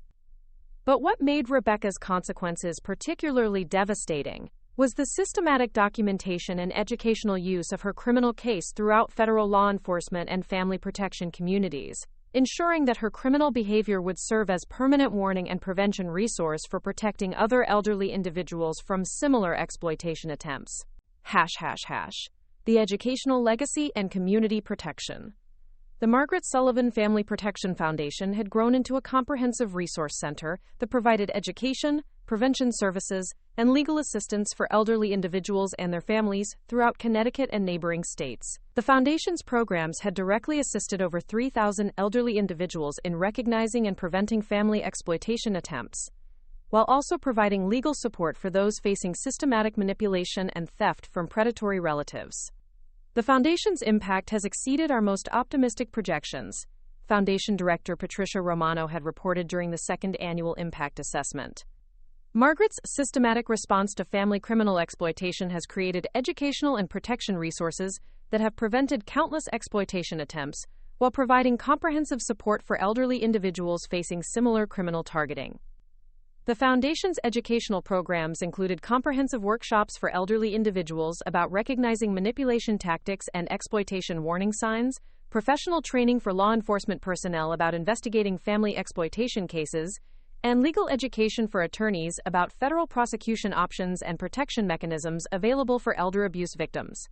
But what made Rebecca's consequences particularly devastating was the systematic documentation and educational use of her criminal case throughout federal law enforcement and family protection communities, ensuring that her criminal behavior would serve as permanent warning and prevention resource for protecting other elderly individuals from similar exploitation attempts. The educational legacy and community protection. The Margaret Sullivan Family Protection Foundation had grown into a comprehensive resource center that provided education, prevention services, and legal assistance for elderly individuals and their families throughout Connecticut and neighboring states. The foundation's programs had directly assisted over 3,000 elderly individuals in recognizing and preventing family exploitation attempts, while also providing legal support for those facing systematic manipulation and theft from predatory relatives. The Foundation's impact has exceeded our most optimistic projections, Foundation Director Patricia Romano had reported during the second annual impact assessment. Margaret's systematic response to family criminal exploitation has created educational and protection resources that have prevented countless exploitation attempts, while providing comprehensive support for elderly individuals facing similar criminal targeting. The Foundation's educational programs included comprehensive workshops for elderly individuals about recognizing manipulation tactics and exploitation warning signs, professional training for law enforcement personnel about investigating family exploitation cases, and legal education for attorneys about federal prosecution options and protection mechanisms available for elder abuse victims.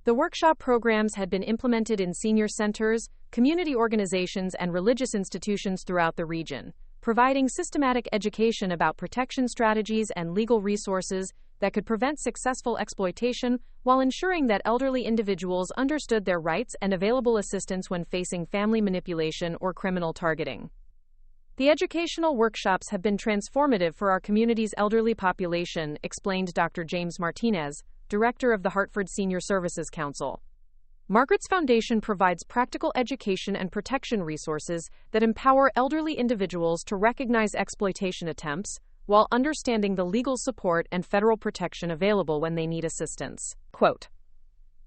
The workshop programs had been implemented in senior centers, community organizations, and religious institutions throughout the region, providing systematic education about protection strategies and legal resources that could prevent successful exploitation while ensuring that elderly individuals understood their rights and available assistance when facing family manipulation or criminal targeting. The educational workshops have been transformative for our community's elderly population, explained Dr. James Martinez, director of the Hartford Senior Services Council. Margaret's Foundation provides practical education and protection resources that empower elderly individuals to recognize exploitation attempts while understanding the legal support and federal protection available when they need assistance. Quote,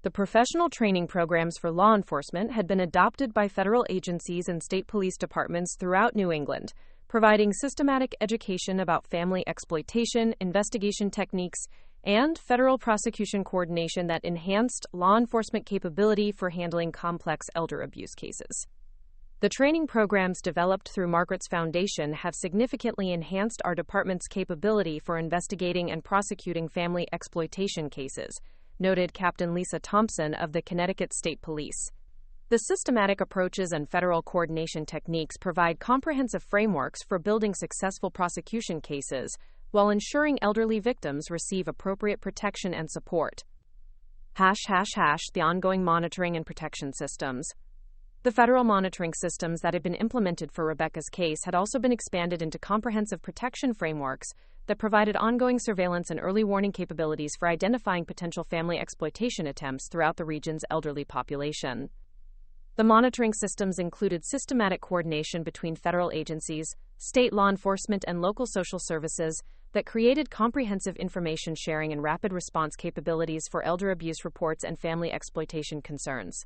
"The professional training programs for law enforcement had been adopted by federal agencies and state police departments throughout New England, providing systematic education about family exploitation, investigation techniques, and federal prosecution coordination that enhanced law enforcement capability for handling complex elder abuse cases. The training programs developed through Margaret's Foundation have significantly enhanced our department's capability for investigating and prosecuting family exploitation cases," noted Captain Lisa Thompson of the Connecticut State Police. The systematic approaches and federal coordination techniques provide comprehensive frameworks for building successful prosecution cases, while ensuring elderly victims receive appropriate protection and support. The ongoing monitoring and protection systems. The federal monitoring systems that had been implemented for Rebecca's case had also been expanded into comprehensive protection frameworks that provided ongoing surveillance and early warning capabilities for identifying potential family exploitation attempts throughout the region's elderly population. The monitoring systems included systematic coordination between federal agencies, state law enforcement, and local social services that created comprehensive information sharing and rapid response capabilities for elder abuse reports and family exploitation concerns.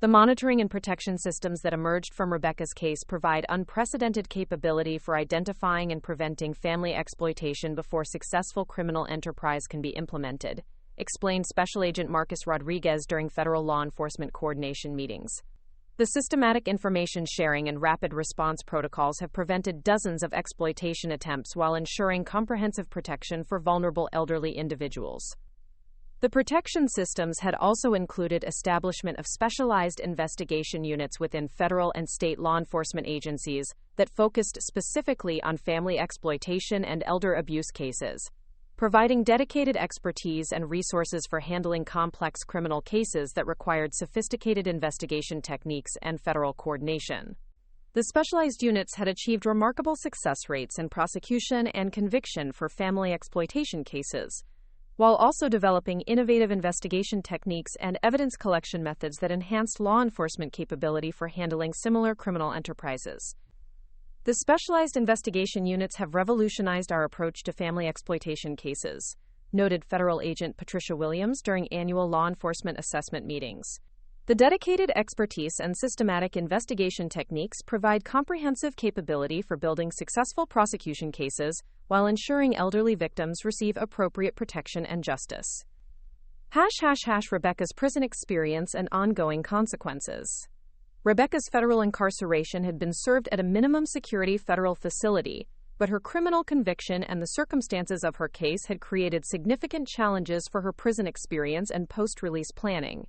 The monitoring and protection systems that emerged from Rebecca's case provide unprecedented capability for identifying and preventing family exploitation before successful criminal enterprise can be implemented, explained Special Agent Marcus Rodriguez during federal law enforcement coordination meetings. The systematic information sharing and rapid response protocols have prevented dozens of exploitation attempts while ensuring comprehensive protection for vulnerable elderly individuals. The protection systems had also included establishment of specialized investigation units within federal and state law enforcement agencies that focused specifically on family exploitation and elder abuse cases, providing dedicated expertise and resources for handling complex criminal cases that required sophisticated investigation techniques and federal coordination. The specialized units had achieved remarkable success rates in prosecution and conviction for family exploitation cases, while also developing innovative investigation techniques and evidence collection methods that enhanced law enforcement capability for handling similar criminal enterprises. The specialized investigation units have revolutionized our approach to family exploitation cases, noted Federal Agent Patricia Williams during annual law enforcement assessment meetings. The dedicated expertise and systematic investigation techniques provide comprehensive capability for building successful prosecution cases while ensuring elderly victims receive appropriate protection and justice. Rebecca's prison experience and ongoing consequences. Rebecca's federal incarceration had been served at a minimum security federal facility, but her criminal conviction and the circumstances of her case had created significant challenges for her prison experience and post-release planning.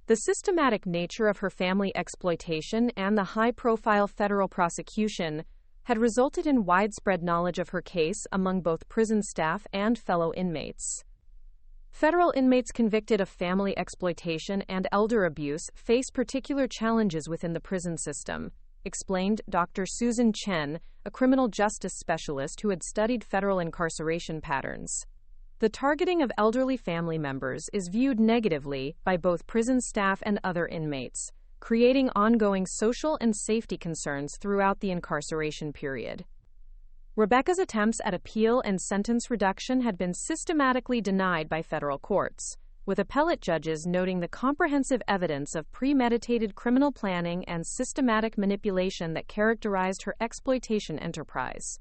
The systematic nature of her family exploitation and the high-profile federal prosecution had resulted in widespread knowledge of her case among both prison staff and fellow inmates. Federal inmates convicted of family exploitation and elder abuse face particular challenges within the prison system, explained Dr. Susan Chen, a criminal justice specialist who had studied federal incarceration patterns. The targeting of elderly family members is viewed negatively by both prison staff and other inmates, creating ongoing social and safety concerns throughout the incarceration period. Rebecca's attempts at appeal and sentence reduction had been systematically denied by federal courts, with appellate judges noting the comprehensive evidence of premeditated criminal planning and systematic manipulation that characterized her exploitation enterprise.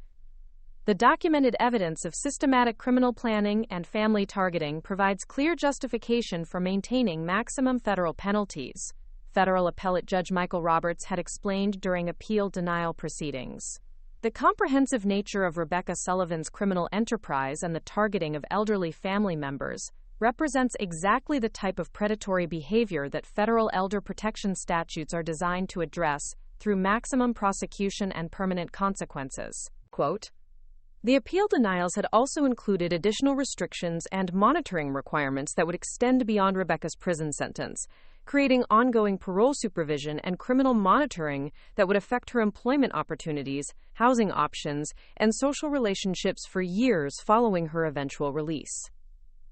The documented evidence of systematic criminal planning and family targeting provides clear justification for maintaining maximum federal penalties, federal appellate judge Michael Roberts had explained during appeal denial proceedings. The comprehensive nature of Rebecca Sullivan's criminal enterprise and the targeting of elderly family members represents exactly the type of predatory behavior that federal elder protection statutes are designed to address through maximum prosecution and permanent consequences. Quote, the appeal denials had also included additional restrictions and monitoring requirements that would extend beyond Rebecca's prison sentence, creating ongoing parole supervision and criminal monitoring that would affect her employment opportunities, housing options, and social relationships for years following her eventual release.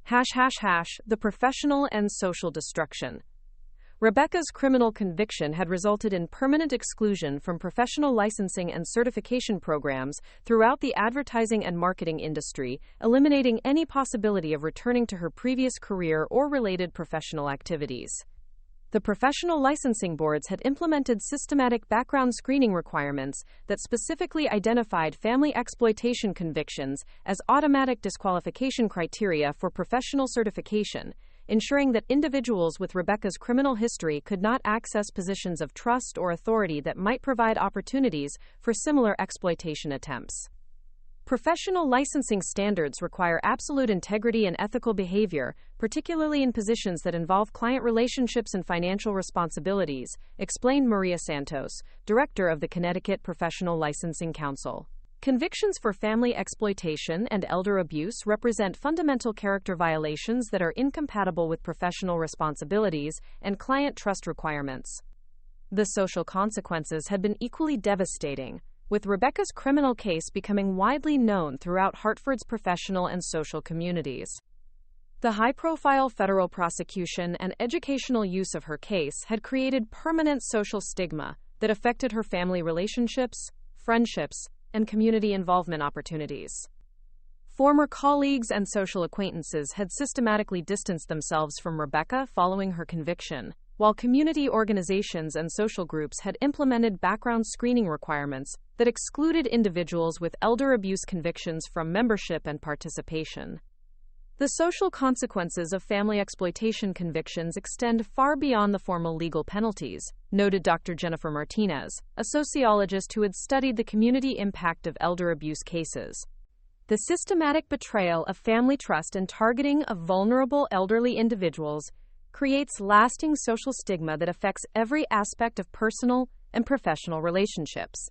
The professional and social destruction. Rebecca's criminal conviction had resulted in permanent exclusion from professional licensing and certification programs throughout the advertising and marketing industry, eliminating any possibility of returning to her previous career or related professional activities. The professional licensing boards had implemented systematic background screening requirements that specifically identified family exploitation convictions as automatic disqualification criteria for professional certification, ensuring that individuals with Rebecca's criminal history could not access positions of trust or authority that might provide opportunities for similar exploitation attempts. Professional licensing standards require absolute integrity and ethical behavior, particularly in positions that involve client relationships and financial responsibilities, explained Maria Santos, director of the Connecticut Professional Licensing Council. Convictions for family exploitation and elder abuse represent fundamental character violations that are incompatible with professional responsibilities and client trust requirements. The social consequences had been equally devastating, with Rebecca's criminal case becoming widely known throughout Hartford's professional and social communities. The high-profile federal prosecution and educational use of her case had created permanent social stigma that affected her family relationships, friendships, and community involvement opportunities. Former colleagues and social acquaintances had systematically distanced themselves from Rebecca following her conviction, while community organizations and social groups had implemented background screening requirements that excluded individuals with elder abuse convictions from membership and participation. The social consequences of family exploitation convictions extend far beyond the formal legal penalties, noted Dr. Jennifer Martinez, a sociologist who had studied the community impact of elder abuse cases. The systematic betrayal of family trust and targeting of vulnerable elderly individuals creates lasting social stigma that affects every aspect of personal and professional relationships.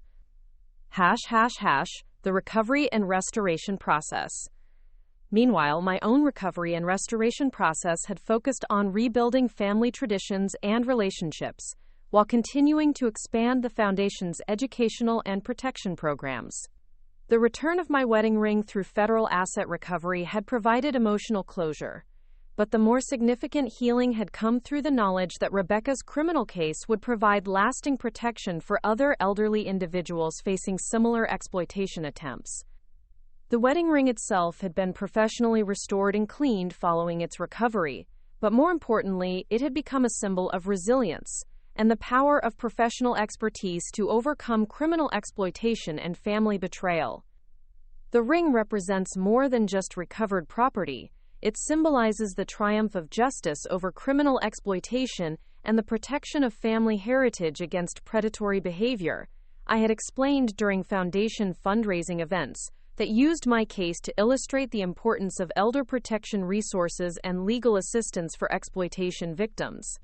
The recovery and restoration process. Meanwhile, my own recovery and restoration process had focused on rebuilding family traditions and relationships, while continuing to expand the Foundation's educational and protection programs. The return of my wedding ring through federal asset recovery had provided emotional closure, but the more significant healing had come through the knowledge that Rebecca's criminal case would provide lasting protection for other elderly individuals facing similar exploitation attempts. The wedding ring itself had been professionally restored and cleaned following its recovery, but more importantly, it had become a symbol of resilience and the power of professional expertise to overcome criminal exploitation and family betrayal. The ring represents more than just recovered property. It symbolizes the triumph of justice over criminal exploitation and the protection of family heritage against predatory behavior. I had explained during Foundation fundraising events that used my case to illustrate the importance of elder protection resources and legal assistance for exploitation victims.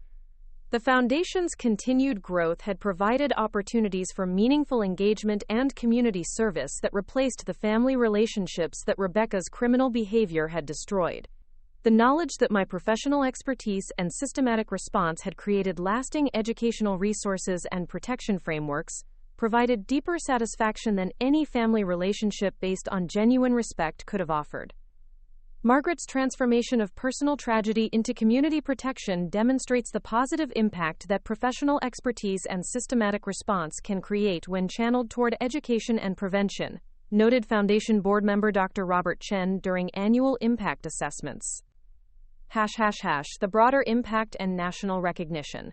The Foundation's continued growth had provided opportunities for meaningful engagement and community service that replaced the family relationships that Rebecca's criminal behavior had destroyed. The knowledge that my professional expertise and systematic response had created lasting educational resources and protection frameworks provided deeper satisfaction than any family relationship based on genuine respect could have offered. Margaret's transformation of personal tragedy into community protection demonstrates the positive impact that professional expertise and systematic response can create when channeled toward education and prevention, noted Foundation board member Dr. Robert Chen during annual impact assessments. The broader impact and national recognition.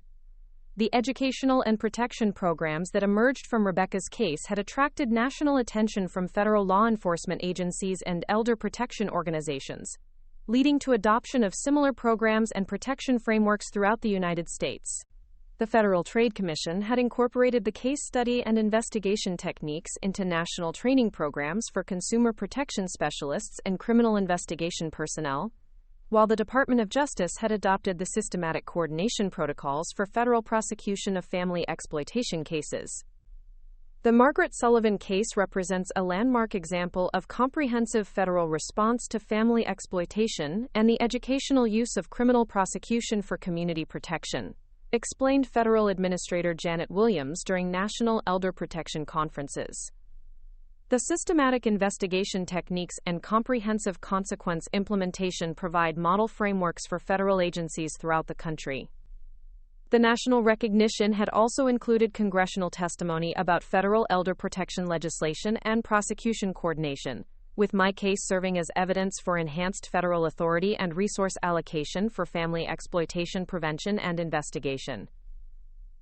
The educational and protection programs that emerged from Rebecca's case had attracted national attention from federal law enforcement agencies and elder protection organizations, leading to adoption of similar programs and protection frameworks throughout the United States. The Federal Trade Commission had incorporated the case study and investigation techniques into national training programs for consumer protection specialists and criminal investigation personnel, while the Department of Justice had adopted the systematic coordination protocols for federal prosecution of family exploitation cases. The Margaret Sullivan case represents a landmark example of comprehensive federal response to family exploitation and the educational use of criminal prosecution for community protection, explained Federal Administrator Janet Williams during national elder protection conferences. The systematic investigation techniques and comprehensive consequence implementation provide model frameworks for federal agencies throughout the country. The national recognition had also included congressional testimony about federal elder protection legislation and prosecution coordination, with my case serving as evidence for enhanced federal authority and resource allocation for family exploitation prevention and investigation.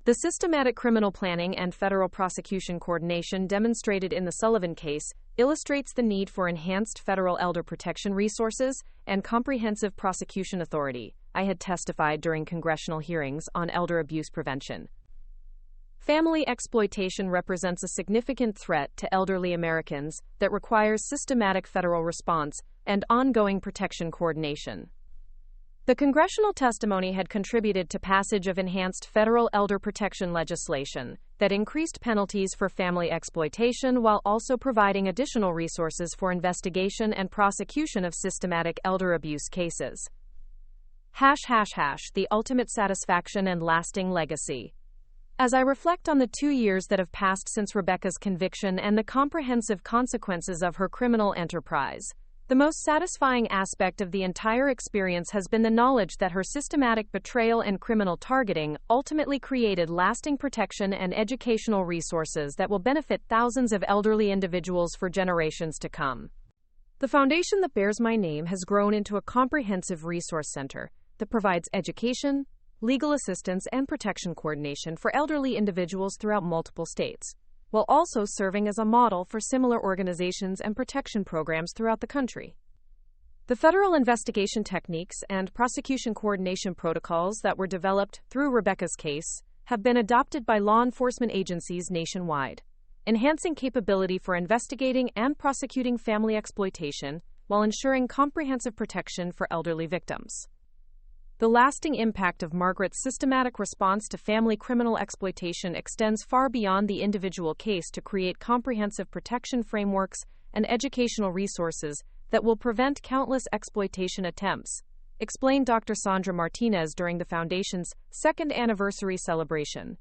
The systematic criminal planning and federal prosecution coordination demonstrated in the Sullivan case illustrates the need for enhanced federal elder protection resources and comprehensive prosecution authority. I had testified during congressional hearings on elder abuse prevention. Family exploitation represents a significant threat to elderly Americans that requires systematic federal response and ongoing protection coordination. The congressional testimony had contributed to passage of enhanced federal elder protection legislation that increased penalties for family exploitation while also providing additional resources for investigation and prosecution of systematic elder abuse cases. The ultimate satisfaction and lasting legacy. As I reflect on the 2 years that have passed since Rebecca's conviction and the comprehensive consequences of her criminal enterprise, the most satisfying aspect of the entire experience has been the knowledge that her systematic betrayal and criminal targeting ultimately created lasting protection and educational resources that will benefit thousands of elderly individuals for generations to come. The foundation that bears my name has grown into a comprehensive resource center that provides education, legal assistance, and protection coordination for elderly individuals throughout multiple states, while also serving as a model for similar organizations and protection programs throughout the country. The federal investigation techniques and prosecution coordination protocols that were developed through Rebecca's case have been adopted by law enforcement agencies nationwide, enhancing capability for investigating and prosecuting family exploitation while ensuring comprehensive protection for elderly victims. The lasting impact of Margaret's systematic response to family criminal exploitation extends far beyond the individual case to create comprehensive protection frameworks and educational resources that will prevent countless exploitation attempts, explained Dr. Sandra Martinez during the Foundation's second anniversary celebration.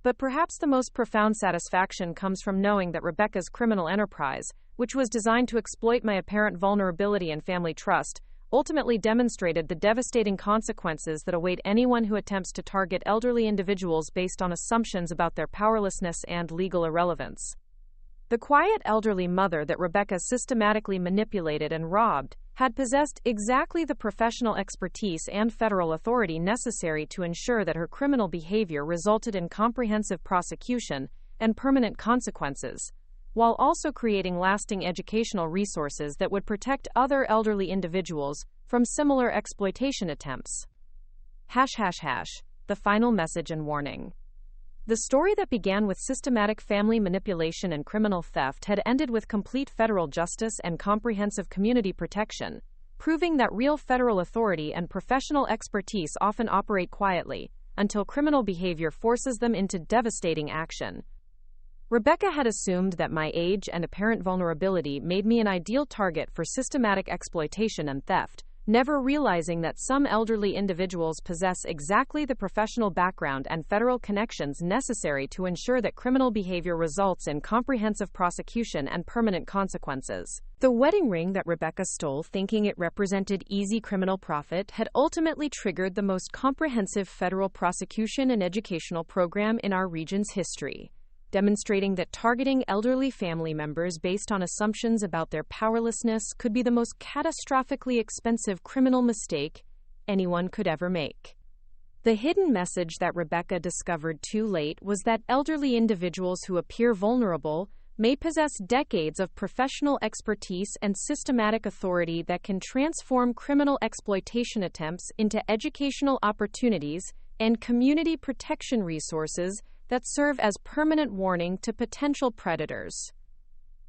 But perhaps the most profound satisfaction comes from knowing that Rebecca's criminal enterprise, which was designed to exploit my apparent vulnerability and family trust, ultimately demonstrated the devastating consequences that await anyone who attempts to target elderly individuals based on assumptions about their powerlessness and legal irrelevance. The quiet elderly mother that Rebecca systematically manipulated and robbed had possessed exactly the professional expertise and federal authority necessary to ensure that her criminal behavior resulted in comprehensive prosecution and permanent consequences, while also creating lasting educational resources that would protect other elderly individuals from similar exploitation attempts. The final message and warning. The story that began with systematic family manipulation and criminal theft had ended with complete federal justice and comprehensive community protection, proving that real federal authority and professional expertise often operate quietly until criminal behavior forces them into devastating action. Rebecca had assumed that my age and apparent vulnerability made me an ideal target for systematic exploitation and theft, never realizing that some elderly individuals possess exactly the professional background and federal connections necessary to ensure that criminal behavior results in comprehensive prosecution and permanent consequences. The wedding ring that Rebecca stole, thinking it represented easy criminal profit, had ultimately triggered the most comprehensive federal prosecution and educational program in our region's history, demonstrating that targeting elderly family members based on assumptions about their powerlessness could be the most catastrophically expensive criminal mistake anyone could ever make. The hidden message that Rebecca discovered too late was that elderly individuals who appear vulnerable may possess decades of professional expertise and systematic authority that can transform criminal exploitation attempts into educational opportunities and community protection resources that serve as permanent warning to potential predators.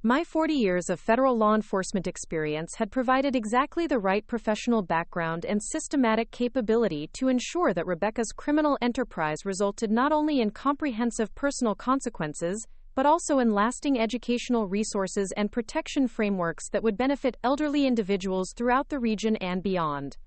My 40 years of federal law enforcement experience had provided exactly the right professional background and systematic capability to ensure that Rebecca's criminal enterprise resulted not only in comprehensive personal consequences, but also in lasting educational resources and protection frameworks that would benefit elderly individuals throughout the region and beyond.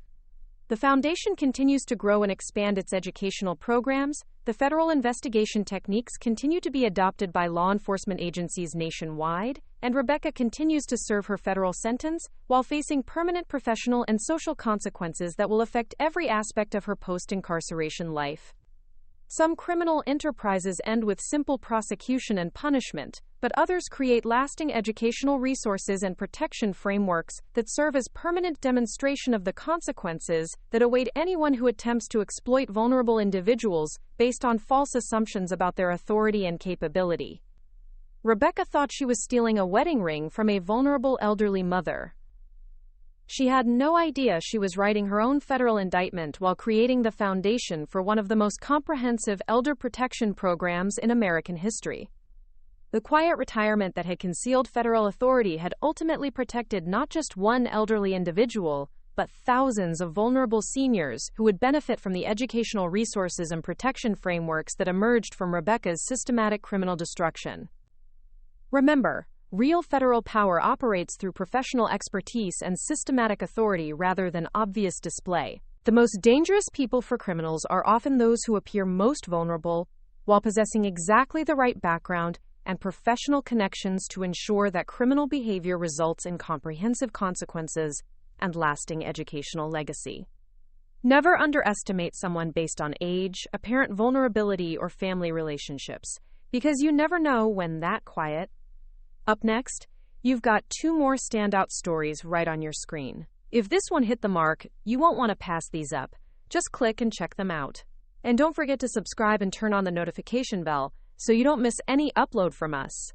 The Foundation continues to grow and expand its educational programs. The federal investigation techniques continue to be adopted by law enforcement agencies nationwide, and Rebecca continues to serve her federal sentence while facing permanent professional and social consequences that will affect every aspect of her post-incarceration life. Some criminal enterprises end with simple prosecution and punishment, but others create lasting educational resources and protection frameworks that serve as permanent demonstration of the consequences that await anyone who attempts to exploit vulnerable individuals based on false assumptions about their authority and capability. Rebecca thought she was stealing a wedding ring from a vulnerable elderly mother. She had no idea she was writing her own federal indictment while creating the foundation for one of the most comprehensive elder protection programs in American history. The quiet retirement that had concealed federal authority had ultimately protected not just one elderly individual, but thousands of vulnerable seniors who would benefit from the educational resources and protection frameworks that emerged from Rebecca's systematic criminal destruction. Remember, real federal power operates through professional expertise and systematic authority rather than obvious display. The most dangerous people for criminals are often those who appear most vulnerable, while possessing exactly the right background and professional connections to ensure that criminal behavior results in comprehensive consequences and lasting educational legacy. Never underestimate someone based on age, apparent vulnerability, or family relationships, because you never know when that quiet. Up next, you've got 2 more standout stories right on your screen. If this one hit the mark, you won't want to pass these up. Just click and check them out. And don't forget to subscribe and turn on the notification bell so you don't miss any upload from us.